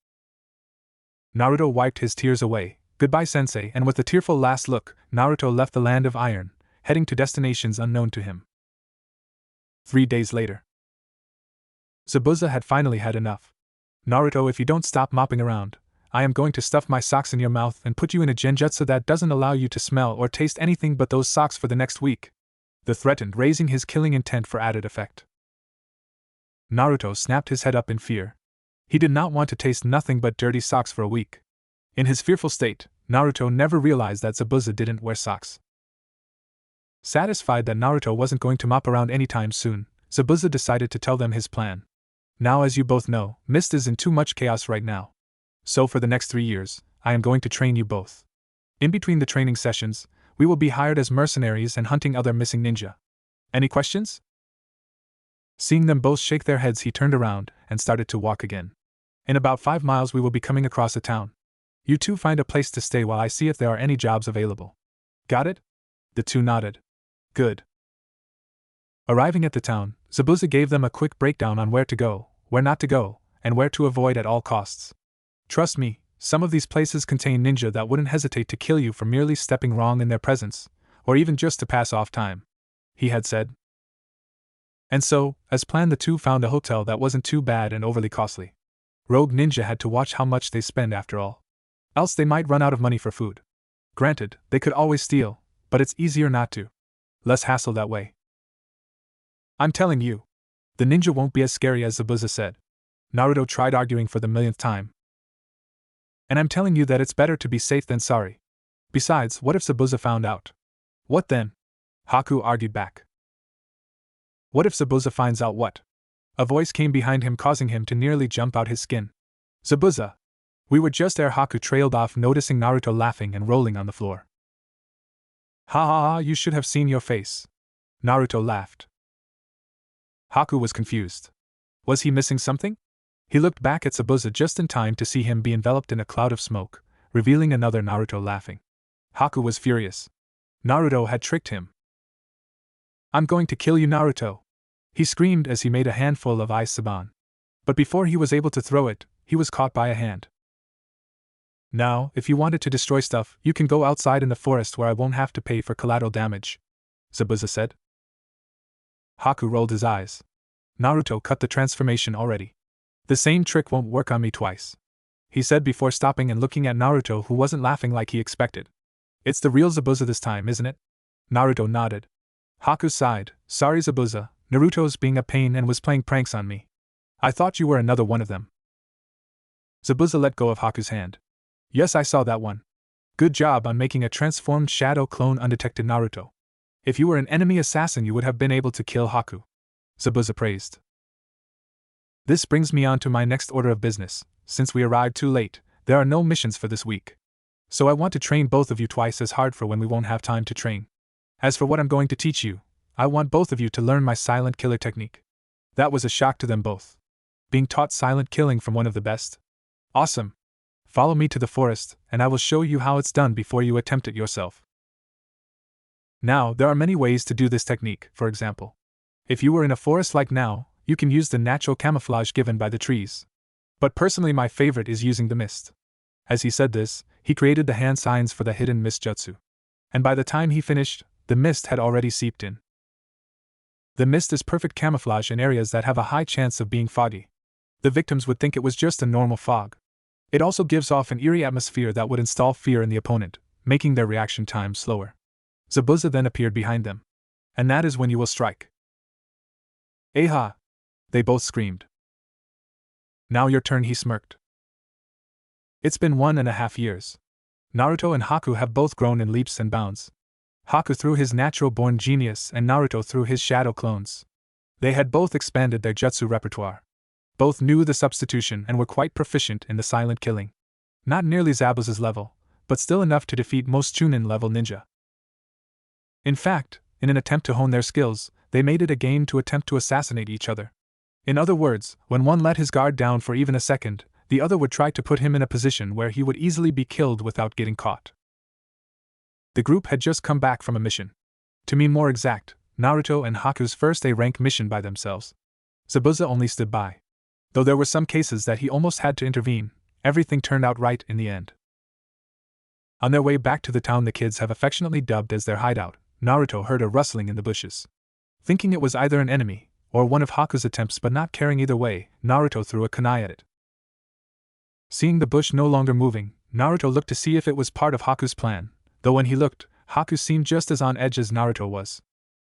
Naruto wiped his tears away. "Goodbye, sensei," and with a tearful last look, Naruto left the land of iron, heading to destinations unknown to him. 3 days later, Zabuza had finally had enough. "Naruto, if you don't stop mopping around, I am going to stuff my socks in your mouth and put you in a genjutsu that doesn't allow you to smell or taste anything but those socks for the next week," the threatened, raising his killing intent for added effect. Naruto snapped his head up in fear. He did not want to taste nothing but dirty socks for a week. In his fearful state, Naruto never realized that Zabuza didn't wear socks. Satisfied that Naruto wasn't going to mop around anytime soon, Zabuza decided to tell them his plan. "Now, as you both know, Mist is in too much chaos right now. So for the next 3 years, I am going to train you both. In between the training sessions, we will be hired as mercenaries and hunting other missing ninja. Any questions?" Seeing them both shake their heads, he turned around and started to walk again. "In about 5 miles we will be coming across a town. You two find a place to stay while I see if there are any jobs available. Got it?" The two nodded. "Good." Arriving at the town, Zabuza gave them a quick breakdown on where to go, where not to go, and where to avoid at all costs. "Trust me, some of these places contain ninja that wouldn't hesitate to kill you for merely stepping wrong in their presence, or even just to pass off time," he had said. And so, as planned, the two found a hotel that wasn't too bad and overly costly. Rogue ninja had to watch how much they spend after all. Else they might run out of money for food. Granted, they could always steal, but it's easier not to. Less hassle that way. "I'm telling you, the ninja won't be as scary as Zabuza said." Naruto tried arguing for the millionth time. "And I'm telling you that it's better to be safe than sorry. Besides, what if Zabuza found out?" "What then?" Haku argued back. "What if Zabuza finds out what?" A voice came behind him, causing him to nearly jump out his skin. "Zabuza! We were just ere Haku trailed off, noticing Naruto laughing and rolling on the floor. "Ha ha ha, you should have seen your face." Naruto laughed. Haku was confused. Was he missing something? He looked back at Zabuza just in time to see him be enveloped in a cloud of smoke, revealing another Naruto laughing. Haku was furious. Naruto had tricked him. "I'm going to kill you, Naruto!" he screamed as he made a handful of ice saban. But before he was able to throw it, he was caught by a hand. "Now, if you wanted to destroy stuff, you can go outside in the forest where I won't have to pay for collateral damage," Zabuza said. Haku rolled his eyes. "Naruto cut the transformation already. The same trick won't work on me twice," he said before stopping and looking at Naruto, who wasn't laughing like he expected. "It's the real Zabuza this time, isn't it?" Naruto nodded. Haku sighed. "Sorry, Zabuza, Naruto's being a pain and was playing pranks on me. I thought you were another one of them." Zabuza let go of Haku's hand. "Yes, I saw that one. Good job on making a transformed shadow clone undetected, Naruto. If you were an enemy assassin, you would have been able to kill Haku," Zabuza praised. "This brings me on to my next order of business. Since we arrived too late, there are no missions for this week. So I want to train both of you twice as hard for when we won't have time to train. As for what I'm going to teach you, I want both of you to learn my silent killer technique." That was a shock to them both. Being taught silent killing from one of the best? Awesome! Follow me to the forest, and I will show you how it's done before you attempt it yourself. Now, there are many ways to do this technique. For example, if you were in a forest like now, you can use the natural camouflage given by the trees. But personally, my favorite is using the mist. As he said this, he created the hand signs for the hidden mist jutsu. And by the time he finished, the mist had already seeped in. The mist is perfect camouflage in areas that have a high chance of being foggy. The victims would think it was just a normal fog. It also gives off an eerie atmosphere that would install fear in the opponent, making their reaction time slower. Zabuza then appeared behind them. And that is when you will strike. Aha! They both screamed. Now your turn, he smirked. It's been 1.5 years. Naruto and Haku have both grown in leaps and bounds. Haku through his natural-born genius and Naruto through his shadow clones. They had both expanded their jutsu repertoire. Both knew the substitution and were quite proficient in the silent killing. Not nearly Zabuza's level, but still enough to defeat most Chunin-level ninja. In fact, in an attempt to hone their skills, they made it a game to attempt to assassinate each other. In other words, when one let his guard down for even a second, the other would try to put him in a position where he would easily be killed without getting caught. The group had just come back from a mission. To be more exact, Naruto and Haku's first A-rank mission by themselves. Zabuza only stood by. Though there were some cases that he almost had to intervene, everything turned out right in the end. On their way back to the town the kids have affectionately dubbed as their hideout, Naruto heard a rustling in the bushes. Thinking it was either an enemy, or one of Haku's attempts but not caring either way, Naruto threw a kunai at it. Seeing the bush no longer moving, Naruto looked to see if it was part of Haku's plan, though when he looked, Haku seemed just as on edge as Naruto was.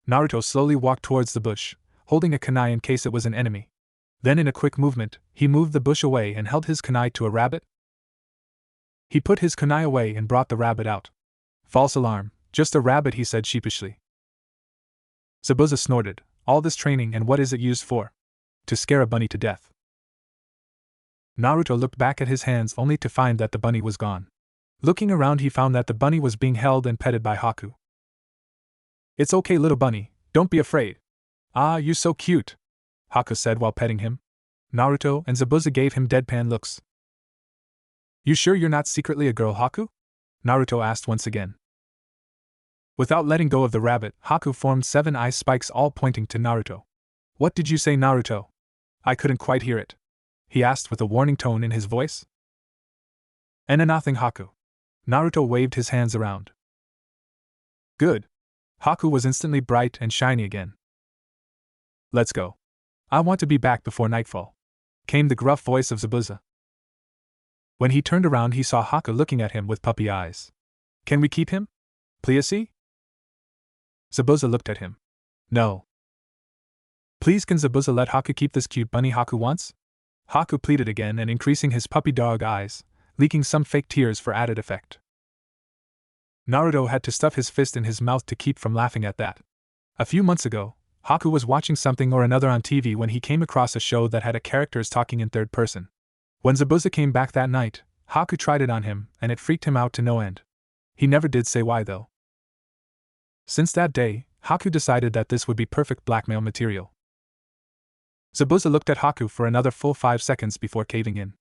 Naruto slowly walked towards the bush, holding a kunai in case it was an enemy. Then in a quick movement, he moved the bush away and held his kunai to a rabbit. He put his kunai away and brought the rabbit out. False alarm, just a rabbit, he said sheepishly. Zabuza snorted, all this training and what is it used for? To scare a bunny to death. Naruto looked back at his hands only to find that the bunny was gone. Looking around he found that the bunny was being held and petted by Haku. It's okay little bunny, don't be afraid. Ah, you so cute, Haku said while petting him. Naruto and Zabuza gave him deadpan looks. You sure you're not secretly a girl, Haku? Naruto asked once again. Without letting go of the rabbit, Haku formed 7 eye spikes all pointing to Naruto. What did you say, Naruto? I couldn't quite hear it, he asked with a warning tone in his voice. Nothing, Haku. Naruto waved his hands around. Good. Haku was instantly bright and shiny again. Let's go. I want to be back before nightfall, came the gruff voice of Zabuza. When he turned around he saw Haku looking at him with puppy eyes. Can we keep him? Please? Zabuza looked at him. No. Please, can Zabuza let Haku keep this cute bunny Haku wants? Haku pleaded again and increasing his puppy dog eyes, leaking some fake tears for added effect. Naruto had to stuff his fist in his mouth to keep from laughing at that. A few months ago, Haku was watching something or another on TV when he came across a show that had a characters talking in third person. When Zabuza came back that night, Haku tried it on him and it freaked him out to no end. He never did say why though. Since that day, Haku decided that this would be perfect blackmail material. Zabuza looked at Haku for another full 5 seconds before caving in.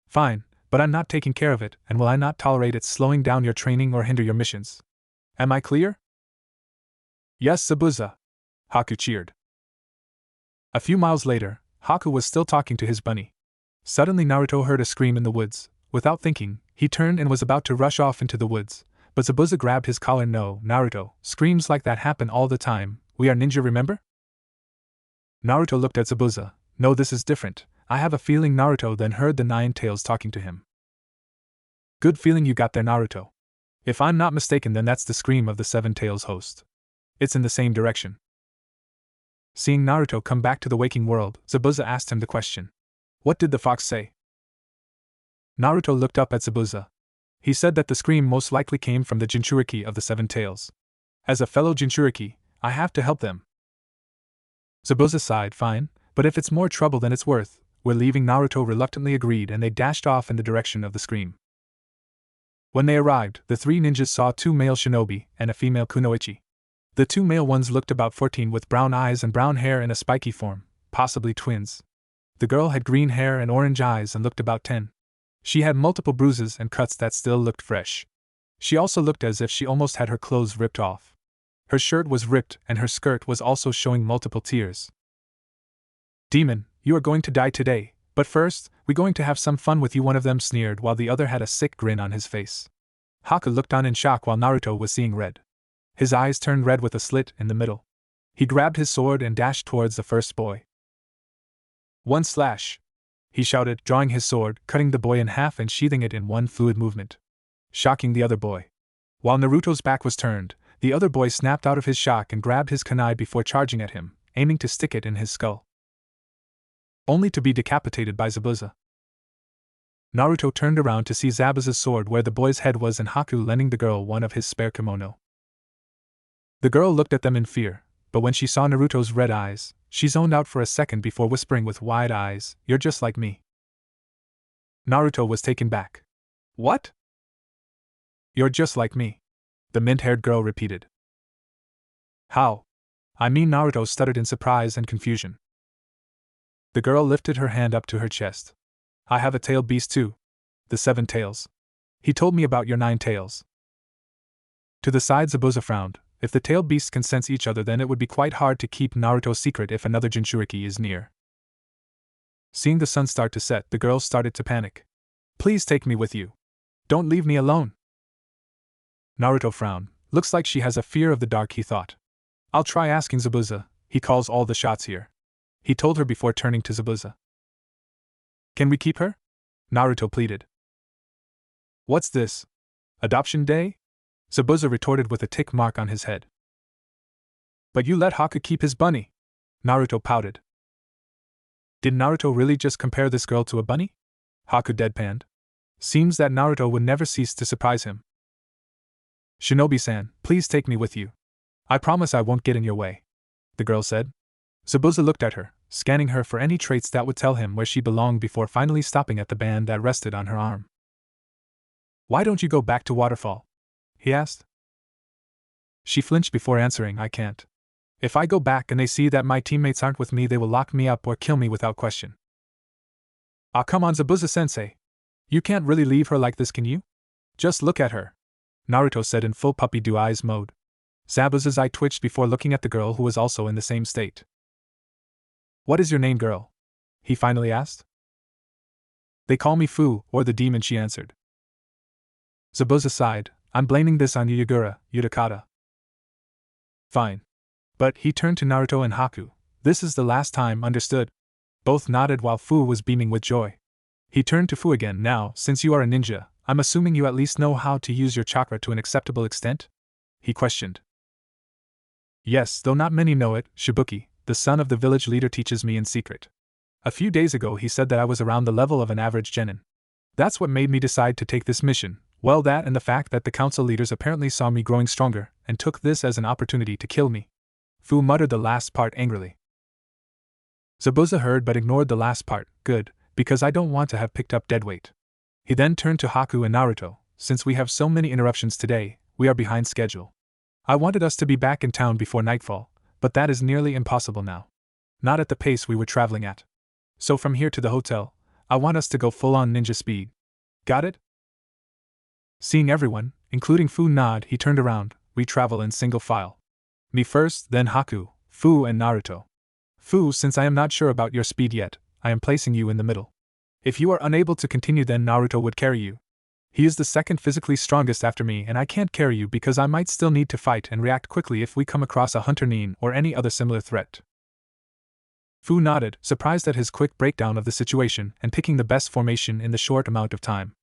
Fine, but I'm not taking care of it, and will I not tolerate it slowing down your training or hinder your missions. Am I clear? Yes, Zabuza, Haku cheered. A few miles later, Haku was still talking to his bunny. Suddenly Naruto heard a scream in the woods. Without thinking, he turned and was about to rush off into the woods. But Zabuza grabbed his collar. No, Naruto, screams like that happen all the time. We are ninja, remember? Naruto looked at Zabuza. No, this is different. I have a feeling. Naruto then heard the 9 tails talking to him. Good feeling you got there, Naruto. If I'm not mistaken, then that's the scream of the 7 tails host. It's in the same direction. Seeing Naruto come back to the waking world, Zabuza asked him the question. What did the fox say? Naruto looked up at Zabuza. He said that the scream most likely came from the Jinchuriki of the 7 tails. As a fellow Jinchuriki, I have to help them. Zabuza sighed. Fine, but if it's more trouble than it's worth, we're leaving. Naruto reluctantly agreed and they dashed off in the direction of the scream. When they arrived, the 3 ninjas saw 2 male shinobi and a female kunoichi. The 2 male ones looked about 14 with brown eyes and brown hair in a spiky form, possibly twins. The girl had green hair and orange eyes and looked about 10. She had multiple bruises and cuts that still looked fresh. She also looked as if she almost had her clothes ripped off. Her shirt was ripped and her skirt was also showing multiple tears. "Demon, you are going to die today, but first, we're going to have some fun with you," one of them sneered while the other had a sick grin on his face. Haku looked on in shock while Naruto was seeing red. His eyes turned red with a slit in the middle. He grabbed his sword and dashed towards the first boy. "One slash!" he shouted, drawing his sword, cutting the boy in half and sheathing it in one fluid movement, shocking the other boy. While Naruto's back was turned, the other boy snapped out of his shock and grabbed his kunai before charging at him, aiming to stick it in his skull, only to be decapitated by Zabuza. Naruto turned around to see Zabuza's sword where the boy's head was and Haku lending the girl one of his spare kimono. The girl looked at them in fear, but when she saw Naruto's red eyes, she zoned out for a second before whispering with wide eyes, "You're just like me." Naruto was taken back. "What?" "You're just like me," the mint-haired girl repeated. "How? I mean," Naruto stuttered in surprise and confusion. The girl lifted her hand up to her chest. "I have a tailed beast too. The 7 tails. He told me about your 9 tails." To the side, Zabuza frowned. If the tailed beasts can sense each other, then it would be quite hard to keep Naruto's secret if another Jinchuriki is near. Seeing the sun start to set, the girl started to panic. "Please take me with you. Don't leave me alone." Naruto frowned. Looks like she has a fear of the dark, he thought. "I'll try asking Zabuza. He calls all the shots here," he told her before turning to Zabuza. "Can we keep her?" Naruto pleaded. "What's this? Adoption day?" Zabuza retorted with a tick mark on his head. "But you let Haku keep his bunny," Naruto pouted. Did Naruto really just compare this girl to a bunny? Haku deadpanned. Seems that Naruto would never cease to surprise him. "Shinobi-san, please take me with you. I promise I won't get in your way," the girl said. Zabuza looked at her, scanning her for any traits that would tell him where she belonged before finally stopping at the band that rested on her arm. "Why don't you go back to Waterfall?" he asked. She flinched before answering, "I can't. If I go back and they see that my teammates aren't with me, they will lock me up or kill me without question." "Ah, come on, Zabuza-sensei. You can't really leave her like this, can you? Just look at her," Naruto said in full puppy do eyes mode. Zabuza's eye twitched before looking at the girl who was also in the same state. "What is your name, girl?" he finally asked. "They call me Fu, or the demon," she answered. Zabuza sighed. "I'm blaming this on Yagura, Utakata." "Fine. But," he turned to Naruto and Haku, "this is the last time, understood?" Both nodded while Fu was beaming with joy. He turned to Fu again. "Now, since you are a ninja, I'm assuming you at least know how to use your chakra to an acceptable extent?" he questioned. "Yes, though not many know it. Shibuki, the son of the village leader, teaches me in secret. A few days ago he said that I was around the level of an average genin. That's what made me decide to take this mission. Well, that and the fact that the council leaders apparently saw me growing stronger and took this as an opportunity to kill me." Fu muttered the last part angrily. Zabuza heard but ignored the last part. "Good, because I don't want to have picked up deadweight." He then turned to Haku and Naruto. "Since we have so many interruptions today, we are behind schedule. I wanted us to be back in town before nightfall, but that is nearly impossible now. Not at the pace we were traveling at. So from here to the hotel, I want us to go full-on ninja speed. Got it?" Seeing everyone, including Fu, nod, he turned around. "We travel in single file. Me first, then Haku, Fu and Naruto. Fu, since I am not sure about your speed yet, I am placing you in the middle. If you are unable to continue, then Naruto would carry you. He is the second physically strongest after me, and I can't carry you because I might still need to fight and react quickly if we come across a hunter nin or any other similar threat." Fu nodded, surprised at his quick breakdown of the situation and picking the best formation in the short amount of time.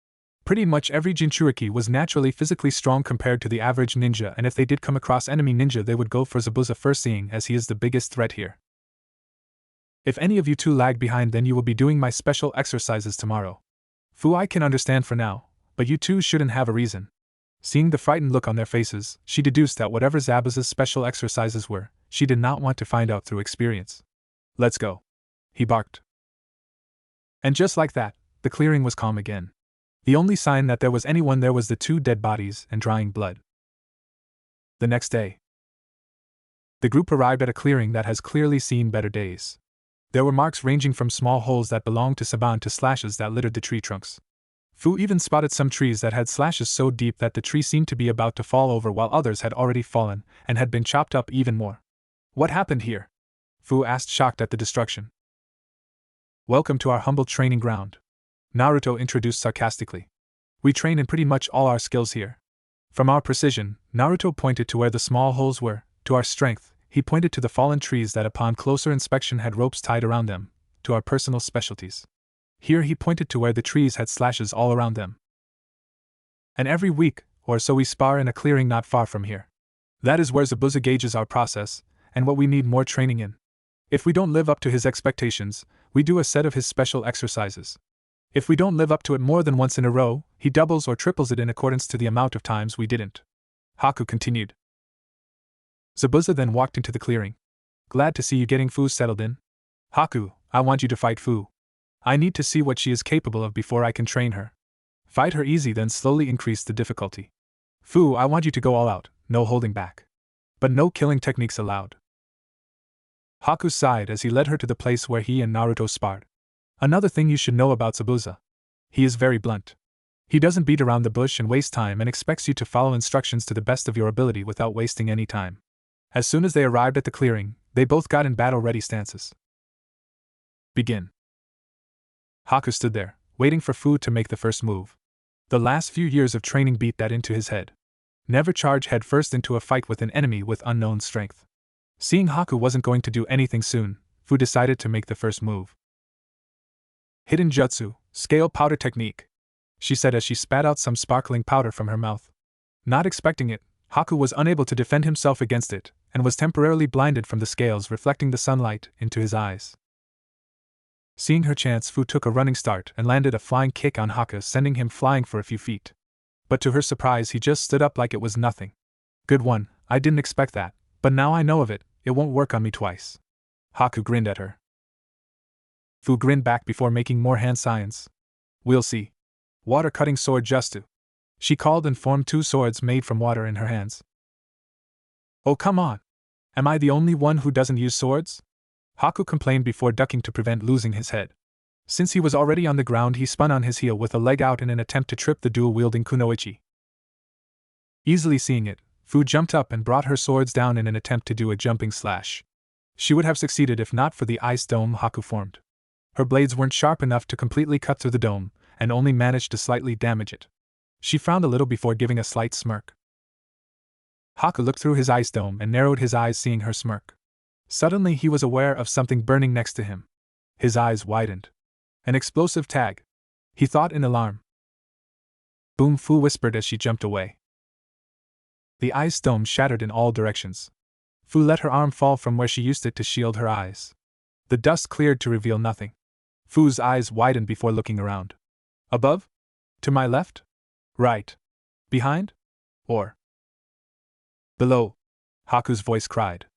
Pretty much every Jinchuriki was naturally physically strong compared to the average ninja, and if they did come across enemy ninja, they would go for Zabuza first, seeing as he is the biggest threat here. "If any of you two lag behind, then you will be doing my special exercises tomorrow. Fu, I can understand for now, but you two shouldn't have a reason." Seeing the frightened look on their faces, she deduced that whatever Zabuza's special exercises were, she did not want to find out through experience. "Let's go," he barked. And just like that, the clearing was calm again. The only sign that there was anyone there was the 2 dead bodies and drying blood. The next day, the group arrived at a clearing that has clearly seen better days. There were marks ranging from small holes that belonged to Saban to slashes that littered the tree trunks. Fu even spotted some trees that had slashes so deep that the tree seemed to be about to fall over while others had already fallen and had been chopped up even more. What happened here? Fu asked, shocked at the destruction. Welcome to our humble training ground, Naruto introduced sarcastically. We train in pretty much all our skills here. From our precision, Naruto pointed to where the small holes were, to our strength, he pointed to the fallen trees that upon closer inspection had ropes tied around them, to our personal specialties. Here he pointed to where the trees had slashes all around them. And every week or so we spar in a clearing not far from here. That is where Zabuza gauges our process, and what we need more training in. If we don't live up to his expectations, we do a set of his special exercises. If we don't live up to it more than once in a row, he doubles or triples it in accordance to the amount of times we didn't. Haku continued. Zabuza then walked into the clearing. Glad to see you getting Fu settled in. Haku, I want you to fight Fu. I need to see what she is capable of before I can train her. Fight her easy, then slowly increase the difficulty. Fu, I want you to go all out, no holding back. But no killing techniques allowed. Haku sighed as he led her to the place where he and Naruto sparred. Another thing you should know about Zabuza. He is very blunt. He doesn't beat around the bush and waste time and expects you to follow instructions to the best of your ability without wasting any time. As soon as they arrived at the clearing, they both got in battle-ready stances. Begin. Haku stood there, waiting for Fu to make the first move. The last few years of training beat that into his head. Never charge headfirst into a fight with an enemy with unknown strength. Seeing Haku wasn't going to do anything soon, Fu decided to make the first move. Hidden Jutsu, Scale Powder Technique, she said as she spat out some sparkling powder from her mouth. Not expecting it, Haku was unable to defend himself against it, and was temporarily blinded from the scales reflecting the sunlight into his eyes. Seeing her chance, Fu took a running start and landed a flying kick on Haku, sending him flying for a few feet. But to her surprise, he just stood up like it was nothing. Good one, I didn't expect that, but now I know of it, it won't work on me twice. Haku grinned at her. Fu grinned back before making more hand signs. We'll see. Water cutting sword Jutsu, she called and formed two swords made from water in her hands. Oh come on! Am I the only one who doesn't use swords? Haku complained before ducking to prevent losing his head. Since he was already on the ground, he spun on his heel with a leg out in an attempt to trip the dual-wielding kunoichi. Easily seeing it, Fu jumped up and brought her swords down in an attempt to do a jumping slash. She would have succeeded if not for the ice dome Haku formed. Her blades weren't sharp enough to completely cut through the dome, and only managed to slightly damage it. She frowned a little before giving a slight smirk. Haku looked through his ice dome and narrowed his eyes, seeing her smirk. Suddenly he was aware of something burning next to him. His eyes widened. An explosive tag, he thought in alarm. Boom, Fu whispered as she jumped away. The ice dome shattered in all directions. Fu let her arm fall from where she used it to shield her eyes. The dust cleared to reveal nothing. Fu's eyes widened before looking around. Above? To my left? Right? Behind? Or below? Haku's voice cried.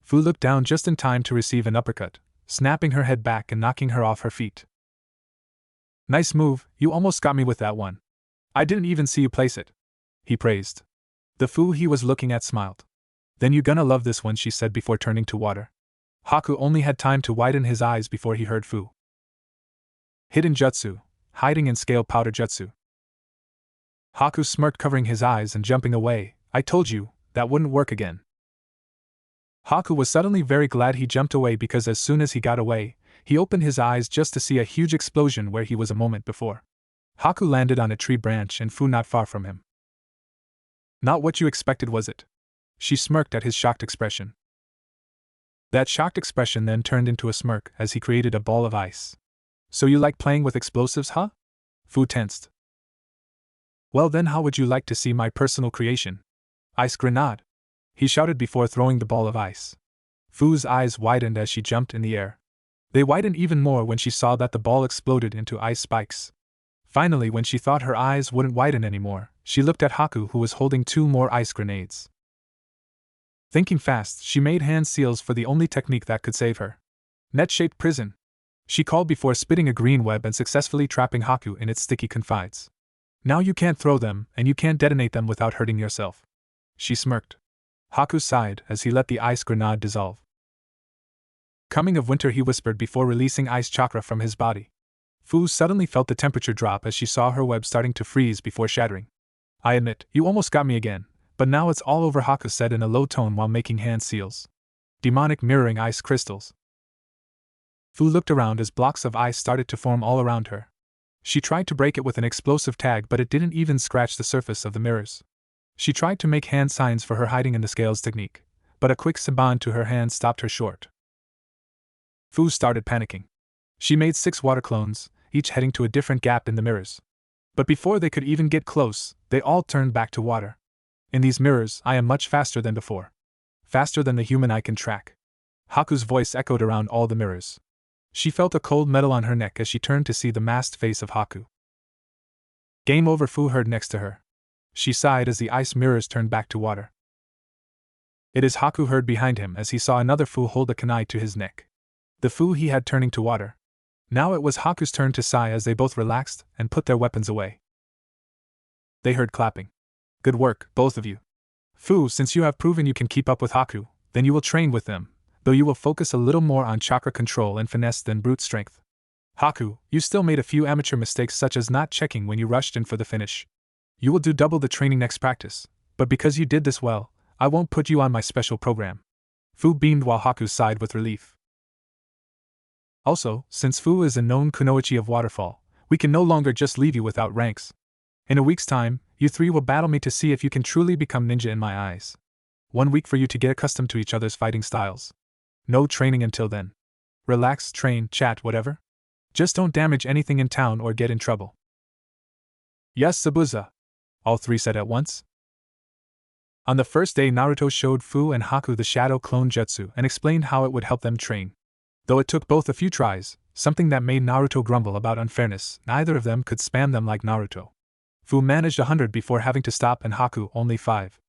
Fu looked down just in time to receive an uppercut, snapping her head back and knocking her off her feet. Nice move, you almost got me with that one. I didn't even see you place it, he praised. The Fu he was looking at smiled. Then you gonna love this one, she said before turning to water. Haku only had time to widen his eyes before he heard Fu. Hidden Jutsu, Hiding and Scale Powder Jutsu. Haku smirked, covering his eyes and jumping away. I told you, that wouldn't work again. Haku was suddenly very glad he jumped away, because as soon as he got away, he opened his eyes just to see a huge explosion where he was a moment before. Haku landed on a tree branch and Fu not far from him. Not what you expected, was it? She smirked at his shocked expression. That shocked expression then turned into a smirk as he created a ball of ice. So you like playing with explosives, huh? Fu tensed. Well then, how would you like to see my personal creation? Ice grenade, he shouted before throwing the ball of ice. Fu's eyes widened as she jumped in the air. They widened even more when she saw that the ball exploded into ice spikes. Finally, when she thought her eyes wouldn't widen anymore, she looked at Haku, who was holding two more ice grenades. Thinking fast, she made hand seals for the only technique that could save her. Net-shaped prison, she called before spitting a green web and successfully trapping Haku in its sticky confines. Now you can't throw them, and you can't detonate them without hurting yourself. She smirked. Haku sighed as he let the ice grenade dissolve. Coming of winter, he whispered before releasing ice chakra from his body. Fu suddenly felt the temperature drop as she saw her web starting to freeze before shattering. I admit, you almost got me again, but now it's all over, Haku said in a low tone while making hand seals. Demonic mirroring ice crystals. Fu looked around as blocks of ice started to form all around her. She tried to break it with an explosive tag, but it didn't even scratch the surface of the mirrors. She tried to make hand signs for her hiding in the scales technique, but a quick saban to her hand stopped her short. Fu started panicking. She made 6 water clones, each heading to a different gap in the mirrors. But before they could even get close, they all turned back to water. In these mirrors, I am much faster than before. Faster than the human eye can track. Haku's voice echoed around all the mirrors. She felt a cold metal on her neck as she turned to see the masked face of Haku. Game over, Fu heard next to her. She sighed as the ice mirrors turned back to water. It is, Haku heard behind him as he saw another Fu hold a kunai to his neck. The Fu he had turning to water. Now it was Haku's turn to sigh as they both relaxed and put their weapons away. They heard clapping. Good work, both of you. Fu, since you have proven you can keep up with Haku, then you will train with them, though you will focus a little more on chakra control and finesse than brute strength. Haku, you still made a few amateur mistakes such as not checking when you rushed in for the finish. You will do double the training next practice, but because you did this well, I won't put you on my special program. Fu beamed while Haku sighed with relief. Also, since Fu is a known kunoichi of Waterfall, we can no longer just leave you without ranks. In a week's time, you 3 will battle me to see if you can truly become ninja in my eyes. 1 week for you to get accustomed to each other's fighting styles. No training until then. Relax, train, chat, whatever. Just don't damage anything in town or get in trouble. Yes, Sabuza, all 3 said at once. On the first day, Naruto showed Fu and Haku the Shadow Clone Jutsu and explained how it would help them train. Though it took both a few tries, something that made Naruto grumble about unfairness, neither of them could spam them like Naruto. Fu managed 100 before having to stop and Haku only 5.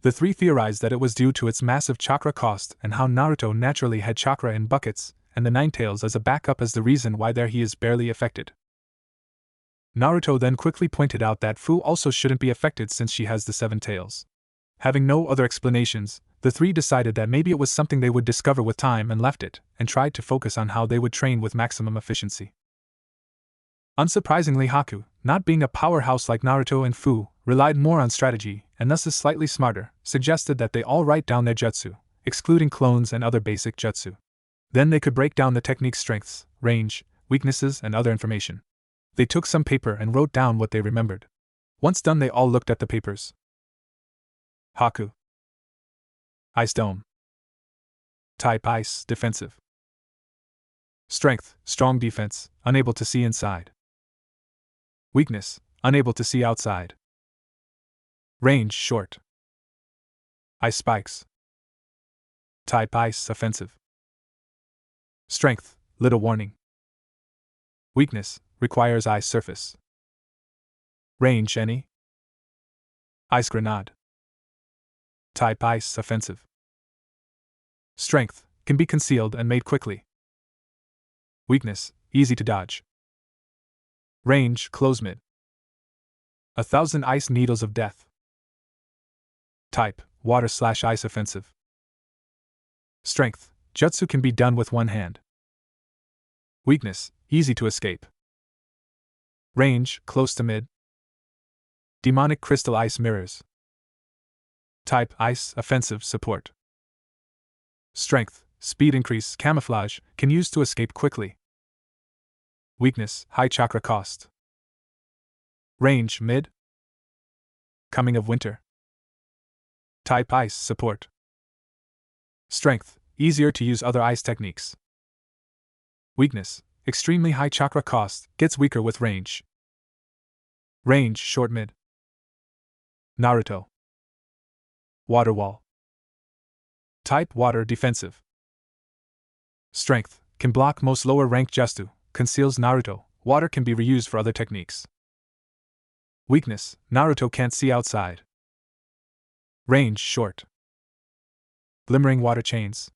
The 3 theorized that it was due to its massive chakra cost and how Naruto naturally had chakra in buckets, and the Ninetales as a backup as the reason why there he is barely affected. Naruto then quickly pointed out that Fu also shouldn't be affected since she has the 7 tails. Having no other explanations, the 3 decided that maybe it was something they would discover with time and left it, and tried to focus on how they would train with maximum efficiency. Unsurprisingly, Haku, not being a powerhouse like Naruto and Fu, relied more on strategy, and thus is slightly smarter, suggested that they all write down their jutsu, excluding clones and other basic jutsu. Then they could break down the technique's strengths, range, weaknesses, and other information. They took some paper and wrote down what they remembered. Once done, they all looked at the papers. Haku. Ice Dome. Type Ice, defensive. Strength, strong defense, unable to see inside. Weakness, unable to see outside. Range, short. Ice spikes. Type Ice, offensive. Strength, little warning. Weakness, requires ice surface. Range, any. Ice grenade. Type Ice, offensive. Strength, can be concealed and made quickly. Weakness, easy to dodge. Range, close mid. 1,000 ice needles of death. Type, water/ice offensive. Strength, jutsu can be done with 1 hand. Weakness, easy to escape. Range, close to mid. Demonic crystal ice mirrors. Type, ice, offensive, support. Strength, speed increase, camouflage, can use to escape quickly. Weakness, high chakra cost. Range, mid. Coming of winter. Type, ice, support. Strength, easier to use other ice techniques. Weakness, extremely high chakra cost, gets weaker with range. Range, short mid. Naruto. Water wall. Type, water, defensive. Strength, can block most lower rank jutsu, conceals Naruto, water can be reused for other techniques. Weakness, Naruto can't see outside. Range, short. Glimmering water chains.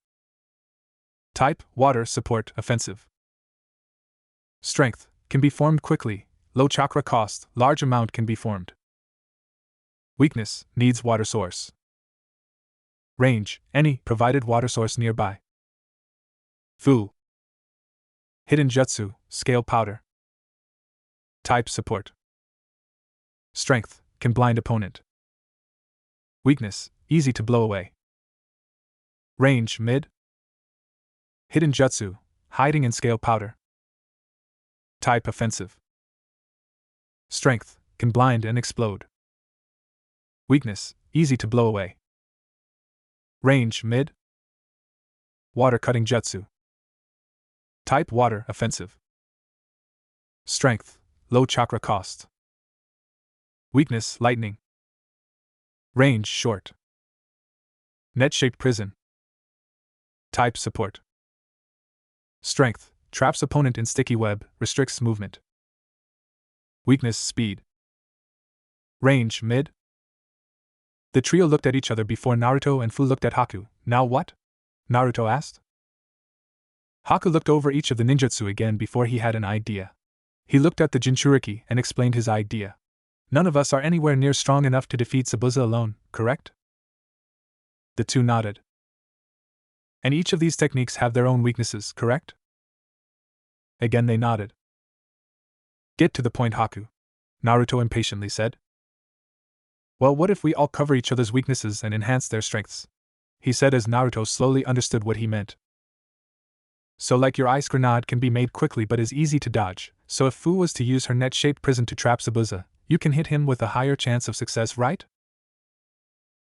Type, water, support, offensive. Strength, can be formed quickly, low chakra cost, large amount can be formed. Weakness, needs water source. Range, any, provided water source nearby. Fu. Hidden jutsu, scale powder. Type support. Strength, can blind opponent. Weakness, easy to blow away. Range, mid. Hidden jutsu, hiding in scale powder. Type offensive. Strength, can blind and explode. Weakness, easy to blow away. Range, mid. Water cutting jutsu. Type water, offensive. Strength, low chakra cost. Weakness, lightning. Range, short. Net-shaped prison. Type support. Strength, traps opponent in sticky web, restricts movement. Weakness, speed. Range, mid. The trio looked at each other before Naruto and Fu looked at Haku. Now what? Naruto asked. Haku looked over each of the ninjutsu again before he had an idea. He looked at the Jinchuriki and explained his idea. None of us are anywhere near strong enough to defeat Zabuza alone, correct? The two nodded. And each of these techniques have their own weaknesses, correct? Again they nodded. Get to the point, Haku, Naruto impatiently said. Well, what if we all cover each other's weaknesses and enhance their strengths? He said as Naruto slowly understood what he meant. So like your ice grenade can be made quickly but is easy to dodge, so if Fu was to use her net-shaped prison to trap Zabuza, you can hit him with a higher chance of success, right?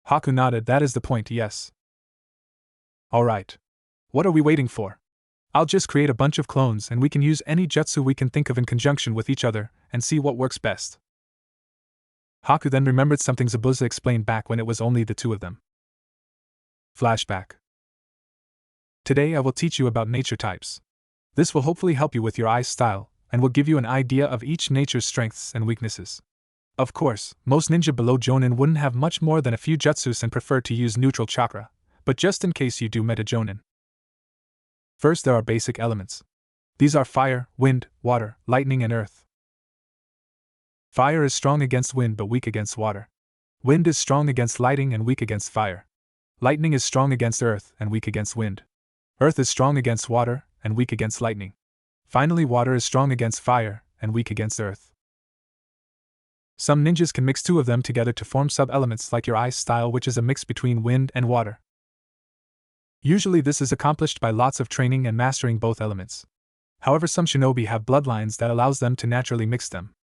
Haku nodded. That is the point, yes. Alright. What are we waiting for? I'll just create a bunch of clones and we can use any jutsu we can think of in conjunction with each other and see what works best. Haku then remembered something Zabuza explained back when it was only the two of them. Flashback. Today I will teach you about nature types. This will hopefully help you with your ice style, and will give you an idea of each nature's strengths and weaknesses. Of course, most ninja below Jonin wouldn't have much more than a few jutsus and prefer to use neutral chakra, but just in case you do meta Jonin. First there are basic elements. These are fire, wind, water, lightning and earth. Fire is strong against wind but weak against water. Wind is strong against lightning and weak against fire. Lightning is strong against earth and weak against wind. Earth is strong against water and weak against lightning. Finally, water is strong against fire and weak against earth. Some ninjas can mix two of them together to form sub-elements like your ice style, which is a mix between wind and water. Usually this is accomplished by lots of training and mastering both elements. However, some shinobi have bloodlines that allows them to naturally mix them.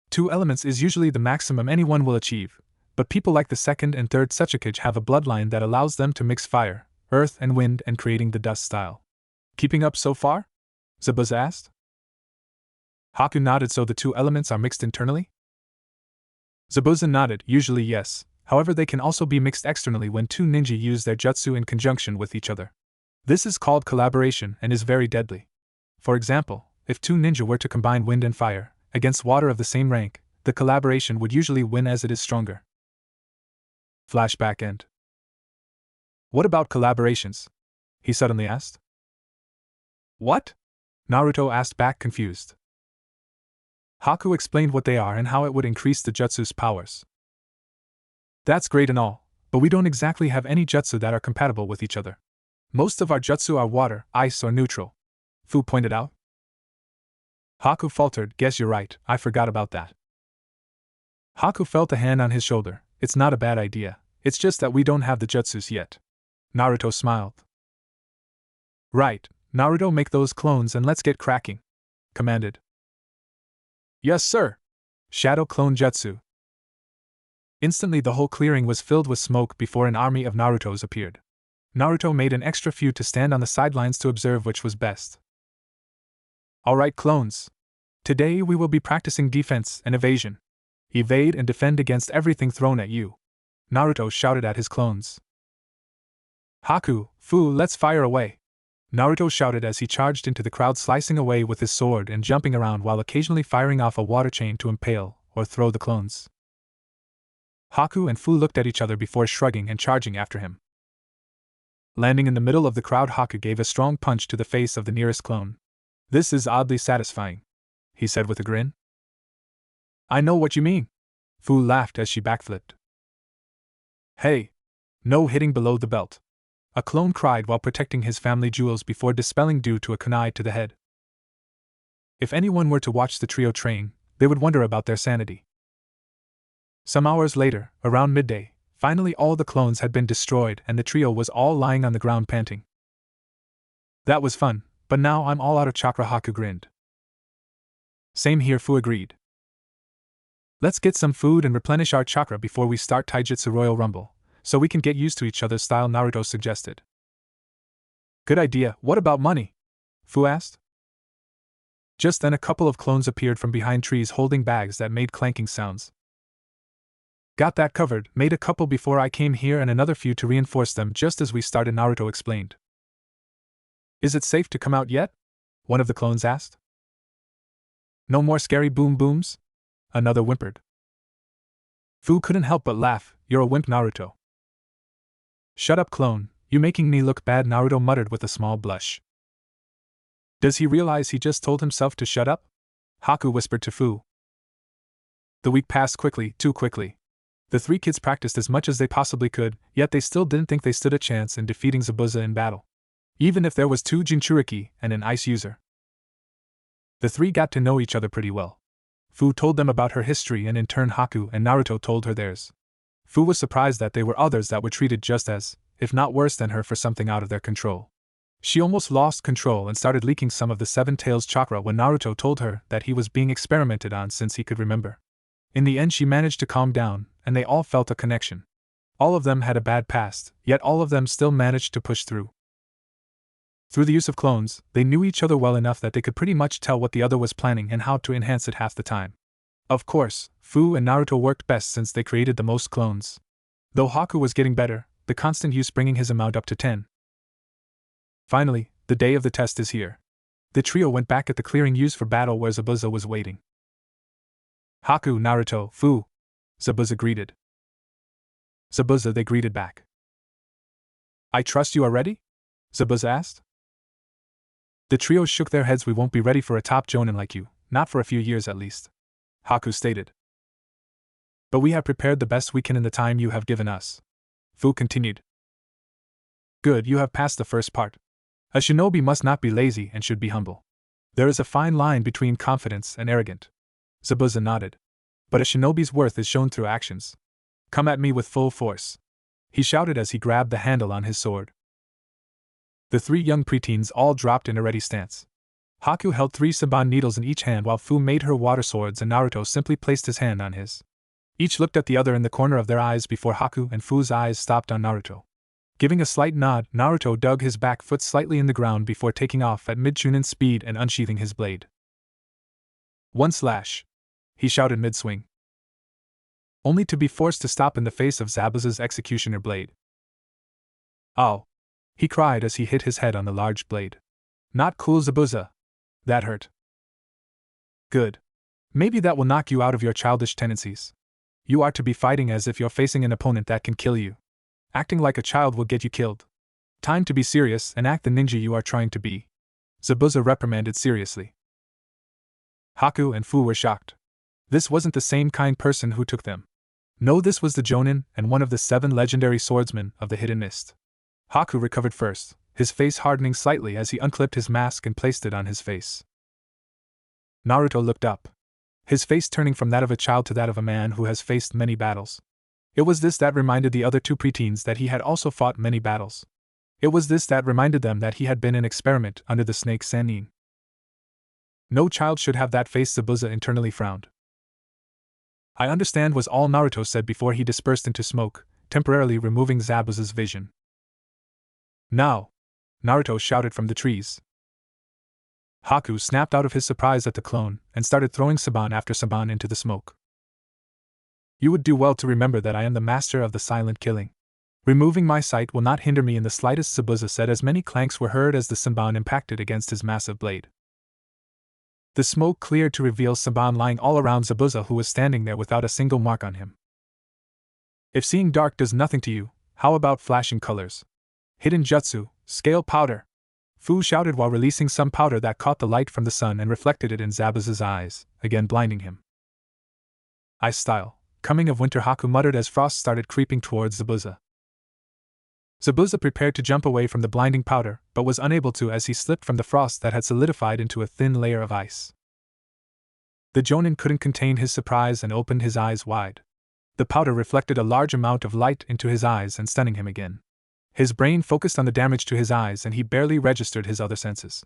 2 elements is usually the maximum anyone will achieve, but people like the second and third Sasuke have a bloodline that allows them to mix fire, earth and wind and creating the dust style. Keeping up so far? Zabuza asked. Haku nodded. So the 2 elements are mixed internally? Zabuza nodded. Usually yes, however they can also be mixed externally when 2 ninja use their jutsu in conjunction with each other. This is called collaboration and is very deadly. For example, if 2 ninja were to combine wind and fire against water of the same rank, the collaboration would usually win as it is stronger. Flashback end. What about collaborations? He suddenly asked. What? Naruto asked back, confused. Haku explained what they are and how it would increase the jutsu's powers. That's great and all, but we don't exactly have any jutsu that are compatible with each other. Most of our jutsu are water, ice or neutral, Fu pointed out. Haku faltered. Guess you're right, I forgot about that. Haku felt a hand on his shoulder. It's not a bad idea, it's just that we don't have the jutsus yet. Naruto smiled. Right, Naruto, make those clones and let's get cracking, commanded. Yes sir! Shadow clone jutsu. Instantly the whole clearing was filled with smoke before an army of Narutos appeared. Naruto made an extra few to stand on the sidelines to observe which was best. Alright clones. Today we will be practicing defense and evasion. Evade and defend against everything thrown at you, Naruto shouted at his clones. Haku, Fu, let's fire away, Naruto shouted as he charged into the crowd, slicing away with his sword and jumping around while occasionally firing off a water chain to impale or throw the clones. Haku and Fu looked at each other before shrugging and charging after him. Landing in the middle of the crowd, Haku gave a strong punch to the face of the nearest clone. This is oddly satisfying, he said with a grin. I know what you mean, Fu laughed as she backflipped. Hey! No hitting below the belt, a clone cried while protecting his family jewels before dispelling due to a kunai to the head. If anyone were to watch the trio train, they would wonder about their sanity. Some hours later, around midday, finally all the clones had been destroyed and the trio was all lying on the ground panting. That was fun, but now I'm all out of chakra, Haku grinned. Same here, Fu agreed. Let's get some food and replenish our chakra before we start Taijutsu Royal Rumble, so we can get used to each other's style, Naruto suggested. Good idea, what about money? Fu asked. Just then a couple of clones appeared from behind trees holding bags that made clanking sounds. Got that covered, made a couple before I came here and another few to reinforce them just as we started, Naruto explained. Is it safe to come out yet? One of the clones asked. No more scary boom booms? Another whimpered. Fu couldn't help but laugh. You're a wimp, Naruto. Shut up, clone, you making me look bad, Naruto muttered with a small blush. Does he realize he just told himself to shut up? Haku whispered to Fu. The week passed quickly, too quickly. The three kids practiced as much as they possibly could, yet they still didn't think they stood a chance in defeating Zabuza in battle. Even if there was 2 Jinchuriki and an ice user. The three got to know each other pretty well. Fu told them about her history and in turn Haku and Naruto told her theirs. Fu was surprised that there were others that were treated just as, if not worse than her for something out of their control. She almost lost control and started leaking some of the Seven Tails chakra when Naruto told her that he was being experimented on since he could remember. In the end she managed to calm down, and they all felt a connection. All of them had a bad past, yet all of them still managed to push through. Through the use of clones, they knew each other well enough that they could pretty much tell what the other was planning and how to enhance it half the time. Of course, Fu and Naruto worked best since they created the most clones. Though Haku was getting better, the constant use bringing his amount up to 10. Finally, the day of the test is here. The trio went back at the clearing used for battle where Zabuza was waiting. Haku, Naruto, Fu. Zabuza greeted. Zabuza, they greeted back. I trust you are ready? Zabuza asked. The trio shook their heads. We won't be ready for a top jonin like you, not for a few years at least. Haku stated. But we have prepared the best we can in the time you have given us. Fu continued. Good, you have passed the first part. A shinobi must not be lazy and should be humble. There is a fine line between confidence and arrogant. Zabuza nodded. But a shinobi's worth is shown through actions. Come at me with full force. He shouted as he grabbed the handle on his sword. The 3 young preteens all dropped in a ready stance. Haku held 3 Saban needles in each hand while Fu made her water swords and Naruto simply placed his hand on his. Each looked at the other in the corner of their eyes before Haku and Fu's eyes stopped on Naruto. Giving a slight nod, Naruto dug his back foot slightly in the ground before taking off at mid-chunin speed and unsheathing his blade. One slash! He shouted mid-swing. Only to be forced to stop in the face of Zabuza's executioner blade. Ow! He cried as he hit his head on the large blade. Not cool, Zabuza. That hurt. Good. Maybe that will knock you out of your childish tendencies. You are to be fighting as if you're facing an opponent that can kill you. Acting like a child will get you killed. Time to be serious and act the ninja you are trying to be. Zabuza reprimanded seriously. Haku and Fu were shocked. This wasn't the same kind person who took them. No, this was the Jonin and one of the 7 legendary swordsmen of the Hidden Mist. Haku recovered first, his face hardening slightly as he unclipped his mask and placed it on his face. Naruto looked up, his face turning from that of a child to that of a man who has faced many battles. It was this that reminded the other 2 preteens that he had also fought many battles. It was this that reminded them that he had been an experiment under the snake Sannin. No child should have that face, Zabuza internally frowned. I understand, was all Naruto said before he dispersed into smoke, temporarily removing Zabuza's vision. Now! Naruto shouted from the trees. Haku snapped out of his surprise at the clone and started throwing Saban after Saban into the smoke. You would do well to remember that I am the master of the silent killing. Removing my sight will not hinder me in the slightest, Zabuza said as many clanks were heard as the Saban impacted against his massive blade. The smoke cleared to reveal Saban lying all around Zabuza, who was standing there without a single mark on him. If seeing dark does nothing to you, how about flashing colors? Hidden jutsu, scale powder! Fu shouted while releasing some powder that caught the light from the sun and reflected it in Zabuza's eyes, again blinding him. Ice style, coming of winter, Haku muttered as frost started creeping towards Zabuza. Zabuza prepared to jump away from the blinding powder, but was unable to as he slipped from the frost that had solidified into a thin layer of ice. The Jonin couldn't contain his surprise and opened his eyes wide. The powder reflected a large amount of light into his eyes and stunning him again. His brain focused on the damage to his eyes and he barely registered his other senses.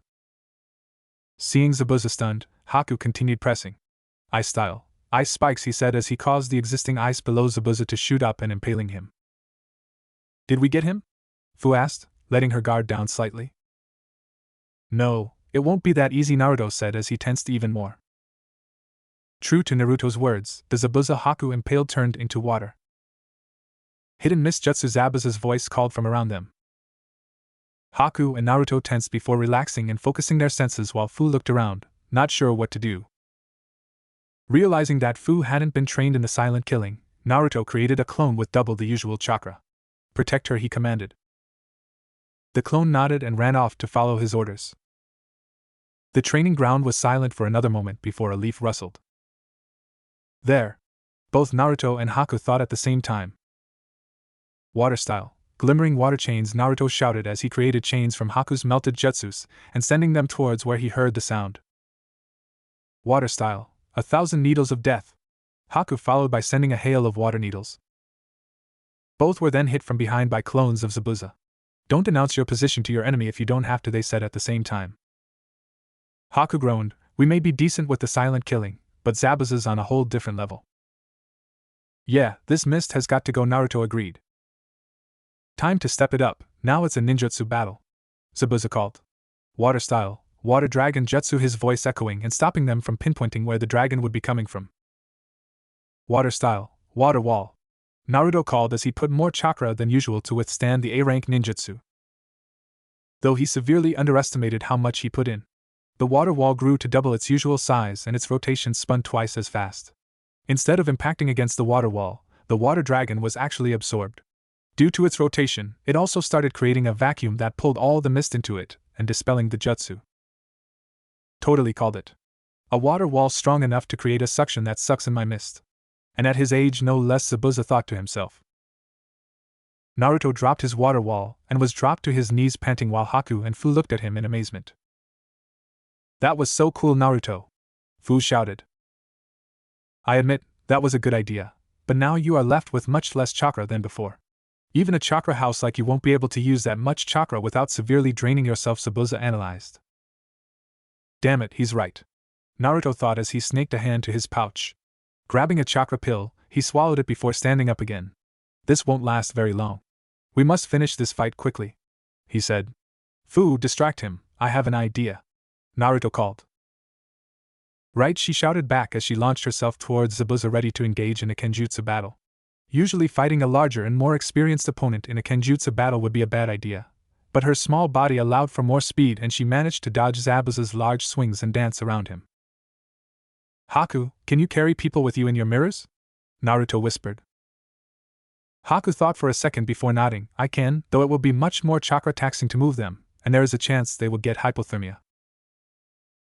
Seeing Zabuza stunned, Haku continued pressing. Ice style. Ice spikes, he said as he caused the existing ice below Zabuza to shoot up and impaling him. Did we get him? Fu asked, letting her guard down slightly. No, it won't be that easy, Naruto said as he tensed even more. True to Naruto's words, the Zabuza Haku impaled turned into water. Hidden Mist Jutsu, Zabuza's voice called from around them. Haku and Naruto tensed before relaxing and focusing their senses while Fu looked around, not sure what to do. Realizing that Fu hadn't been trained in the silent killing, Naruto created a clone with double the usual chakra. Protect her, he commanded. The clone nodded and ran off to follow his orders. The training ground was silent for another moment before a leaf rustled. There! Both Naruto and Haku thought at the same time. Water style. Glimmering water chains, Naruto shouted as he created chains from Haku's melted jutsus and sending them towards where he heard the sound. Water style. 1,000 needles of death. Haku followed by sending a hail of water needles. Both were then hit from behind by clones of Zabuza. Don't announce your position to your enemy if you don't have to, they said at the same time. Haku groaned, we may be decent with the silent killing, but Zabuza's on a whole different level. Yeah, this mist has got to go, Naruto agreed. Time to step it up, now it's a ninjutsu battle. Zabuza called. Water style, water dragon jutsu, his voice echoing and stopping them from pinpointing where the dragon would be coming from. Water style, water wall. Naruto called as he put more chakra than usual to withstand the A-rank ninjutsu. Though he severely underestimated how much he put in. The water wall grew to double its usual size and its rotation spun twice as fast. Instead of impacting against the water wall, the water dragon was actually absorbed. Due to its rotation, it also started creating a vacuum that pulled all the mist into it and dispelling the jutsu. Totally called it. A water wall strong enough to create a suction that sucks in my mist. And at his age no less, Zabuza thought to himself. Naruto dropped his water wall and was dropped to his knees panting while Haku and Fu looked at him in amazement. That was so cool, Naruto! Fu shouted. I admit, that was a good idea, but now you are left with much less chakra than before. Even a chakra house like you won't be able to use that much chakra without severely draining yourself, Zabuza analyzed. Damn it, he's right. Naruto thought as he snaked a hand to his pouch. Grabbing a chakra pill, he swallowed it before standing up again. This won't last very long. We must finish this fight quickly, he said. Fu, distract him, I have an idea. Naruto called. Right, she shouted back as she launched herself towards Zabuza ready to engage in a kenjutsu battle. Usually fighting a larger and more experienced opponent in a kenjutsu battle would be a bad idea, but her small body allowed for more speed and she managed to dodge Zabuza's large swings and dance around him. Haku, can you carry people with you in your mirrors? Naruto whispered. Haku thought for a second before nodding. I can, though it will be much more chakra taxing to move them, and there is a chance they will get hypothermia.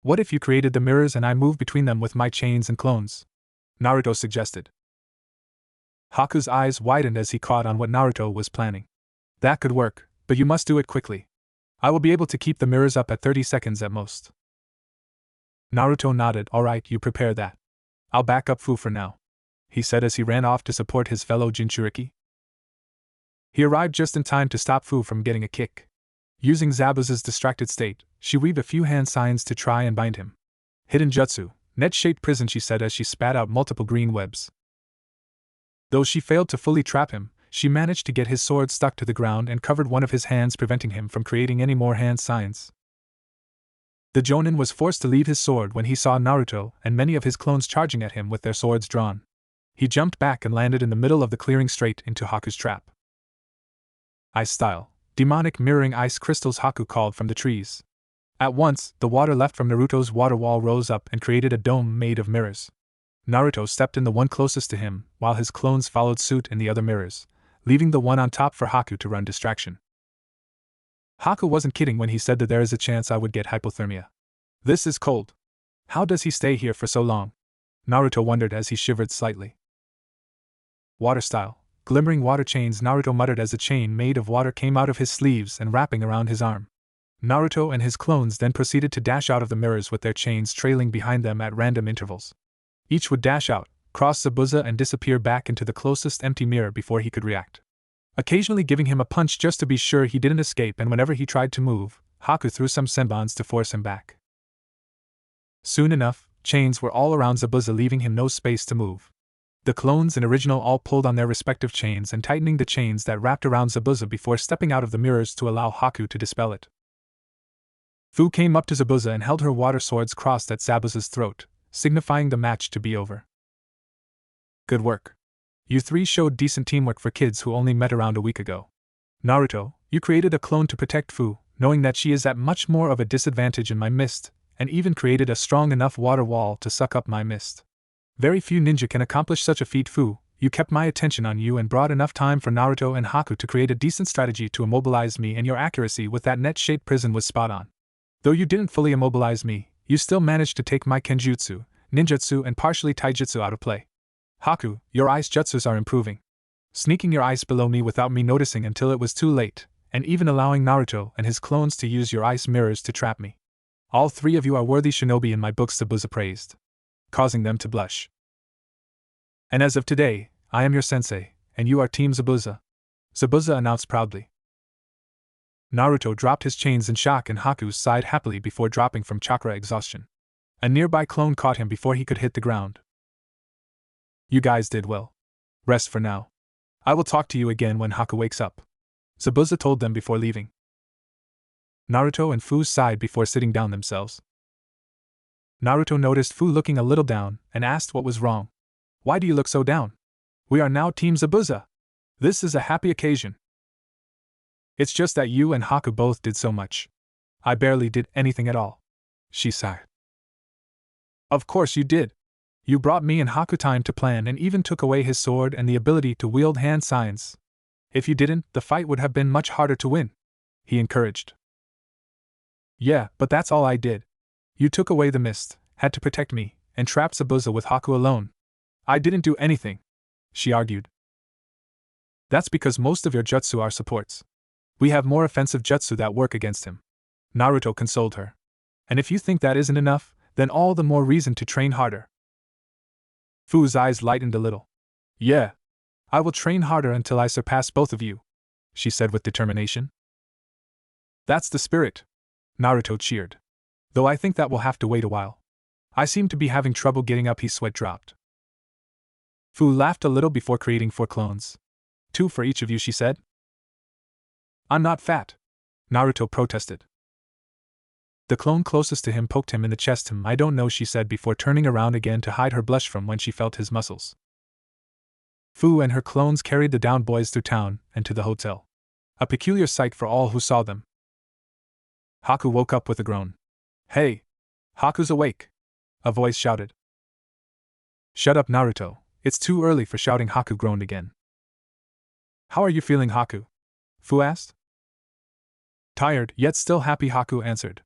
What if you created the mirrors and I move between them with my chains and clones? Naruto suggested. Haku's eyes widened as he caught on what Naruto was planning. That could work, but you must do it quickly. I will be able to keep the mirrors up at 30 seconds at most. Naruto nodded. Alright, you prepare that. I'll back up Fu for now, he said as he ran off to support his fellow Jinchuriki. He arrived just in time to stop Fu from getting a kick. Using Zabuza's distracted state, she weaved a few hand signs to try and bind him. Hidden jutsu, net-shaped prison, she said as she spat out multiple green webs. Though she failed to fully trap him, she managed to get his sword stuck to the ground and covered one of his hands, preventing him from creating any more hand signs. The Jonin was forced to leave his sword when he saw Naruto and many of his clones charging at him with their swords drawn. He jumped back and landed in the middle of the clearing straight into Haku's trap. Ice style, demonic mirroring ice crystals, Haku called from the trees. At once, the water left from Naruto's water wall rose up and created a dome made of mirrors. Naruto stepped in the one closest to him, while his clones followed suit in the other mirrors, leaving the one on top for Haku to run distraction. Haku wasn't kidding when he said that there is a chance I would get hypothermia. This is cold. How does he stay here for so long? Naruto wondered as he shivered slightly. Water style, glimmering water chains, Naruto muttered as a chain made of water came out of his sleeves and wrapping around his arm. Naruto and his clones then proceeded to dash out of the mirrors with their chains trailing behind them at random intervals. Each would dash out, cross Zabuza and disappear back into the closest empty mirror before he could react. Occasionally giving him a punch just to be sure he didn't escape, and whenever he tried to move, Haku threw some senbons to force him back. Soon enough, chains were all around Zabuza, leaving him no space to move. The clones and original all pulled on their respective chains and tightening the chains that wrapped around Zabuza before stepping out of the mirrors to allow Haku to dispel it. Fu came up to Zabuza and held her water swords crossed at Zabuza's throat, signifying the match to be over. Good work. You three showed decent teamwork for kids who only met around a week ago. Naruto, you created a clone to protect Fu, knowing that she is at much more of a disadvantage in my mist, and even created a strong enough water wall to suck up my mist. Very few ninja can accomplish such a feat. Fu, you kept my attention on you and brought enough time for Naruto and Haku to create a decent strategy to immobilize me, and your accuracy with that net-shaped prison was spot on. Though you didn't fully immobilize me, you still managed to take my kenjutsu, ninjutsu and partially taijutsu out of play. Haku, your ice jutsus are improving. Sneaking your ice below me without me noticing until it was too late, and even allowing Naruto and his clones to use your ice mirrors to trap me. All three of you are worthy shinobi in my books, Zabuza praised, causing them to blush. And as of today, I am your sensei, and you are Team Zabuza, Zabuza announced proudly. Naruto dropped his chains in shock and Haku sighed happily before dropping from chakra exhaustion. A nearby clone caught him before he could hit the ground. You guys did well. Rest for now. I will talk to you again when Haku wakes up, Zabuza told them before leaving. Naruto and Fu sighed before sitting down themselves. Naruto noticed Fu looking a little down and asked what was wrong. Why do you look so down? We are now Team Zabuza. This is a happy occasion. It's just that you and Haku both did so much. I barely did anything at all, she sighed. Of course you did. You brought me and Haku time to plan and even took away his sword and the ability to wield hand signs. If you didn't, the fight would have been much harder to win, he encouraged. Yeah, but that's all I did. You took away the mist, had to protect me, and trapped Zabuza with Haku alone. I didn't do anything, she argued. That's because most of your jutsu are supports. We have more offensive jutsu that work against him, Naruto consoled her. And if you think that isn't enough, then all the more reason to train harder. Fu's eyes lightened a little. Yeah. I will train harder until I surpass both of you, she said with determination. That's the spirit, Naruto cheered. Though I think that will have to wait a while. I seem to be having trouble getting up, his sweat dropped. Fu laughed a little before creating 4 clones. 2 for each of you, she said. I'm not fat, Naruto protested. The clone closest to him poked him in the chest. I don't know, she said before turning around again to hide her blush from when she felt his muscles. Fu and her clones carried the downed boys through town and to the hotel. A peculiar sight for all who saw them. Haku woke up with a groan. Hey! Haku's awake! A voice shouted. Shut up, Naruto, it's too early for shouting, Haku groaned again. How are you feeling, Haku? Fu asked. Tired, yet still happy, Haku answered.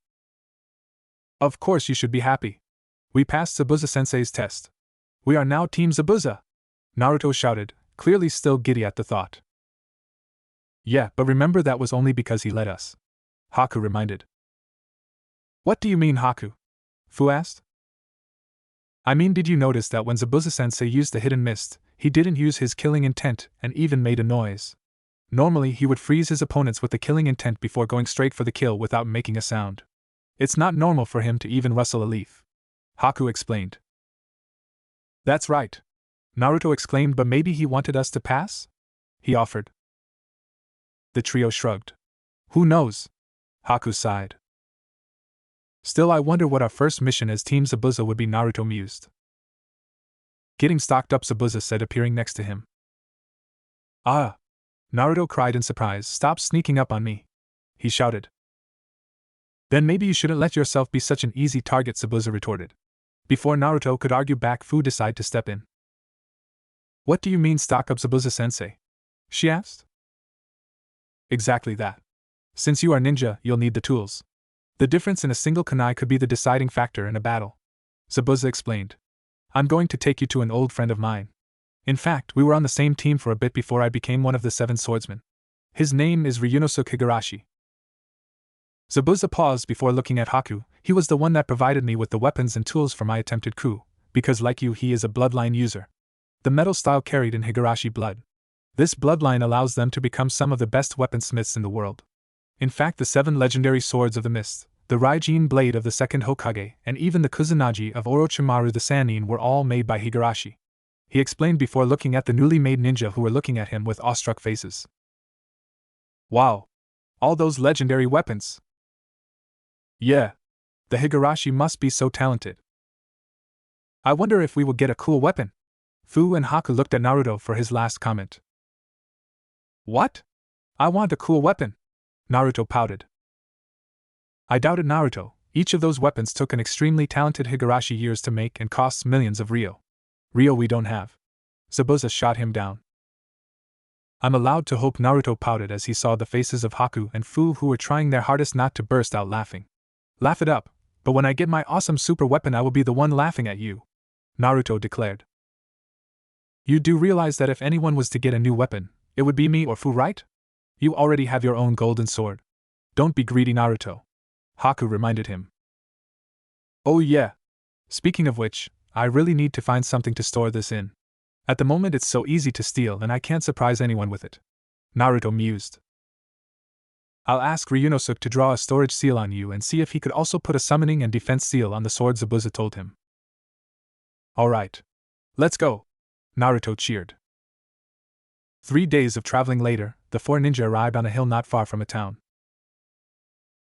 Of course you should be happy. We passed Zabuza-sensei's test. We are now Team Zabuza! Naruto shouted, clearly still giddy at the thought. Yeah, but remember that was only because he let us, Haku reminded. What do you mean, Haku? Fu asked. I mean, did you notice that when Zabuza-sensei used the hidden mist, he didn't use his killing intent and even made a noise? Normally he would freeze his opponents with the killing intent before going straight for the kill without making a sound. It's not normal for him to even rustle a leaf, Haku explained. That's right, Naruto exclaimed, but maybe he wanted us to pass? He offered. The trio shrugged. Who knows? Haku sighed. Still, I wonder what our first mission as Team Zabuza would be, Naruto mused. Getting stocked up, Zabuza said, appearing next to him. Ah! Naruto cried in surprise. Stop sneaking up on me, he shouted. Then maybe you shouldn't let yourself be such an easy target, Zabuza retorted. Before Naruto could argue back, Fu decided to step in. What do you mean stock up, Zabuza-sensei? She asked. Exactly that. Since you are ninja, you'll need the tools. The difference in a single kunai could be the deciding factor in a battle, Zabuza explained. I'm going to take you to an old friend of mine. In fact, we were on the same team for a bit before I became one of the 7 swordsmen. His name is Ryunosuke Higurashi. Zabuza paused before looking at Haku. He was the one that provided me with the weapons and tools for my attempted coup, Because like you, he is a bloodline user. The metal style carried in Higurashi blood. This bloodline allows them to become some of the best weaponsmiths in the world. In fact, the 7 legendary swords of the mist, the Raijin blade of the second Hokage, and even the Kusanagi of Orochimaru the Sannin were all made by Higurashi. He explained before looking at the newly made ninja who were looking at him with awestruck faces. Wow! All those legendary weapons! Yeah! The Higurashi must be so talented. I wonder if we will get a cool weapon. Fu and Haku looked at Naruto for his last comment. What? I want a cool weapon. Naruto pouted. I doubted Naruto. Each of those weapons took an extremely talented Higurashi years to make and costs millions of ryo. Ryo we don't have. Zabuza shot him down. I'm allowed to hope, Naruto pouted as he saw the faces of Haku and Fu who were trying their hardest not to burst out laughing. Laugh it up, but when I get my awesome super weapon I will be the one laughing at you, Naruto declared. You do realize that if anyone was to get a new weapon, it would be me or Fu, right? You already have your own golden sword. Don't be greedy, Naruto, Haku reminded him. Oh yeah. Speaking of which, I really need to find something to store this in. At the moment it's so easy to steal and I can't surprise anyone with it, Naruto mused. I'll ask Ryunosuke to draw a storage seal on you and see if he could also put a summoning and defense seal on the sword, Zabuza told him. Alright. Let's go, Naruto cheered. 3 days of traveling later, the 4 ninja arrived on a hill not far from a town.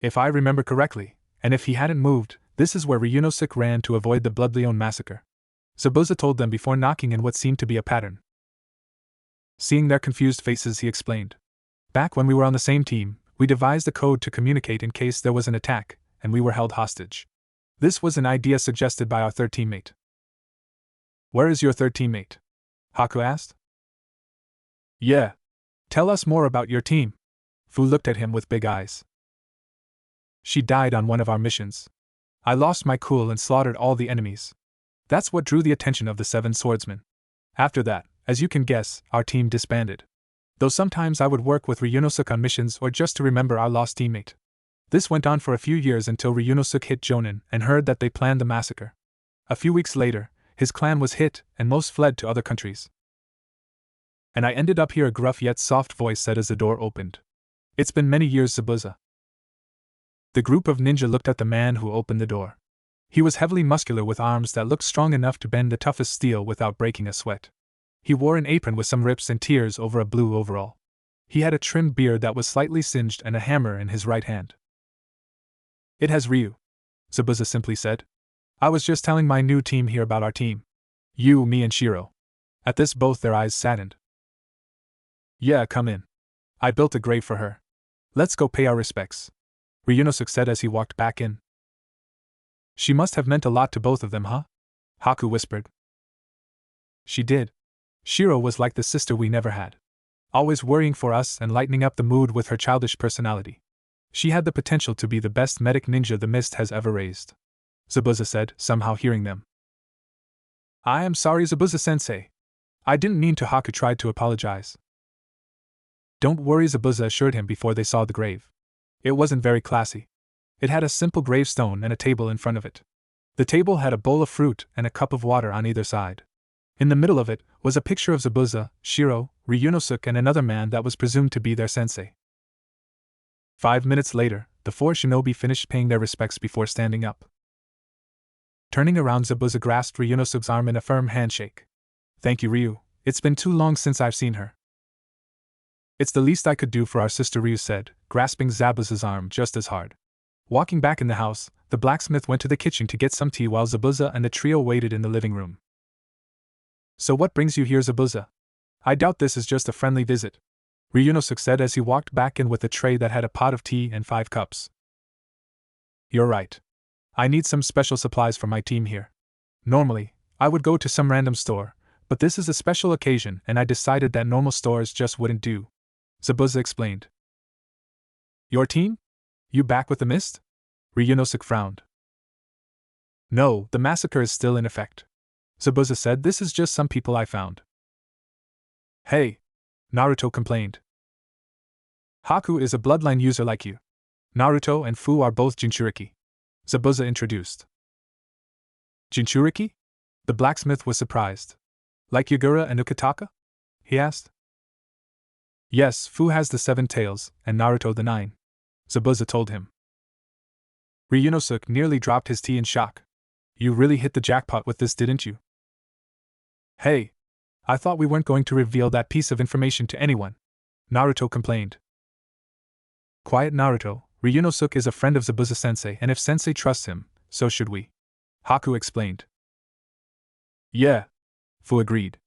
If I remember correctly, and if he hadn't moved, this is where Ryunosuke ran to avoid the Bloodleon massacre, Zabuza told them before knocking in what seemed to be a pattern. Seeing their confused faces, he explained. Back when we were on the same team, we devised a code to communicate in case there was an attack, and we were held hostage. This was an idea suggested by our 3rd teammate. Where is your 3rd teammate? Haku asked. Yeah. Tell us more about your team. Fu looked at him with big eyes. She died on one of our missions. I lost my cool and slaughtered all the enemies. That's what drew the attention of the 7 swordsmen. After that, as you can guess, our team disbanded. Though sometimes I would work with Ryunosuke on missions or just to remember our lost teammate. This went on for a few years until Ryunosuke hit Jonin and heard that they planned the massacre. A few weeks later, his clan was hit and most fled to other countries. And I ended up here, a gruff yet soft voice said as the door opened. It's been many years, Zabuza. The group of ninja looked at the man who opened the door. He was heavily muscular with arms that looked strong enough to bend the toughest steel without breaking a sweat. He wore an apron with some rips and tears over a blue overall. He had a trimmed beard that was slightly singed and a hammer in his right hand. It has Ryu, Zabuza simply said. I was just telling my new team here about our team. You, me and Shiro. At this both their eyes saddened. Yeah, come in. I built a grave for her. Let's go pay our respects, Ryunosuke said as he walked back in. She must have meant a lot to both of them, huh? Haku whispered. She did. Shiro was like the sister we never had. Always worrying for us and lightening up the mood with her childish personality. She had the potential to be the best medic ninja the mist has ever raised, Zabuza said, somehow hearing them. I am sorry, Zabuza-sensei. I didn't mean to. Haku tried to apologize. Don't worry, Zabuza assured him before they saw the grave. It wasn't very classy. It had a simple gravestone and a table in front of it. The table had a bowl of fruit and a cup of water on either side. In the middle of it was a picture of Zabuza, Shiro, Ryunosuke and another man that was presumed to be their sensei. 5 minutes later, the 4 shinobi finished paying their respects before standing up. Turning around, Zabuza grasped Ryunosuke's arm in a firm handshake. Thank you, Ryu. It's been too long since I've seen her. It's the least I could do for our sister, Ryu said, grasping Zabuza's arm just as hard. Walking back in the house, the blacksmith went to the kitchen to get some tea while Zabuza and the trio waited in the living room. So what brings you here, Zabuza? I doubt this is just a friendly visit, Ryunosuke said as he walked back in with a tray that had a pot of tea and 5 cups. You're right. I need some special supplies for my team here. Normally, I would go to some random store, but this is a special occasion and I decided that normal stores just wouldn't do, Zabuza explained. Your team? You back with the mist? Ryunosuke frowned. No, the massacre is still in effect, Zabuza said. This is just some people I found. Hey, Naruto complained. Haku is a bloodline user like you. Naruto and Fu are both Jinchuriki, Zabuza introduced. Jinchuriki? The blacksmith was surprised. Like Yagura and Ukitaka? He asked. Yes, Fu has the 7 tails, and Naruto the 9. Zabuza told him. Ryunosuke nearly dropped his tea in shock. You really hit the jackpot with this, didn't you? Hey! I thought we weren't going to reveal that piece of information to anyone, Naruto complained. Quiet, Naruto. Ryunosuke is a friend of Zabuza-sensei, and if sensei trusts him, so should we. Haku explained. Yeah, Fu agreed.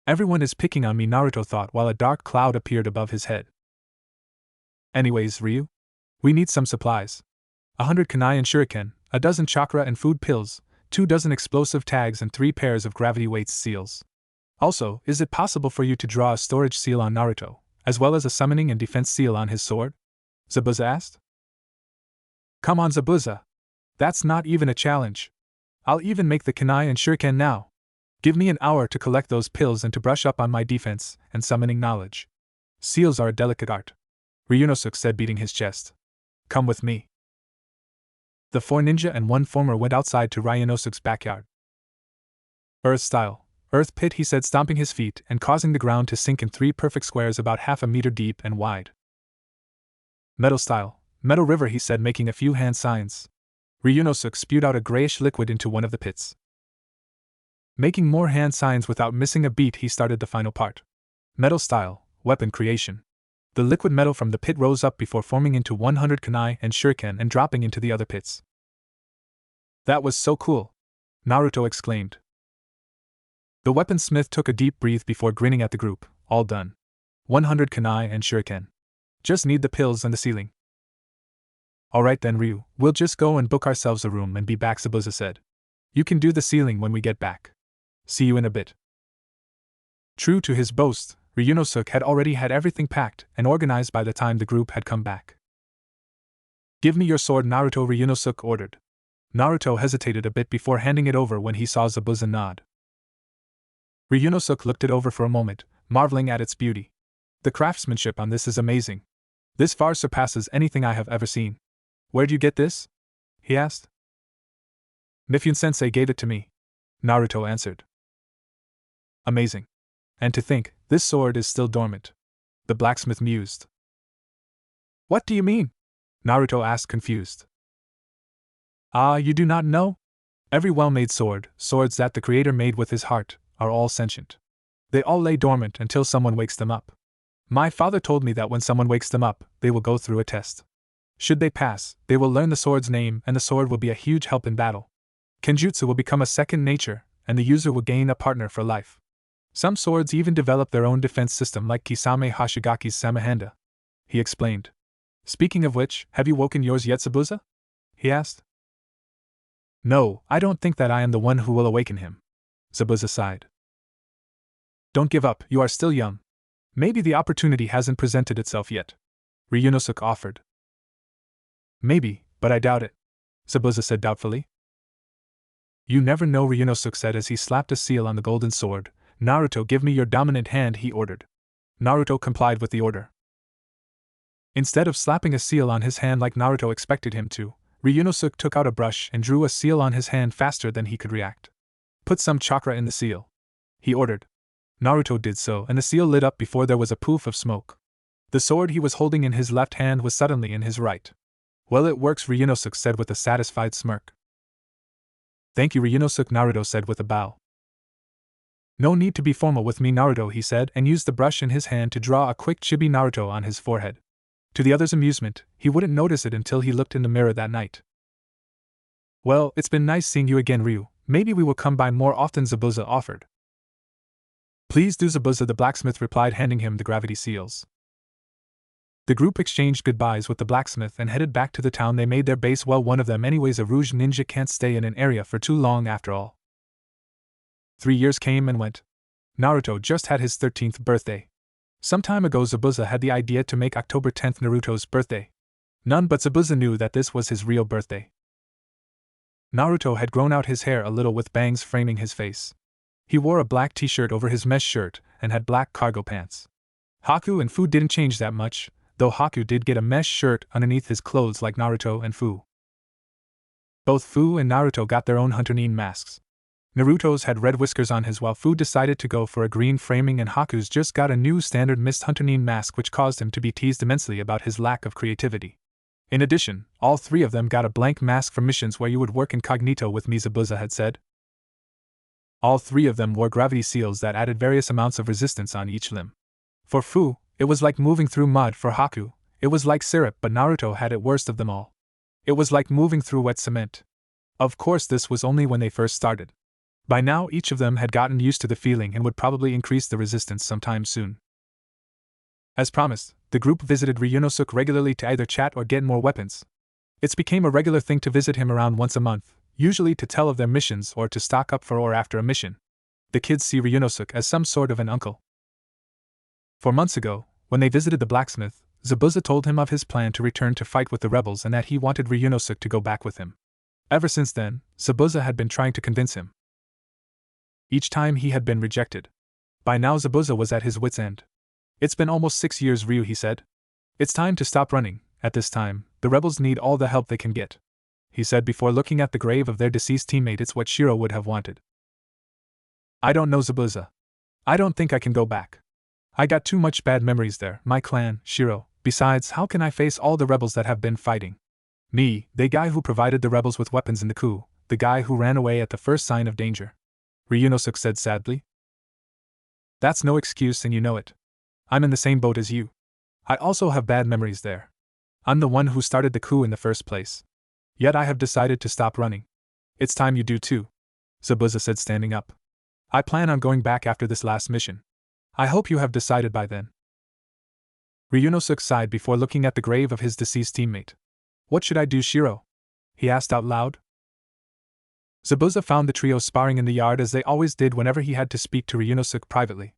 Everyone is picking on me, Naruto thought while a dark cloud appeared above his head. Anyways, Ryu, we need some supplies. 100 kunai and shuriken, a dozen chakra and food pills, 2 dozen explosive tags and 3 pairs of gravity weights seals. Also, is it possible for you to draw a storage seal on Naruto, as well as a summoning and defense seal on his sword? Zabuza asked. Come on, Zabuza. That's not even a challenge. I'll even make the kunai and shuriken now. Give me an hour to collect those pills and to brush up on my defense and summoning knowledge. Seals are a delicate art, Ryunosuke said, beating his chest. Come with me. The 4 ninja and 1 former went outside to Ryunosuke's backyard. Earth style, earth pit, he said, stomping his feet and causing the ground to sink in 3 perfect squares about half a meter deep and wide. Metal style, metal river, he said, making a few hand signs. Ryunosuke spewed out a grayish liquid into one of the pits. Making more hand signs without missing a beat, he started the final part. Metal style, weapon creation. The liquid metal from the pit rose up before forming into 100 kunai and shuriken and dropping into the other pits. That was so cool! Naruto exclaimed. The weaponsmith took a deep breath before grinning at the group. All done. 100 kunai and shuriken. Just need the pills and the ceiling. Alright then, Ryu, we'll just go and book ourselves a room and be back, Zabuza said. You can do the ceiling when we get back. See you in a bit. True to his boast, Ryunosuke had already had everything packed and organized by the time the group had come back. Give me your sword, Naruto, Ryunosuke ordered. Naruto hesitated a bit before handing it over when he saw Zabuza nod. Ryunosuke looked it over for a moment, marveling at its beauty. The craftsmanship on this is amazing. This far surpasses anything I have ever seen. Where'd you get this? He asked. Mifune-sensei gave it to me, Naruto answered. Amazing. And to think, this sword is still dormant. The blacksmith mused. What do you mean? Naruto asked, confused. Ah, you do not know? Every well-made sword, swords that the creator made with his heart, are all sentient. They all lay dormant until someone wakes them up. My father told me that when someone wakes them up, they will go through a test. Should they pass, they will learn the sword's name and the sword will be a huge help in battle. Kenjutsu will become a second nature, and the user will gain a partner for life. Some swords even develop their own defense system like Kisame Hashigaki's Samahanda. He explained. Speaking of which, have you woken yours yet, Zabuza? He asked. No, I don't think that I am the one who will awaken him. Zabuza sighed. Don't give up, you are still young. Maybe the opportunity hasn't presented itself yet. Ryunosuke offered. Maybe, but I doubt it, Zabuza said doubtfully. You never know, Ryunosuke said as he slapped a seal on the golden sword. Naruto, give me your dominant hand, he ordered. Naruto complied with the order. Instead of slapping a seal on his hand like Naruto expected him to, Ryunosuke took out a brush and drew a seal on his hand faster than he could react. Put some chakra in the seal, he ordered. Naruto did so, and the seal lit up before there was a poof of smoke. The sword he was holding in his left hand was suddenly in his right. Well, it works, Ryunosuke said with a satisfied smirk. Thank you, Ryunosuke, Naruto said with a bow. No need to be formal with me, Naruto, he said, and used the brush in his hand to draw a quick chibi Naruto on his forehead. To the other's amusement, he wouldn't notice it until he looked in the mirror that night. Well, it's been nice seeing you again, Ryu. Maybe we will come by more often, Zabuza offered. Please do, Zabuza, the blacksmith replied, handing him the gravity seals. The group exchanged goodbyes with the blacksmith and headed back to the town they made their base. Well, one of them anyways, a Rouge ninja can't stay in an area for too long after all. 3 years came and went. Naruto just had his 13th birthday. Some time ago Zabuza had the idea to make October 10th Naruto's birthday. None but Zabuza knew that this was his real birthday. Naruto had grown out his hair a little with bangs framing his face. He wore a black t-shirt over his mesh shirt and had black cargo pants. Haku and Fu didn't change that much, though Haku did get a mesh shirt underneath his clothes like Naruto and Fu. Both Fu and Naruto got their own Hunter Nin masks. Naruto's had red whiskers on his while Fu decided to go for a green framing, and Haku's just got a new standard Mist Hunter Nin mask, which caused him to be teased immensely about his lack of creativity. In addition, all three of them got a blank mask for missions where you would work incognito with me, Zabuza had said. All three of them wore gravity seals that added various amounts of resistance on each limb. For Fu, it was like moving through mud. For Haku, it was like syrup, but Naruto had it worst of them all. It was like moving through wet cement. Of course, this was only when they first started. By now, each of them had gotten used to the feeling and would probably increase the resistance sometime soon. As promised, the group visited Ryunosuke regularly to either chat or get more weapons. It became a regular thing to visit him around once a month, usually to tell of their missions or to stock up for or after a mission. The kids see Ryunosuke as some sort of an uncle. 4 months ago, when they visited the blacksmith, Zabuza told him of his plan to return to fight with the rebels and that he wanted Ryunosuke to go back with him. Ever since then, Zabuza had been trying to convince him. Each time he had been rejected. By now Zabuza was at his wit's end. It's been almost 6 years, Ryu, he said. It's time to stop running. At this time, the rebels need all the help they can get, he said before looking at the grave of their deceased teammate. It's what Shiro would have wanted. I don't know, Zabuza. I don't think I can go back. I got too much bad memories there, my clan, Shiro. Besides, how can I face all the rebels that have been fighting? Me, the guy who provided the rebels with weapons in the coup, the guy who ran away at the first sign of danger, Ryunosuke said sadly. That's no excuse, and you know it. I'm in the same boat as you. I also have bad memories there. I'm the one who started the coup in the first place. Yet I have decided to stop running. It's time you do too, Zabuza said, standing up. I plan on going back after this last mission. I hope you have decided by then. Ryunosuke sighed before looking at the grave of his deceased teammate. What should I do, Shiro? He asked out loud. Zabuza found the trio sparring in the yard as they always did whenever he had to speak to Ryunosuke privately.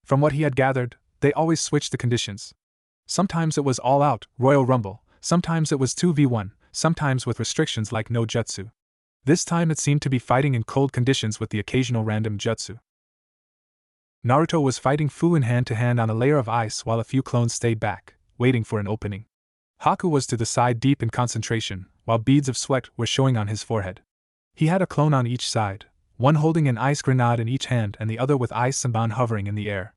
From what he had gathered, they always switched the conditions. Sometimes it was all out, Royal Rumble, sometimes it was 2v1, sometimes with restrictions like no jutsu. This time it seemed to be fighting in cold conditions with the occasional random jutsu. Naruto was fighting Fu in hand-to-hand on a layer of ice while a few clones stayed back, waiting for an opening. Haku was to the side deep in concentration, while beads of sweat were showing on his forehead. He had a clone on each side, one holding an ice grenade in each hand and the other with ice Senbon hovering in the air.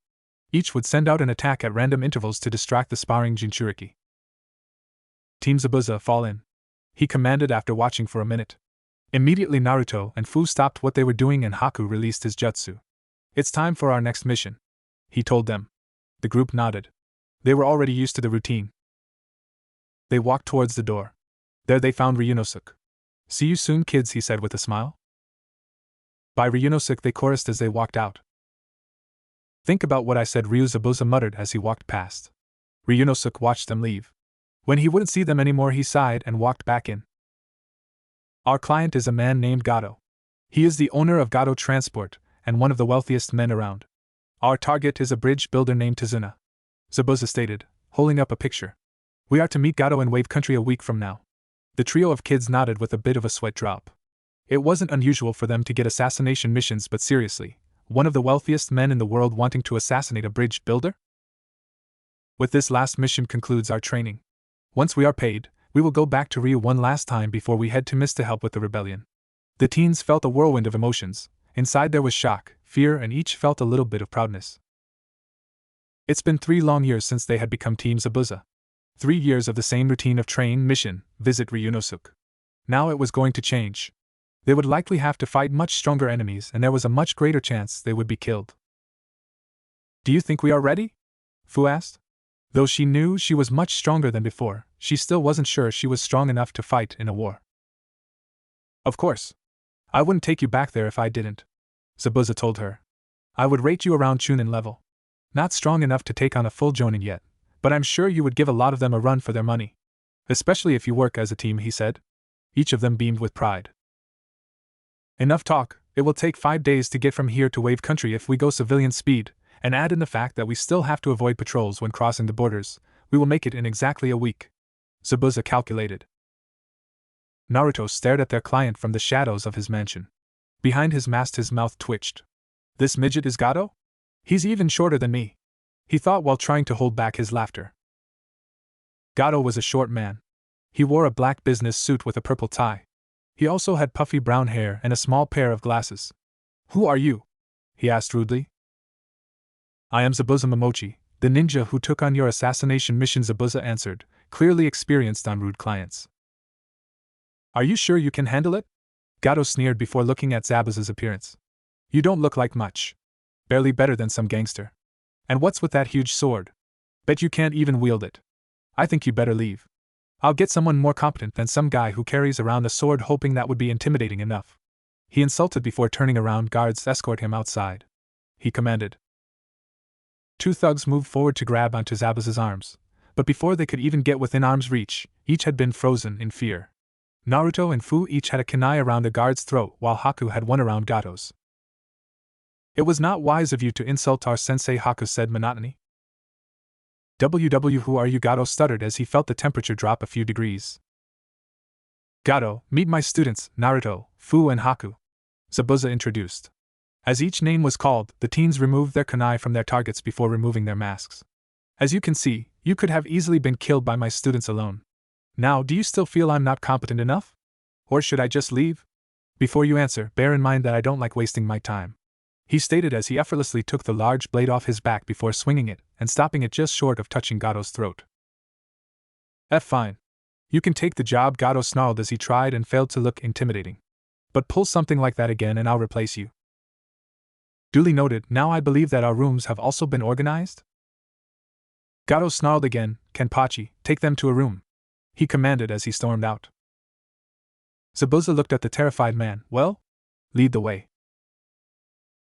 Each would send out an attack at random intervals to distract the sparring Jinchuriki. Team Zabuza, fall in, he commanded after watching for a minute. Immediately Naruto and Fu stopped what they were doing and Haku released his jutsu. It's time for our next mission, he told them. The group nodded. They were already used to the routine. They walked towards the door. There they found Ryunosuke. See you soon, kids, he said with a smile. By Ryunosuke, they chorused as they walked out. Think about what I said, Ryu, Zabuza muttered as he walked past. Ryunosuke watched them leave. When he wouldn't see them anymore, he sighed and walked back in. Our client is a man named Gato. He is the owner of Gato Transport, and one of the wealthiest men around. Our target is a bridge builder named Tazuna, Zabuza stated, holding up a picture. We are to meet Gato in Wave Country a week from now. The trio of kids nodded with a bit of a sweat drop. It wasn't unusual for them to get assassination missions, but seriously, one of the wealthiest men in the world wanting to assassinate a bridge builder? With this last mission concludes our training. Once we are paid, we will go back to Ryu one last time before we head to Mist to help with the rebellion. The teens felt a whirlwind of emotions. Inside there was shock, fear, and each felt a little bit of proudness. It's been 3 long years since they had become Team Zabuza. 3 years of the same routine of train, mission, visit Ryunosuke. Now it was going to change. They would likely have to fight much stronger enemies, and there was a much greater chance they would be killed. Do you think we are ready? Fu asked. Though she knew she was much stronger than before, she still wasn't sure she was strong enough to fight in a war. Of course. I wouldn't take you back there if I didn't, Zabuza told her. I would rate you around Chunin level. Not strong enough to take on a full Jonin yet, but I'm sure you would give a lot of them a run for their money. Especially if you work as a team, he said. Each of them beamed with pride. Enough talk. It will take 5 days to get from here to Wave Country if we go civilian speed, and add in the fact that we still have to avoid patrols when crossing the borders. We will make it in exactly a week, Zabuza calculated. Naruto stared at their client from the shadows of his mansion. Behind his mask his mouth twitched. This midget is Gato? He's even shorter than me, he thought while trying to hold back his laughter. Gato was a short man. He wore a black business suit with a purple tie. He also had puffy brown hair and a small pair of glasses. Who are you? He asked rudely. I am Zabuza Momochi, the ninja who took on your assassination mission, Zabuza answered, clearly experienced on rude clients. Are you sure you can handle it? Gato sneered before looking at Zabuza's appearance. You don't look like much. Barely better than some gangster. And what's with that huge sword? Bet you can't even wield it. I think you better leave. I'll get someone more competent than some guy who carries around a sword hoping that would be intimidating enough. He insulted before turning around. Guards escort him outside. He commanded. Two thugs moved forward to grab onto Zabuza's arms, but before they could even get within arm's reach, each had been frozen in fear. Naruto and Fu each had a kunai around a guard's throat, while Haku had one around Gato's. It was not wise of you to insult our sensei, Haku said monotonously. Who are you? Gato stuttered as he felt the temperature drop a few degrees. Gato, meet my students, Naruto, Fu and Haku, Zabuza introduced. As each name was called, the teens removed their kunai from their targets before removing their masks. As you can see, you could have easily been killed by my students alone. Now, do you still feel I'm not competent enough? Or should I just leave? Before you answer, bear in mind that I don't like wasting my time, he stated as he effortlessly took the large blade off his back before swinging it and stopping it just short of touching Gato's throat. Fine. You can take the job, Gato snarled as he tried and failed to look intimidating. But pull something like that again and I'll replace you. Duly noted. Now I believe that our rooms have also been organized? Gato snarled again. Kenpachi, take them to a room, he commanded as he stormed out. Zabuza looked at the terrified man. Well? Lead the way.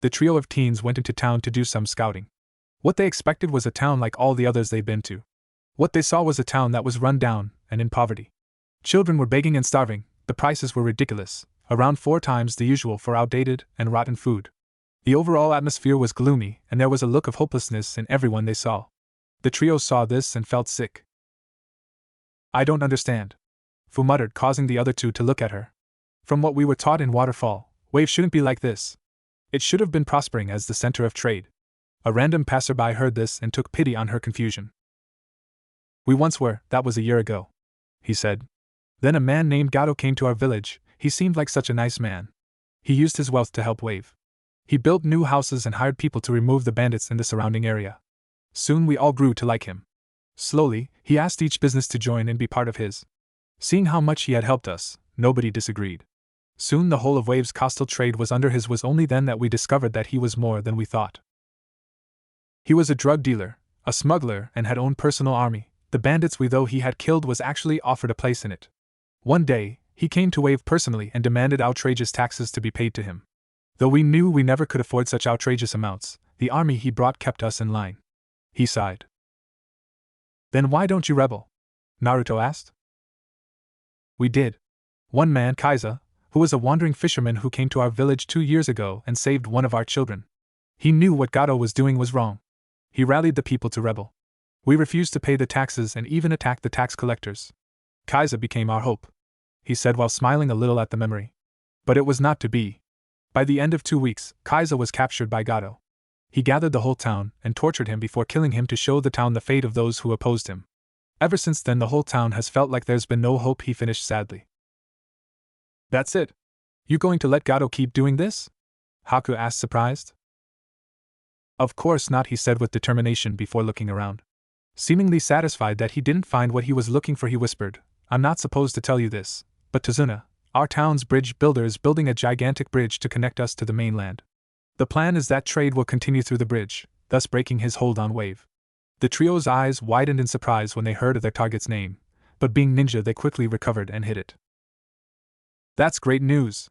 The trio of teens went into town to do some scouting. What they expected was a town like all the others they'd been to. What they saw was a town that was run down and in poverty. Children were begging and starving, the prices were ridiculous, around 4 times the usual for outdated and rotten food. The overall atmosphere was gloomy, and there was a look of hopelessness in everyone they saw. The trio saw this and felt sick. I don't understand, Fu muttered, causing the other two to look at her. From what we were taught in Waterfall, Wave shouldn't be like this. It should have been prospering as the center of trade. A random passerby heard this and took pity on her confusion. We once were, that was a year ago, he said. Then a man named Gato came to our village. He seemed like such a nice man. He used his wealth to help Wave. He built new houses and hired people to remove the bandits in the surrounding area. Soon we all grew to like him. Slowly, he asked each business to join and be part of his. Seeing how much he had helped us, nobody disagreed. Soon the whole of Wave's coastal trade was under his. Was only then that we discovered that he was more than we thought. He was a drug dealer, a smuggler, and had owned personal army. The bandits though he had killed was actually offered a place in it. One day, he came to Wave personally and demanded outrageous taxes to be paid to him. Though we knew we never could afford such outrageous amounts, the army he brought kept us in line. He sighed. Then why don't you rebel? Naruto asked. We did. One man, Kaiza, who was a wandering fisherman who came to our village 2 years ago and saved one of our children. He knew what Gato was doing was wrong. He rallied the people to rebel. We refused to pay the taxes and even attacked the tax collectors. Kaiza became our hope, he said while smiling a little at the memory. But it was not to be. By the end of 2 weeks, Kaiza was captured by Gato. He gathered the whole town and tortured him before killing him to show the town the fate of those who opposed him. Ever since then the whole town has felt like there's been no hope, he finished sadly. That's it? You going to let Gato keep doing this? Haku asked, surprised. Of course not, he said with determination before looking around. Seemingly satisfied that he didn't find what he was looking for, he whispered, I'm not supposed to tell you this, but Tazuna, our town's bridge builder, is building a gigantic bridge to connect us to the mainland. The plan is that trade will continue through the bridge, thus breaking his hold on Wave. The trio's eyes widened in surprise when they heard of their target's name, but being ninja they quickly recovered and hid it. That's great news,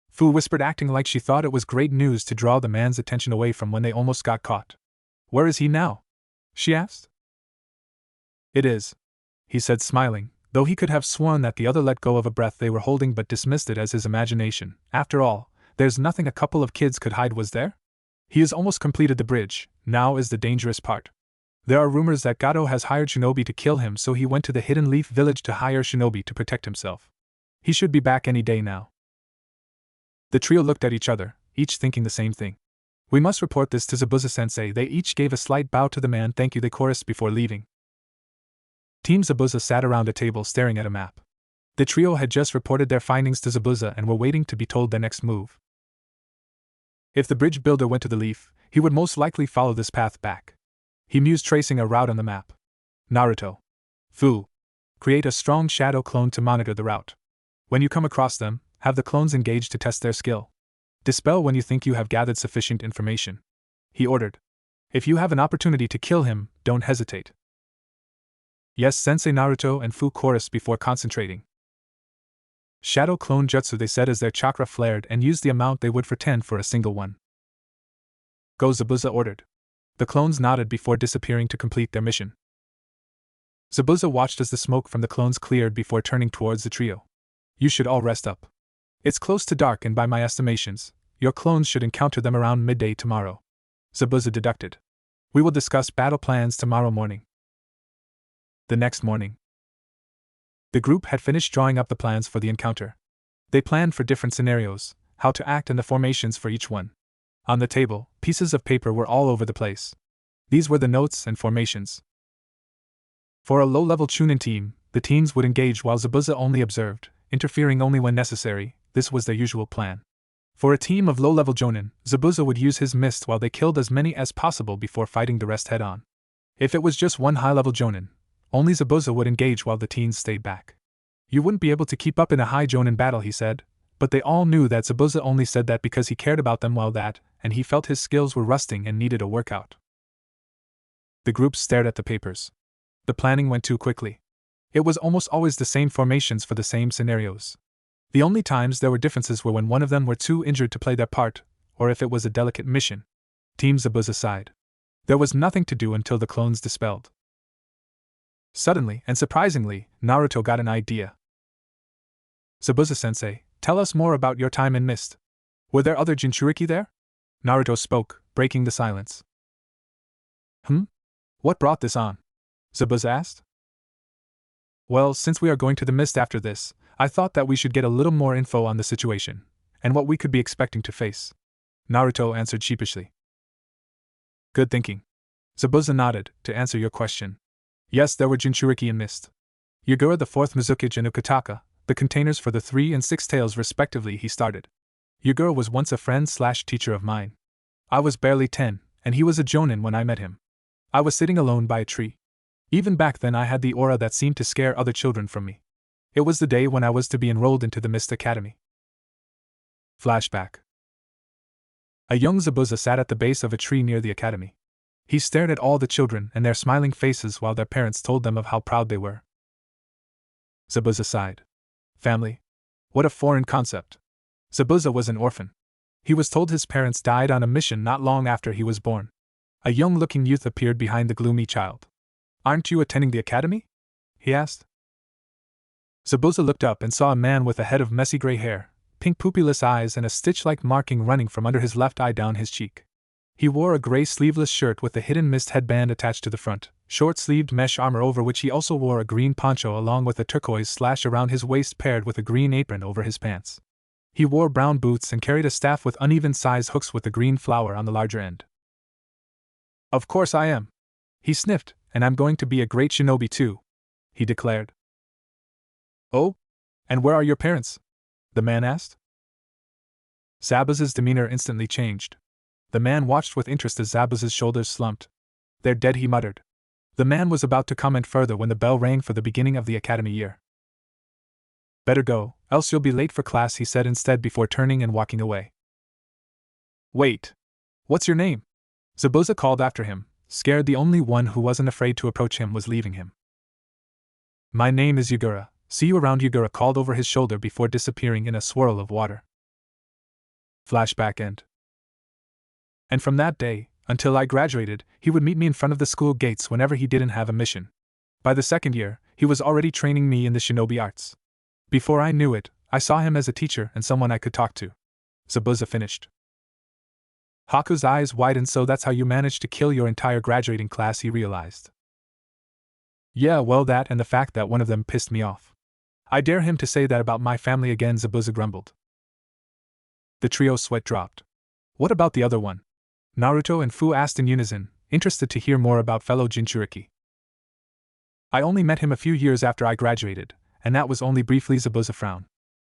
Fu whispered, acting like she thought it was great news to draw the man's attention away from when they almost got caught. Where is he now? She asked. It is, he said, smiling, though he could have sworn that the other let go of a breath they were holding but dismissed it as his imagination. After all, there's nothing a couple of kids could hide, was there? He has almost completed the bridge. Now is the dangerous part. There are rumors that Gato has hired shinobi to kill him, so he went to the Hidden Leaf village to hire shinobi to protect himself. He should be back any day now. The trio looked at each other, each thinking the same thing. We must report this to Zabuza-sensei. They each gave a slight bow to the man. Thank you, they chorused before leaving. Team Zabuza sat around a table staring at a map. The trio had just reported their findings to Zabuza and were waiting to be told their next move. If the bridge builder went to the leaf, he would most likely follow this path back. He mused, tracing a route on the map. Naruto. Fu. Create a strong shadow clone to monitor the route. When you come across them, have the clones engaged to test their skill. Dispel when you think you have gathered sufficient information. He ordered. If you have an opportunity to kill him, don't hesitate. Yes, Sensei, Naruto and Fu chorused before concentrating. Shadow clone jutsu, they said as their chakra flared and used the amount they would for 10 for a single one. Go, Zabuza ordered. The clones nodded before disappearing to complete their mission. Zabuza watched as the smoke from the clones cleared before turning towards the trio. You should all rest up. It's close to dark and by my estimations, your clones should encounter them around midday tomorrow. Zabuza deducted. We will discuss battle plans tomorrow morning. The next morning. The group had finished drawing up the plans for the encounter. They planned for different scenarios, how to act and the formations for each one. On the table, pieces of paper were all over the place. These were the notes and formations. For a low-level Chunin team, the teams would engage while Zabuza only observed, interfering only when necessary. This was their usual plan. For a team of low-level Jonin, Zabuza would use his mist while they killed as many as possible before fighting the rest head-on. If it was just one high-level Jonin, only Zabuza would engage while the teens stayed back. You wouldn't be able to keep up in a high Jonin battle, he said, but they all knew that Zabuza only said that because he cared about them and he felt his skills were rusting and needed a workout. The group stared at the papers. The planning went too quickly. It was almost always the same formations for the same scenarios. The only times there were differences were when one of them were too injured to play their part, or if it was a delicate mission. Team Zabuza sighed. There was nothing to do until the clones dispelled. Suddenly, and surprisingly, Naruto got an idea. Zabuza-sensei, tell us more about your time in Mist. Were there other Jinchuriki there? Naruto spoke, breaking the silence. What brought this on? Zabuza asked. Well, since we are going to the Mist after this, I thought that we should get a little more info on the situation, and what we could be expecting to face. Naruto answered sheepishly. Good thinking. Zabuza nodded, to answer your question. Yes, there were Jinchuriki in Mist. Yagura the 4th Mizukage and Ukataka, the containers for the 3 and 6 tails respectively, he started. Yagura was once a friend/teacher of mine. I was barely 10, and he was a Jonin when I met him. I was sitting alone by a tree. Even back then I had the aura that seemed to scare other children from me. It was the day when I was to be enrolled into the Mist Academy. Flashback. A young Zabuza sat at the base of a tree near the academy. He stared at all the children and their smiling faces while their parents told them of how proud they were. Zabuza sighed. Family? What a foreign concept. Zabuza was an orphan. He was told his parents died on a mission not long after he was born. A young-looking youth appeared behind the gloomy child. Aren't you attending the academy? He asked. Zabuza looked up and saw a man with a head of messy gray hair, pink pupilless eyes and a stitch-like marking running from under his left eye down his cheek. He wore a gray sleeveless shirt with a hidden mist headband attached to the front, short-sleeved mesh armor over which he also wore a green poncho along with a turquoise slash around his waist paired with a green apron over his pants. He wore brown boots and carried a staff with uneven-sized hooks with a green flower on the larger end. Of course I am. He sniffed, and I'm going to be a great shinobi too, he declared. Oh? And where are your parents? The man asked. Zabuza's demeanor instantly changed. The man watched with interest as Zabuza's shoulders slumped. They're dead, he muttered. The man was about to comment further when the bell rang for the beginning of the academy year. Better go, else you'll be late for class, he said instead before turning and walking away. Wait. What's your name? Zabuza called after him, scared the only one who wasn't afraid to approach him was leaving him. My name is Yagura. See you around, Yagura called over his shoulder before disappearing in a swirl of water. Flashback end. And from that day, until I graduated, he would meet me in front of the school gates whenever he didn't have a mission. By the second year, he was already training me in the shinobi arts. Before I knew it, I saw him as a teacher and someone I could talk to. Zabuza finished. Haku's eyes widened. So that's how you managed to kill your entire graduating class, he realized. Yeah, well, that and the fact that one of them pissed me off. I dare him to say that about my family again, Zabuza grumbled. The trio's sweat dropped. What about the other one? Naruto and Fu asked in unison, interested to hear more about fellow Jinchuriki. I only met him a few years after I graduated, and that was only briefly, Zabuza frowned.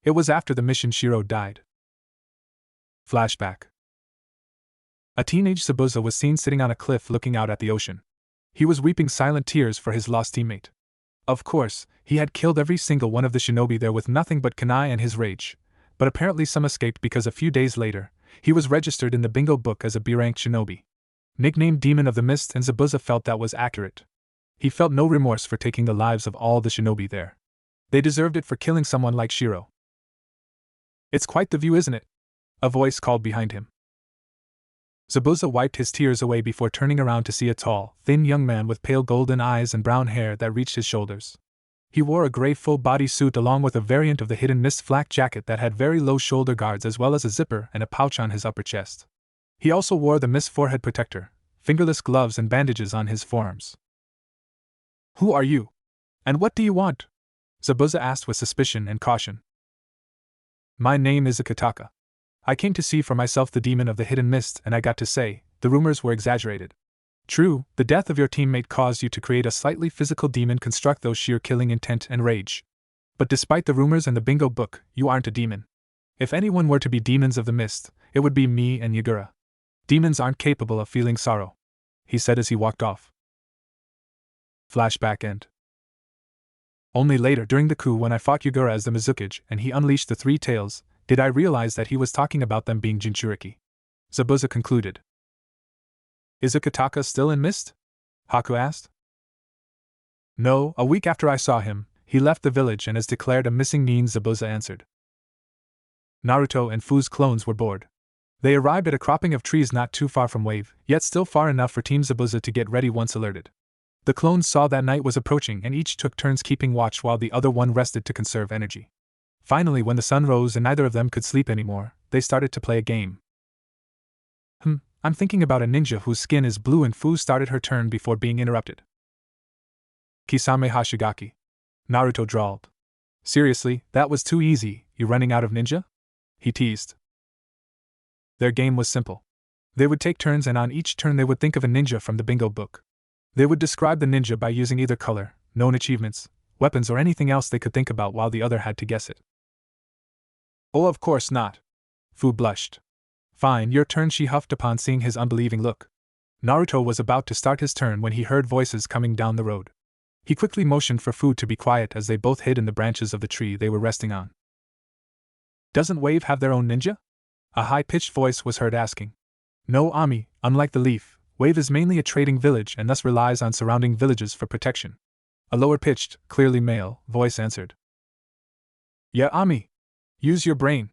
It was after the mission Shiro died. Flashback. A teenage Zabuza was seen sitting on a cliff looking out at the ocean. He was weeping silent tears for his lost teammate. Of course, he had killed every single one of the shinobi there with nothing but kunai and his rage, but apparently some escaped because a few days later, he was registered in the bingo book as a B-ranked shinobi. Nicknamed Demon of the Mist, and Zabuza felt that was accurate. He felt no remorse for taking the lives of all the shinobi there. They deserved it for killing someone like Shiro. "It's quite the view, isn't it?" a voice called behind him. Zabuza wiped his tears away before turning around to see a tall, thin young man with pale golden eyes and brown hair that reached his shoulders. He wore a gray full-body suit along with a variant of the Hidden Mist flak jacket that had very low shoulder guards as well as a zipper and a pouch on his upper chest. He also wore the mist forehead protector, fingerless gloves and bandages on his forearms. "Who are you? And what do you want?" Zabuza asked with suspicion and caution. "My name is Ikutaka. I came to see for myself the demon of the Hidden Mist, and I got to say, the rumors were exaggerated. True, the death of your teammate caused you to create a slightly physical demon construct those sheer killing intent and rage. But despite the rumors and the bingo book, you aren't a demon. If anyone were to be demons of the mist, it would be me and Yagura. Demons aren't capable of feeling sorrow," he said as he walked off. Flashback end. Only later during the coup when I fought Yagura as the Mizukage and he unleashed the three tails, did I realize that he was talking about them being Jinchuriki. Zabuza concluded. "Is Ikutaka still in Mist?" Haku asked. "No, a week after I saw him, he left the village and is declared a missing nin," Zabuza answered. Naruto and Fu's clones were bored. They arrived at a cropping of trees not too far from Wave, yet still far enough for Team Zabuza to get ready once alerted. The clones saw that night was approaching and each took turns keeping watch while the other one rested to conserve energy. Finally, when the sun rose and neither of them could sleep anymore, they started to play a game. I'm thinking about a ninja whose skin is blue," and Fu started her turn before being interrupted. "Kisame Hashigaki," Naruto drawled. "Seriously, that was too easy, you running out of ninja?" he teased. Their game was simple. They would take turns and on each turn they would think of a ninja from the bingo book. They would describe the ninja by using either color, known achievements, weapons or anything else they could think about while the other had to guess it. "Oh, of course not." Fu blushed. "Fine, your turn," she huffed upon seeing his unbelieving look. Naruto was about to start his turn when he heard voices coming down the road. He quickly motioned for Fu to be quiet as they both hid in the branches of the tree they were resting on. "Doesn't Wave have their own ninja?" a high-pitched voice was heard asking. "No, Ami, unlike the Leaf, Wave is mainly a trading village and thus relies on surrounding villages for protection," a lower-pitched, clearly male, voice answered. "Yeah, Ami. Use your brain.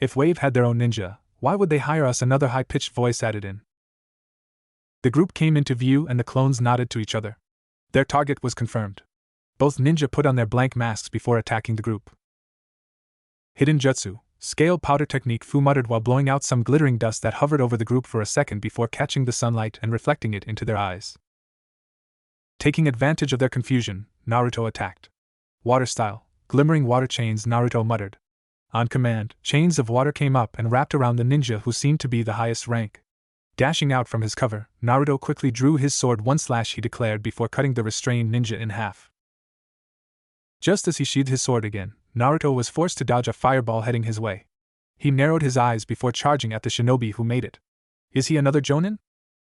If Wave had their own ninja, why would they hire us?" another high-pitched voice added in. The group came into view and the clones nodded to each other. Their target was confirmed. Both ninja put on their blank masks before attacking the group. "Hidden Jutsu, scale powder technique," Fu muttered while blowing out some glittering dust that hovered over the group for a second before catching the sunlight and reflecting it into their eyes. Taking advantage of their confusion, Naruto attacked. "Water style, glimmering water chains," Naruto muttered. On command, chains of water came up and wrapped around the ninja who seemed to be the highest rank. Dashing out from his cover, Naruto quickly drew his sword. "One slash," he declared before cutting the restrained ninja in half. Just as he sheathed his sword again, Naruto was forced to dodge a fireball heading his way. He narrowed his eyes before charging at the shinobi who made it. "Is he another Jonin?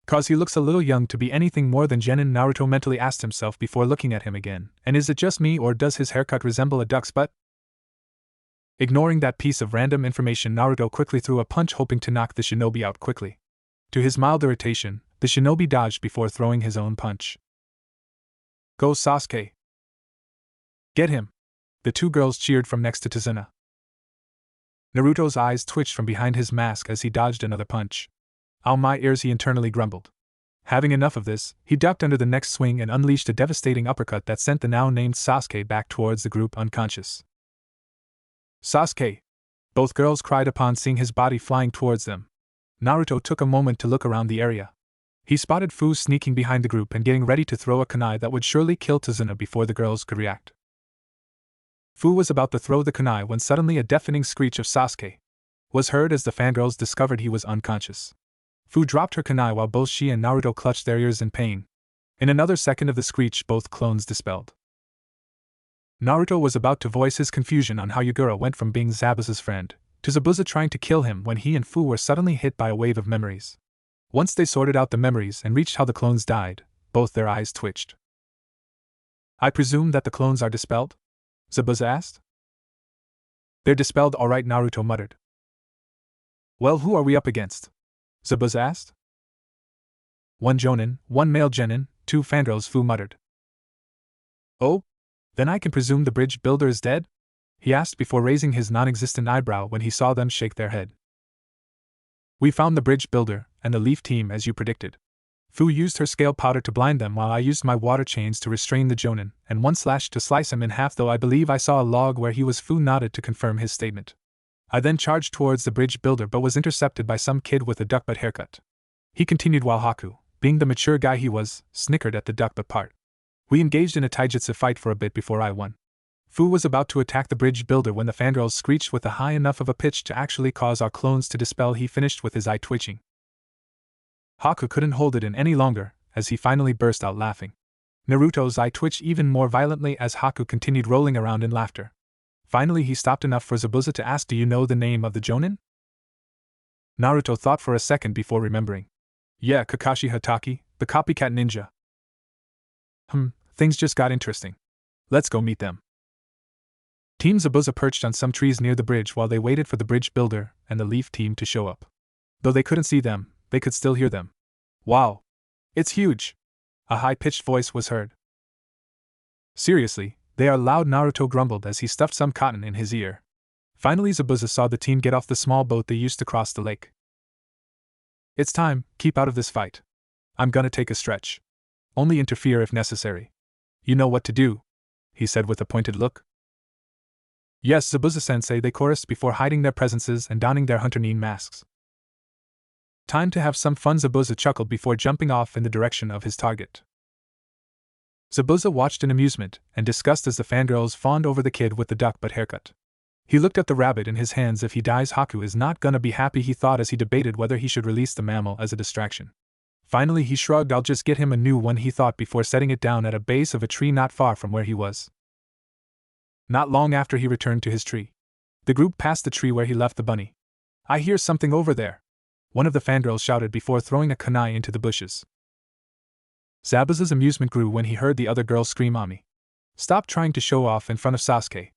'Cause he looks a little young to be anything more than genin," Naruto mentally asked himself before looking at him again. "And is it just me or does his haircut resemble a duck's butt?" Ignoring that piece of random information, Naruto quickly threw a punch hoping to knock the shinobi out quickly. To his mild irritation, the shinobi dodged before throwing his own punch. "Go Sasuke! Get him!" the two girls cheered from next to Tazuna. Naruto's eyes twitched from behind his mask as he dodged another punch. "Ow, my ears," he internally grumbled. Having enough of this, he ducked under the next swing and unleashed a devastating uppercut that sent the now named Sasuke back towards the group unconscious. "Sasuke!" both girls cried upon seeing his body flying towards them. Naruto took a moment to look around the area. He spotted Fu sneaking behind the group and getting ready to throw a kunai that would surely kill Tazuna before the girls could react. Fu was about to throw the kunai when suddenly a deafening screech of "Sasuke" was heard as the fangirls discovered he was unconscious. Fu dropped her kunai while both she and Naruto clutched their ears in pain. In another second of the screech, both clones dispelled. Naruto was about to voice his confusion on how Yagura went from being Zabuza's friend to Zabuza trying to kill him when he and Fu were suddenly hit by a wave of memories. Once they sorted out the memories and reached how the clones died, both their eyes twitched. I presume that the clones are dispelled? Zabuza asked. They're dispelled all right, Naruto muttered. Well, who are we up against? Zabuza asked. One Jonin, one male genin, two Fandros, Fu muttered. Oh? Then I can presume the bridge builder is dead? He asked before raising his non-existent eyebrow when he saw them shake their head. We found the bridge builder and the leaf team as you predicted. Fu used her scale powder to blind them while I used my water chains to restrain the Jonin, and one slash to slice him in half, though I believe I saw a log where he was. Fu nodded to confirm his statement. I then charged towards the bridge builder but was intercepted by some kid with a duck butt haircut. He continued while Haku, being the mature guy he was, snickered at the duck butt part. We engaged in a taijutsu fight for a bit before I won. Fu was about to attack the bridge builder when the Fandros screeched with a high enough of a pitch to actually cause our clones to dispel. He finished with his eye twitching. Haku couldn't hold it in any longer, as he finally burst out laughing. Naruto's eye twitched even more violently as Haku continued rolling around in laughter. Finally he stopped enough for Zabuza to ask, do you know the name of the Jonin? Naruto thought for a second before remembering. Yeah, Kakashi Hatake, the copycat ninja. Things just got interesting. Let's go meet them. Team Zabuza perched on some trees near the bridge while they waited for the bridge builder and the leaf team to show up. Though they couldn't see them, they could still hear them. Wow! It's huge! A high-pitched voice was heard. Seriously, they are loud, Naruto grumbled as he stuffed some cotton in his ear. Finally Zabuza saw the team get off the small boat they used to cross the lake. It's time, keep out of this fight. I'm gonna take a stretch. Only interfere if necessary. You know what to do, he said with a pointed look. Yes, Zabuza-sensei, they chorused before hiding their presences and donning their hunter nin masks. Time to have some fun, Zabuza chuckled before jumping off in the direction of his target. Zabuza watched in amusement and disgust as the fangirls fawned over the kid with the duck butt haircut. He looked at the rabbit in his hands. If he dies, Haku is not gonna be happy, he thought as he debated whether he should release the mammal as a distraction. Finally he shrugged. I'll just get him a new one, he thought before setting it down at a base of a tree not far from where he was. Not long after he returned to his tree. The group passed the tree where he left the bunny. I hear something over there, one of the fangirls shouted before throwing a kunai into the bushes. Zabuza's amusement grew when he heard the other girl scream, Ami, stop trying to show off in front of Sasuke.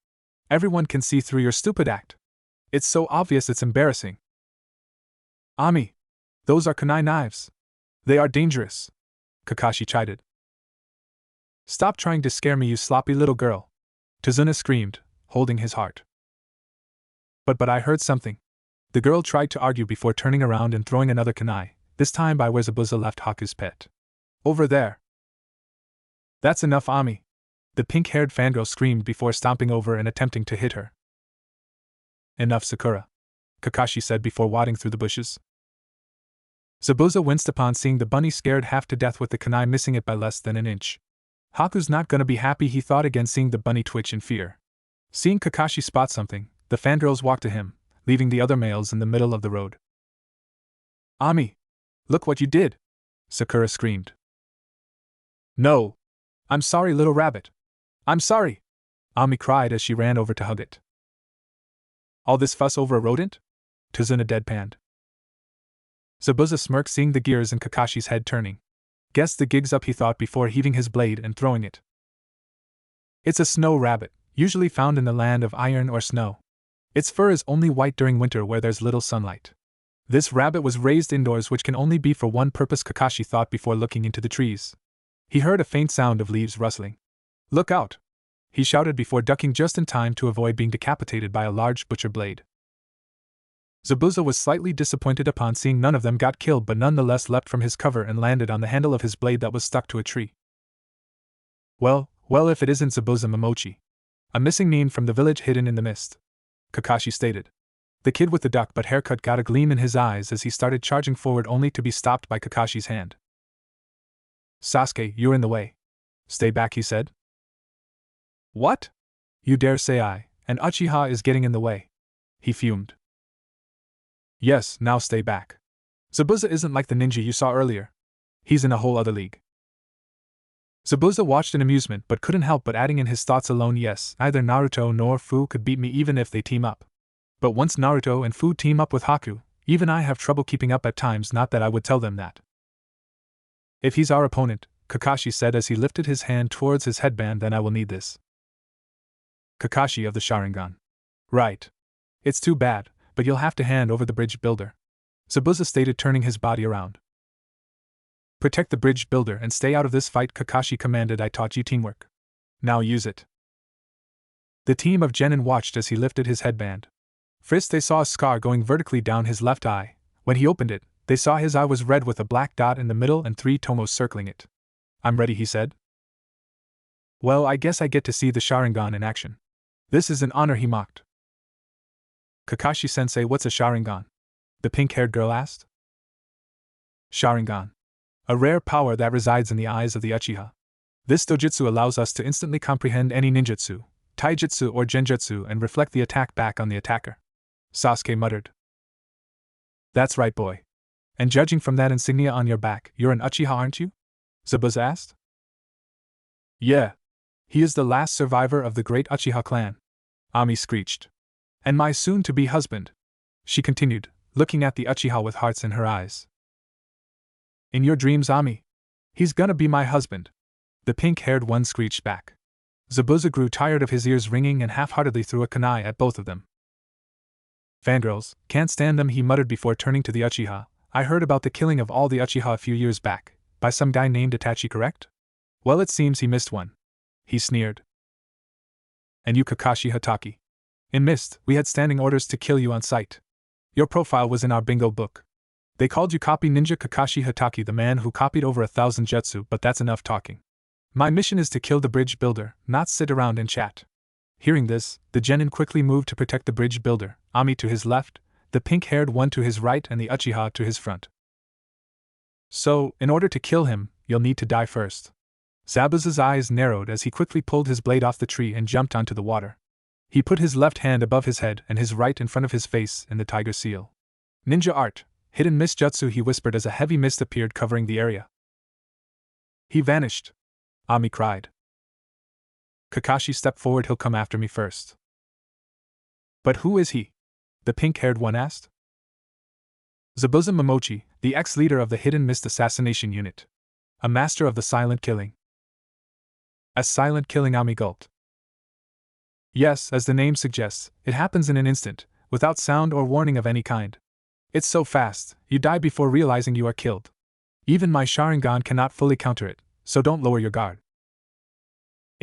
Everyone can see through your stupid act. It's so obvious it's embarrassing. Ami, those are kunai knives. They are dangerous, Kakashi chided. Stop trying to scare me, you sloppy little girl, Tazuna screamed, holding his heart. But I heard something. The girl tried to argue before turning around and throwing another kunai, this time by where Zabuza left Haku's pet. Over there. That's enough, Ami, the pink-haired fangirl screamed before stomping over and attempting to hit her. Enough, Sakura, Kakashi said before wadding through the bushes. Zabuza winced upon seeing the bunny scared half to death with the kunai missing it by less than an inch. Haku's not gonna be happy, he thought again, seeing the bunny twitch in fear. Seeing Kakashi spot something, the fangirls walked to him, leaving the other males in the middle of the road. Ami, look what you did, Sakura screamed. No. I'm sorry, little rabbit. I'm sorry, Ami cried as she ran over to hug it. All this fuss over a rodent? Tazuna deadpanned. Zabuza smirked, seeing the gears in Kakashi's head turning. Guess the gig's up, he thought before heaving his blade and throwing it. It's a snow rabbit, usually found in the land of iron or snow. Its fur is only white during winter where there's little sunlight. This rabbit was raised indoors, which can only be for one purpose, Kakashi thought before looking into the trees. He heard a faint sound of leaves rustling. Look out! He shouted before ducking just in time to avoid being decapitated by a large butcher blade. Zabuza was slightly disappointed upon seeing none of them got killed, but nonetheless leapt from his cover and landed on the handle of his blade that was stuck to a tree. Well, if it isn't Zabuza Momochi. A missing nin from the village hidden in the mist, Kakashi stated. The kid with the duck butt haircut got a gleam in his eyes as he started charging forward, only to be stopped by Kakashi's hand. Sasuke, you're in the way. Stay back, he said. What? You dare say and Uchiha is getting in the way? He fumed. Yes, now stay back. Zabuza isn't like the ninja you saw earlier. He's in a whole other league. Zabuza watched in amusement but couldn't help but adding in his thoughts alone, yes, neither Naruto nor Fu could beat me even if they team up. But once Naruto and Fu team up with Haku, Even I have trouble keeping up at times, not that I would tell them that. If he's our opponent, Kakashi said as he lifted his hand towards his headband, then I will need this. Kakashi of the Sharingan. Right. It's too bad, but you'll have to hand over the bridge builder, Zabuza stated, turning his body around. Protect the bridge builder and stay out of this fight, Kakashi commanded. I taught you teamwork. Now use it. The team of genin watched as he lifted his headband. First they saw a scar going vertically down his left eye. When he opened it, they saw his eye was red with a black dot in the middle and 3 tomos circling it. I'm ready, he said. Well, I guess I get to see the Sharingan in action. This is an honor, he mocked. Kakashi-sensei, what's a Sharingan? The pink-haired girl asked. Sharingan. A rare power that resides in the eyes of the Uchiha. This dojutsu allows us to instantly comprehend any ninjutsu, taijutsu or genjutsu and reflect the attack back on the attacker. Sasuke muttered. That's right, boy. And judging from that insignia on your back, you're an Uchiha, aren't you? Zabuza asked. Yeah. He is the last survivor of the great Uchiha clan. Ami screeched. And my soon-to-be husband, she continued, looking at the Uchiha with hearts in her eyes. In your dreams, Ami. He's gonna be my husband. The pink-haired one screeched back. Zabuza grew tired of his ears ringing and half-heartedly threw a kunai at both of them. Fangirls, can't stand them, he muttered before turning to the Uchiha. I heard about the killing of all the Uchiha a few years back, by some guy named Itachi, correct? Well, it seems he missed one. He sneered. And you, Kakashi Hatake? In Mist, we had standing orders to kill you on sight. Your profile was in our bingo book. They called you Copy Ninja Kakashi Hatake, the man who copied over 1,000 jutsu, but that's enough talking. My mission is to kill the bridge builder, not sit around and chat. Hearing this, the genin quickly moved to protect the bridge builder, Ami to his left, the pink-haired one to his right and the Uchiha to his front. So, in order to kill him, you'll need to die first. Zabuza's eyes narrowed as he quickly pulled his blade off the tree and jumped onto the water. He put his left hand above his head and his right in front of his face in the tiger seal. Ninja art, hidden mist jutsu, he whispered as a heavy mist appeared covering the area. He vanished. Ami cried. Kakashi, step forward, he'll come after me first. But who is he? The pink-haired one asked. Zabuza Momochi, the ex-leader of the Hidden Mist Assassination Unit. A master of the silent killing. A silent killing, Ami gulped. Yes, as the name suggests, it happens in an instant, without sound or warning of any kind. It's so fast, you die before realizing you are killed. Even my Sharingan cannot fully counter it, so don't lower your guard.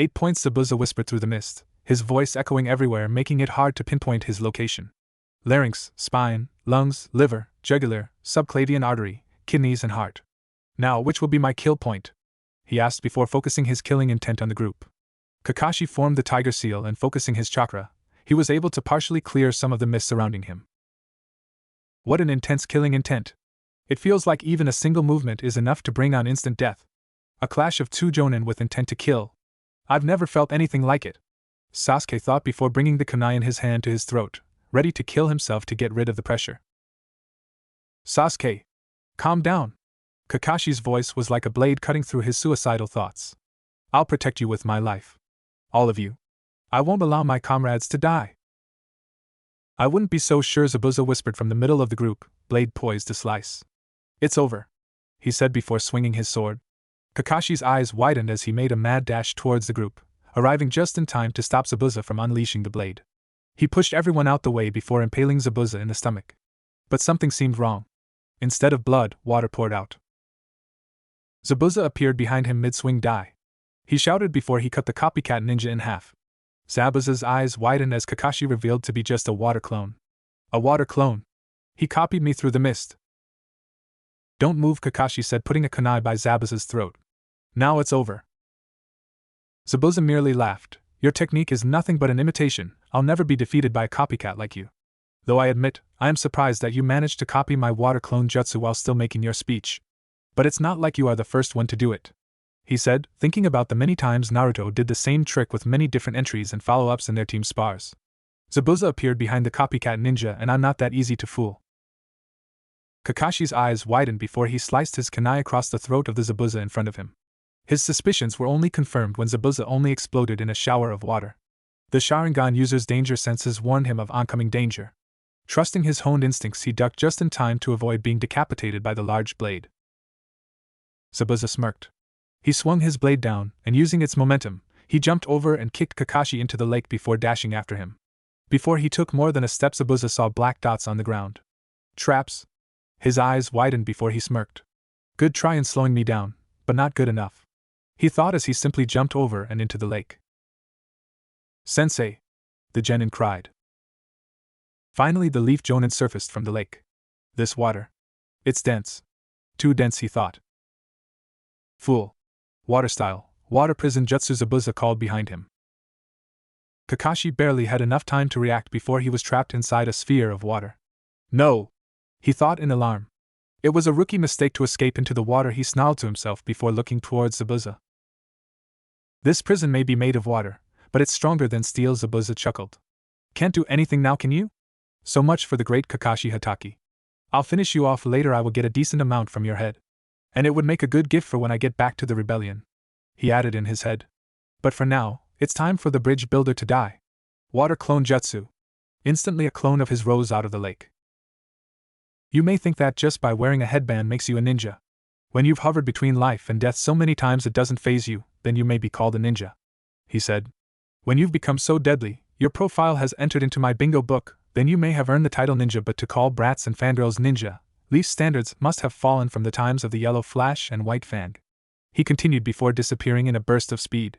8 points, Zabuza whispered through the mist, his voice echoing everywhere, making it hard to pinpoint his location. Larynx, spine, lungs, liver, jugular, subclavian artery, kidneys and heart. Now, which will be my kill point? He asked before focusing his killing intent on the group. Kakashi formed the tiger seal and focusing his chakra, he was able to partially clear some of the mist surrounding him. What an intense killing intent. It feels like even a single movement is enough to bring on instant death. A clash of 2 jonin with intent to kill. I've never felt anything like it. Sasuke thought before bringing the kunai in his hand to his throat, ready to kill himself to get rid of the pressure. Sasuke! Calm down! Kakashi's voice was like a blade cutting through his suicidal thoughts. I'll protect you with my life. All of you. I won't allow my comrades to die. I wouldn't be so sure, Zabuza whispered from the middle of the group, blade poised to slice. It's over, he said before swinging his sword. Kakashi's eyes widened as he made a mad dash towards the group, arriving just in time to stop Zabuza from unleashing the blade. He pushed everyone out the way before impaling Zabuza in the stomach. But something seemed wrong. Instead of blood, water poured out. Zabuza appeared behind him mid-swing die. He shouted before he cut the copycat ninja in half. Zabuza's eyes widened as Kakashi revealed to be just a water clone. A water clone? He copied me through the mist. Don't move, Kakashi said, putting a kunai by Zabuza's throat. Now it's over. Zabuza merely laughed. Your technique is nothing but an imitation. I'll never be defeated by a copycat like you. Though I admit, I am surprised that you managed to copy my water clone jutsu while still making your speech. But it's not like you are the first one to do it, he said, thinking about the many times Naruto did the same trick with many different entries and follow-ups in their team spars. Zabuza appeared behind the copycat ninja, and I'm not that easy to fool. Kakashi's eyes widened before he sliced his kunai across the throat of the Zabuza in front of him. His suspicions were only confirmed when Zabuza only exploded in a shower of water. The Sharingan user's danger senses warned him of oncoming danger. Trusting his honed instincts, he ducked just in time to avoid being decapitated by the large blade. Zabuza smirked. He swung his blade down, and using its momentum, he jumped over and kicked Kakashi into the lake before dashing after him. Before he took more than a step, Zabuza saw black dots on the ground. Traps? His eyes widened before he smirked. Good try in slowing me down, but not good enough, he thought as he simply jumped over and into the lake. Sensei! The genin cried. Finally, the leaf jonin surfaced from the lake. This water. It's dense. Too dense, he thought. Fool. Water style, water prison jutsu, Zabuza called behind him. Kakashi barely had enough time to react before he was trapped inside a sphere of water. No! He thought in alarm. It was a rookie mistake to escape into the water, he snarled to himself before looking towards Zabuza. This prison may be made of water, but it's stronger than steel, Zabuza chuckled. Can't do anything now, can you? So much for the great Kakashi Hatake. I'll finish you off later. I will get a decent amount from your head. And it would make a good gift for when I get back to the rebellion, he added in his head. But for now, it's time for the bridge builder to die. Water clone jutsu. Instantly a clone of his rose out of the lake. You may think that just by wearing a headband makes you a ninja. When you've hovered between life and death so many times it doesn't faze you, then you may be called a ninja, he said. When you've become so deadly, your profile has entered into my bingo book, then you may have earned the title ninja, but to call brats and fangirls ninja, Leaf's standards must have fallen from the times of the yellow Flash and white Fang. He continued before disappearing in a burst of speed.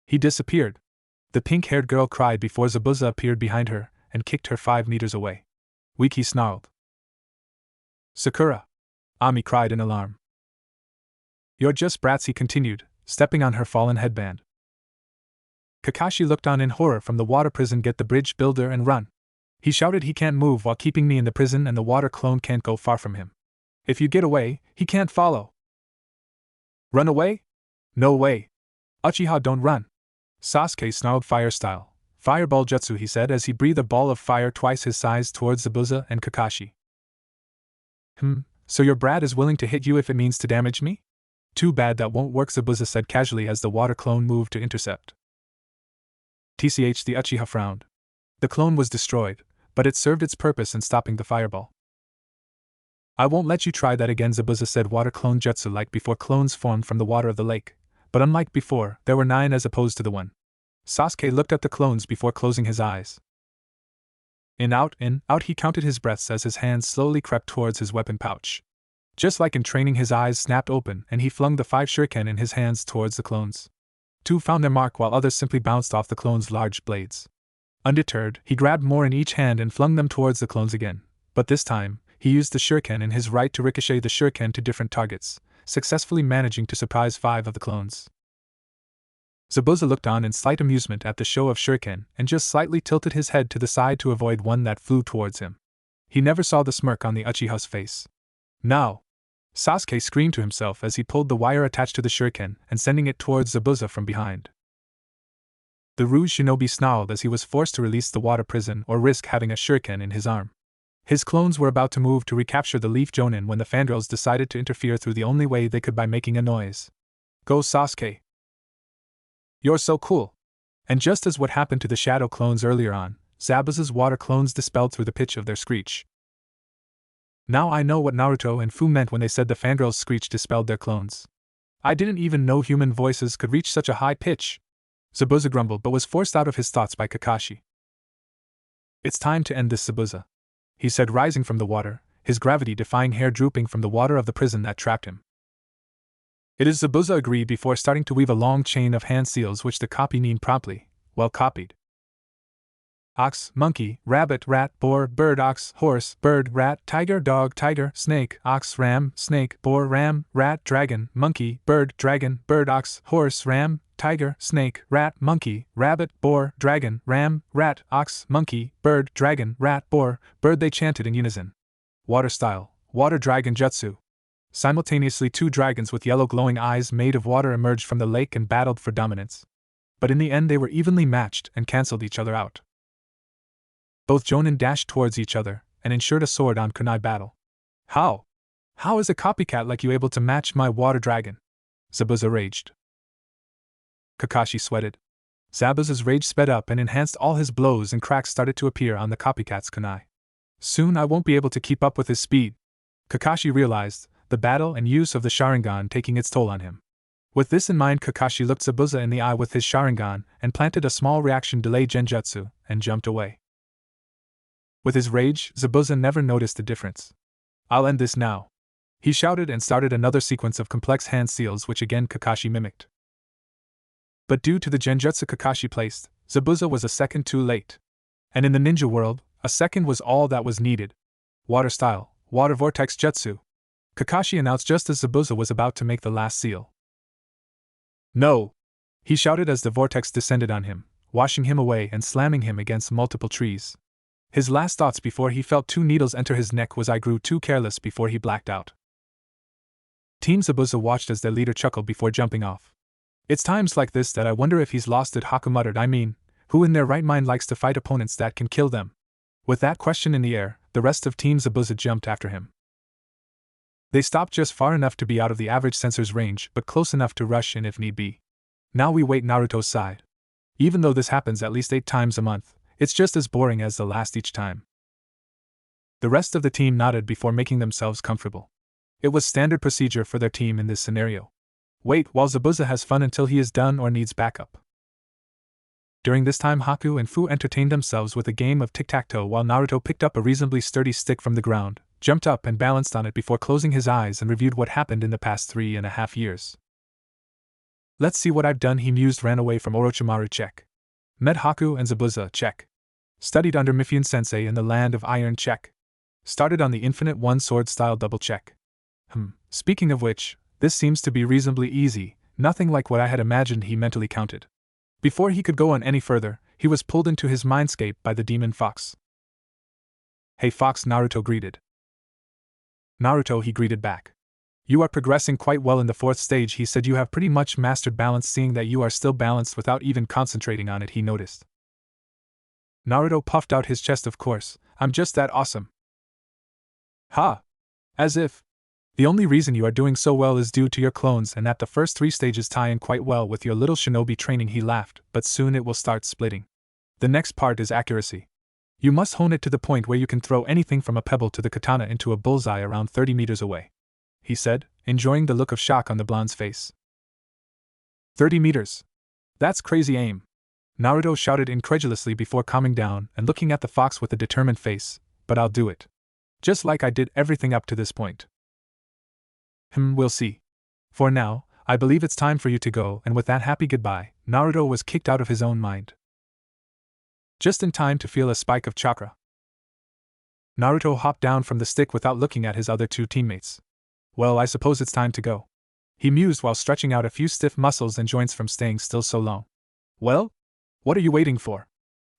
He disappeared. The pink-haired girl cried before Zabuza appeared behind her and kicked her 5 meters away. Weak, he snarled. Sakura! Ami cried in alarm. You're just brats, he continued, stepping on her fallen headband. Kakashi looked on in horror from the water prison. Get the bridge builder and run. He shouted. He can't move while keeping me in the prison, and the water clone can't go far from him. If you get away, he can't follow. Run away? No way. Uchiha, don't run. Sasuke snarled. Fire style. Fireball jutsu, he said as he breathed a ball of fire twice his size towards Zabuza and Kakashi. So your brat is willing to hit you if it means to damage me? Too bad that won't work, Zabuza said casually as the water clone moved to intercept. TCH, the Uchiha frowned. The clone was destroyed, but it served its purpose in stopping the fireball. I won't let you try that again, Zabuza said, water clone jutsu. Like before, clones formed from the water of the lake, but unlike before, there were 9 as opposed to the 1. Sasuke looked at the clones before closing his eyes. In, out, he counted his breaths as his hands slowly crept towards his weapon pouch. Just like in training, his eyes snapped open and he flung the 5 shuriken in his hands towards the clones. 2 found their mark while others simply bounced off the clones' large blades. Undeterred, he grabbed more in each hand and flung them towards the clones again, but this time, he used the shuriken in his right to ricochet the shuriken to different targets, successfully managing to surprise 5 of the clones. Zabuza looked on in slight amusement at the show of shuriken and just slightly tilted his head to the side to avoid one that flew towards him. He never saw the smirk on the Uchiha's face. Now! Sasuke screamed to himself as he pulled the wire attached to the shuriken and sending it towards Zabuza from behind. The Rouge Shinobi snarled as he was forced to release the water prison or risk having a shuriken in his arm. His clones were about to move to recapture the Leaf Jonin when the fangirls decided to interfere through the only way they could, by making a noise. Go, Sasuke! You're so cool! And just as what happened to the shadow clones earlier on, Zabuza's water clones dispelled through the pitch of their screech. Now I know what Naruto and Fu meant when they said the fangirls' screech dispelled their clones. I didn't even know human voices could reach such a high pitch. Zabuza grumbled but was forced out of his thoughts by Kakashi. It's time to end this, Zabuza, he said, rising from the water, his gravity-defying hair drooping from the water of the prison that trapped him. It is, Zabuza agreed before starting to weave a long chain of hand seals which the copy named promptly. Well copied. Ox, monkey, rabbit, rat, boar, bird, ox, horse, bird, rat, tiger, dog, tiger, snake, ox, ram, snake, boar, ram, rat, dragon, monkey, bird, dragon, bird, ox, horse, ram, tiger, snake, rat, monkey, rabbit, boar, dragon, ram, rat, ox, monkey, bird, dragon, rat, boar, bird, they chanted in unison. Water style, water dragon jutsu. Simultaneously 2 dragons with yellow glowing eyes made of water emerged from the lake and battled for dominance. But in the end they were evenly matched and cancelled each other out. Both Jonin dashed towards each other and ensured a sword-on kunai battle. How? How is a copycat like you able to match my water dragon? Zabuza raged. Kakashi sweated. Zabuza's rage sped up and enhanced all his blows, and cracks started to appear on the copycat's kunai. Soon I won't be able to keep up with his speed, Kakashi realized, the battle and use of the Sharingan taking its toll on him. With this in mind, Kakashi looked Zabuza in the eye with his Sharingan and planted a small reaction delay genjutsu, and jumped away. With his rage, Zabuza never noticed the difference. "I'll end this now," he shouted, and started another sequence of complex hand seals which again Kakashi mimicked. But due to the genjutsu Kakashi placed, Zabuza was a second too late. And in the ninja world, a second was all that was needed. Water style, water vortex jutsu, Kakashi announced just as Zabuza was about to make the last seal. "No!" he shouted as the vortex descended on him, washing him away and slamming him against multiple trees. His last thoughts before he felt 2 needles enter his neck was, "I grew too careless," before he blacked out. Team Zabuza watched as their leader chuckled before jumping off. "It's times like this that I wonder if he's lost it," Haku muttered. "I mean, who in their right mind likes to fight opponents that can kill them?" With that question in the air, the rest of Team Zabuza jumped after him. They stopped just far enough to be out of the average sensor's range, but close enough to rush in if need be. Now we wait Naruto's side. Even though this happens at least 8 times a month, it's just as boring as the last each time. The rest of the team nodded before making themselves comfortable. It was standard procedure for their team in this scenario. Wait while Zabuza has fun until he is done or needs backup. During this time, Haku and Fu entertained themselves with a game of tic-tac-toe while Naruto picked up a reasonably sturdy stick from the ground, jumped up and balanced on it before closing his eyes and reviewed what happened in the past 3.5 years. "Let's see what I've done," he mused. "Ran away from Orochimaru, check. Met Haku and Zabuza, check. Studied under Mifune Sensei in the Land of Iron, check. Started on the Infinite One Sword style, double check. Speaking of which, this seems to be reasonably easy, nothing like what I had imagined," he mentally counted. Before he could go on any further, he was pulled into his mindscape by the demon Fox. "Hey Fox," Naruto greeted. "Naruto," he greeted back. "You are progressing quite well in the 4th stage," he said. "You have pretty much mastered balance, seeing that you are still balanced without even concentrating on it," he noticed. Naruto puffed out his chest. "Of course, I'm just that awesome." "Ha! As if. The only reason you are doing so well is due to your clones, and that the first 3 stages tie in quite well with your little shinobi training," he laughed, "but soon it will start splitting. The next part is accuracy. You must hone it to the point where you can throw anything from a pebble to the katana into a bullseye around 30 meters away," he said, enjoying the look of shock on the blonde's face. 30 meters? That's crazy aim," Naruto shouted incredulously before calming down and looking at the fox with a determined face. "But I'll do it. Just like I did everything up to this point." We'll see. For now, I believe it's time for you to go," and with that happy goodbye, Naruto was kicked out of his own mind. Just in time to feel a spike of chakra. Naruto hopped down from the stick without looking at his other 2 teammates. "Well, I suppose it's time to go," he mused while stretching out a few stiff muscles and joints from staying still so long. "Well? What are you waiting for?"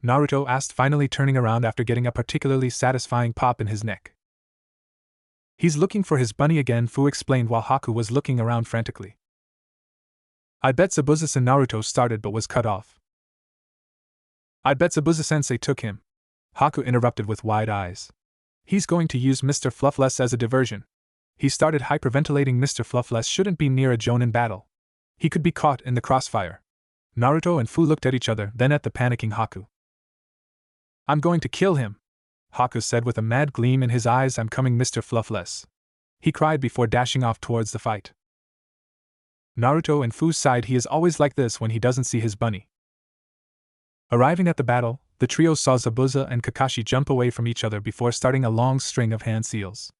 Naruto asked, finally turning around after getting a particularly satisfying pop in his neck. "He's looking for his bunny again," Fu explained while Haku was looking around frantically. "I bet Zabuza," Naruto started but was cut off. "I bet Zabuza-sensei took him," Haku interrupted with wide eyes. "He's going to use Mr. Fluffless as a diversion." He started hyperventilating. "Mr. Fluffless shouldn't be near a Jonin battle. He could be caught in the crossfire." Naruto and Fu looked at each other, then at the panicking Haku. "I'm going to kill him," Haku said with a mad gleam in his eyes. "I'm coming, Mr. Fluffless," he cried before dashing off towards the fight. Naruto and Fu sighed. He is always like this when he doesn't see his bunny. Arriving at the battle, the trio saw Zabuza and Kakashi jump away from each other before starting a long string of hand seals.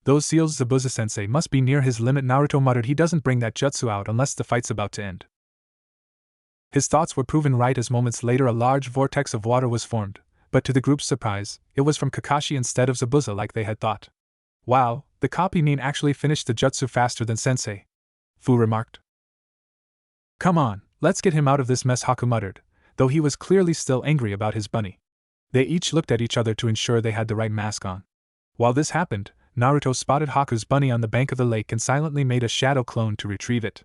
"Those seals, Zabuza-sensei must be near his limit," Naruto muttered. "He doesn't bring that jutsu out unless the fight's about to end." His thoughts were proven right as moments later a large vortex of water was formed, but to the group's surprise, it was from Kakashi instead of Zabuza like they had thought. "Wow, the copy Nin actually finished the jutsu faster than Sensei," Fu remarked. "Come on, let's get him out of this mess," Haku muttered, though he was clearly still angry about his bunny. They each looked at each other to ensure they had the right mask on. While this happened, Naruto spotted Haku's bunny on the bank of the lake and silently made a shadow clone to retrieve it.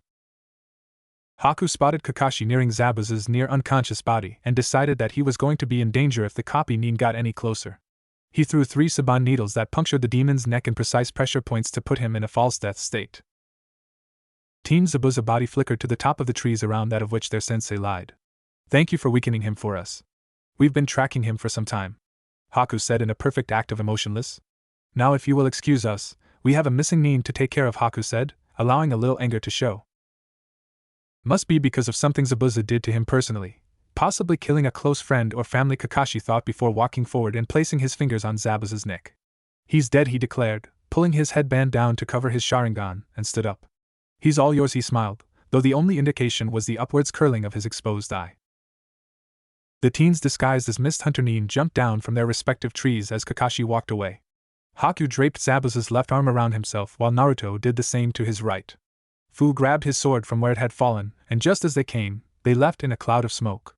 Haku spotted Kakashi nearing Zabuza's near-unconscious body and decided that he was going to be in danger if the copy Nin got any closer. He threw 3 Saban needles that punctured the demon's neck in precise pressure points to put him in a false death state. Team Zabuza body flickered to the top of the trees around that of which their sensei lied. Thank you for weakening him for us. We've been tracking him for some time, Haku said in a perfect act of emotionless. Now if you will excuse us, we have a missing nin to take care of, Haku said, allowing a little anger to show. Must be because of something Zabuza did to him personally, possibly killing a close friend or family, Kakashi thought before walking forward and placing his fingers on Zabuza's neck. He's dead, he declared, pulling his headband down to cover his Sharingan, and stood up. He's all yours, he smiled, though the only indication was the upwards curling of his exposed eye. The teens disguised as Mist Hunter nin jumped down from their respective trees as Kakashi walked away. Haku draped Zabuza's left arm around himself while Naruto did the same to his right. Fu grabbed his sword from where it had fallen, and just as they came, they left in a cloud of smoke.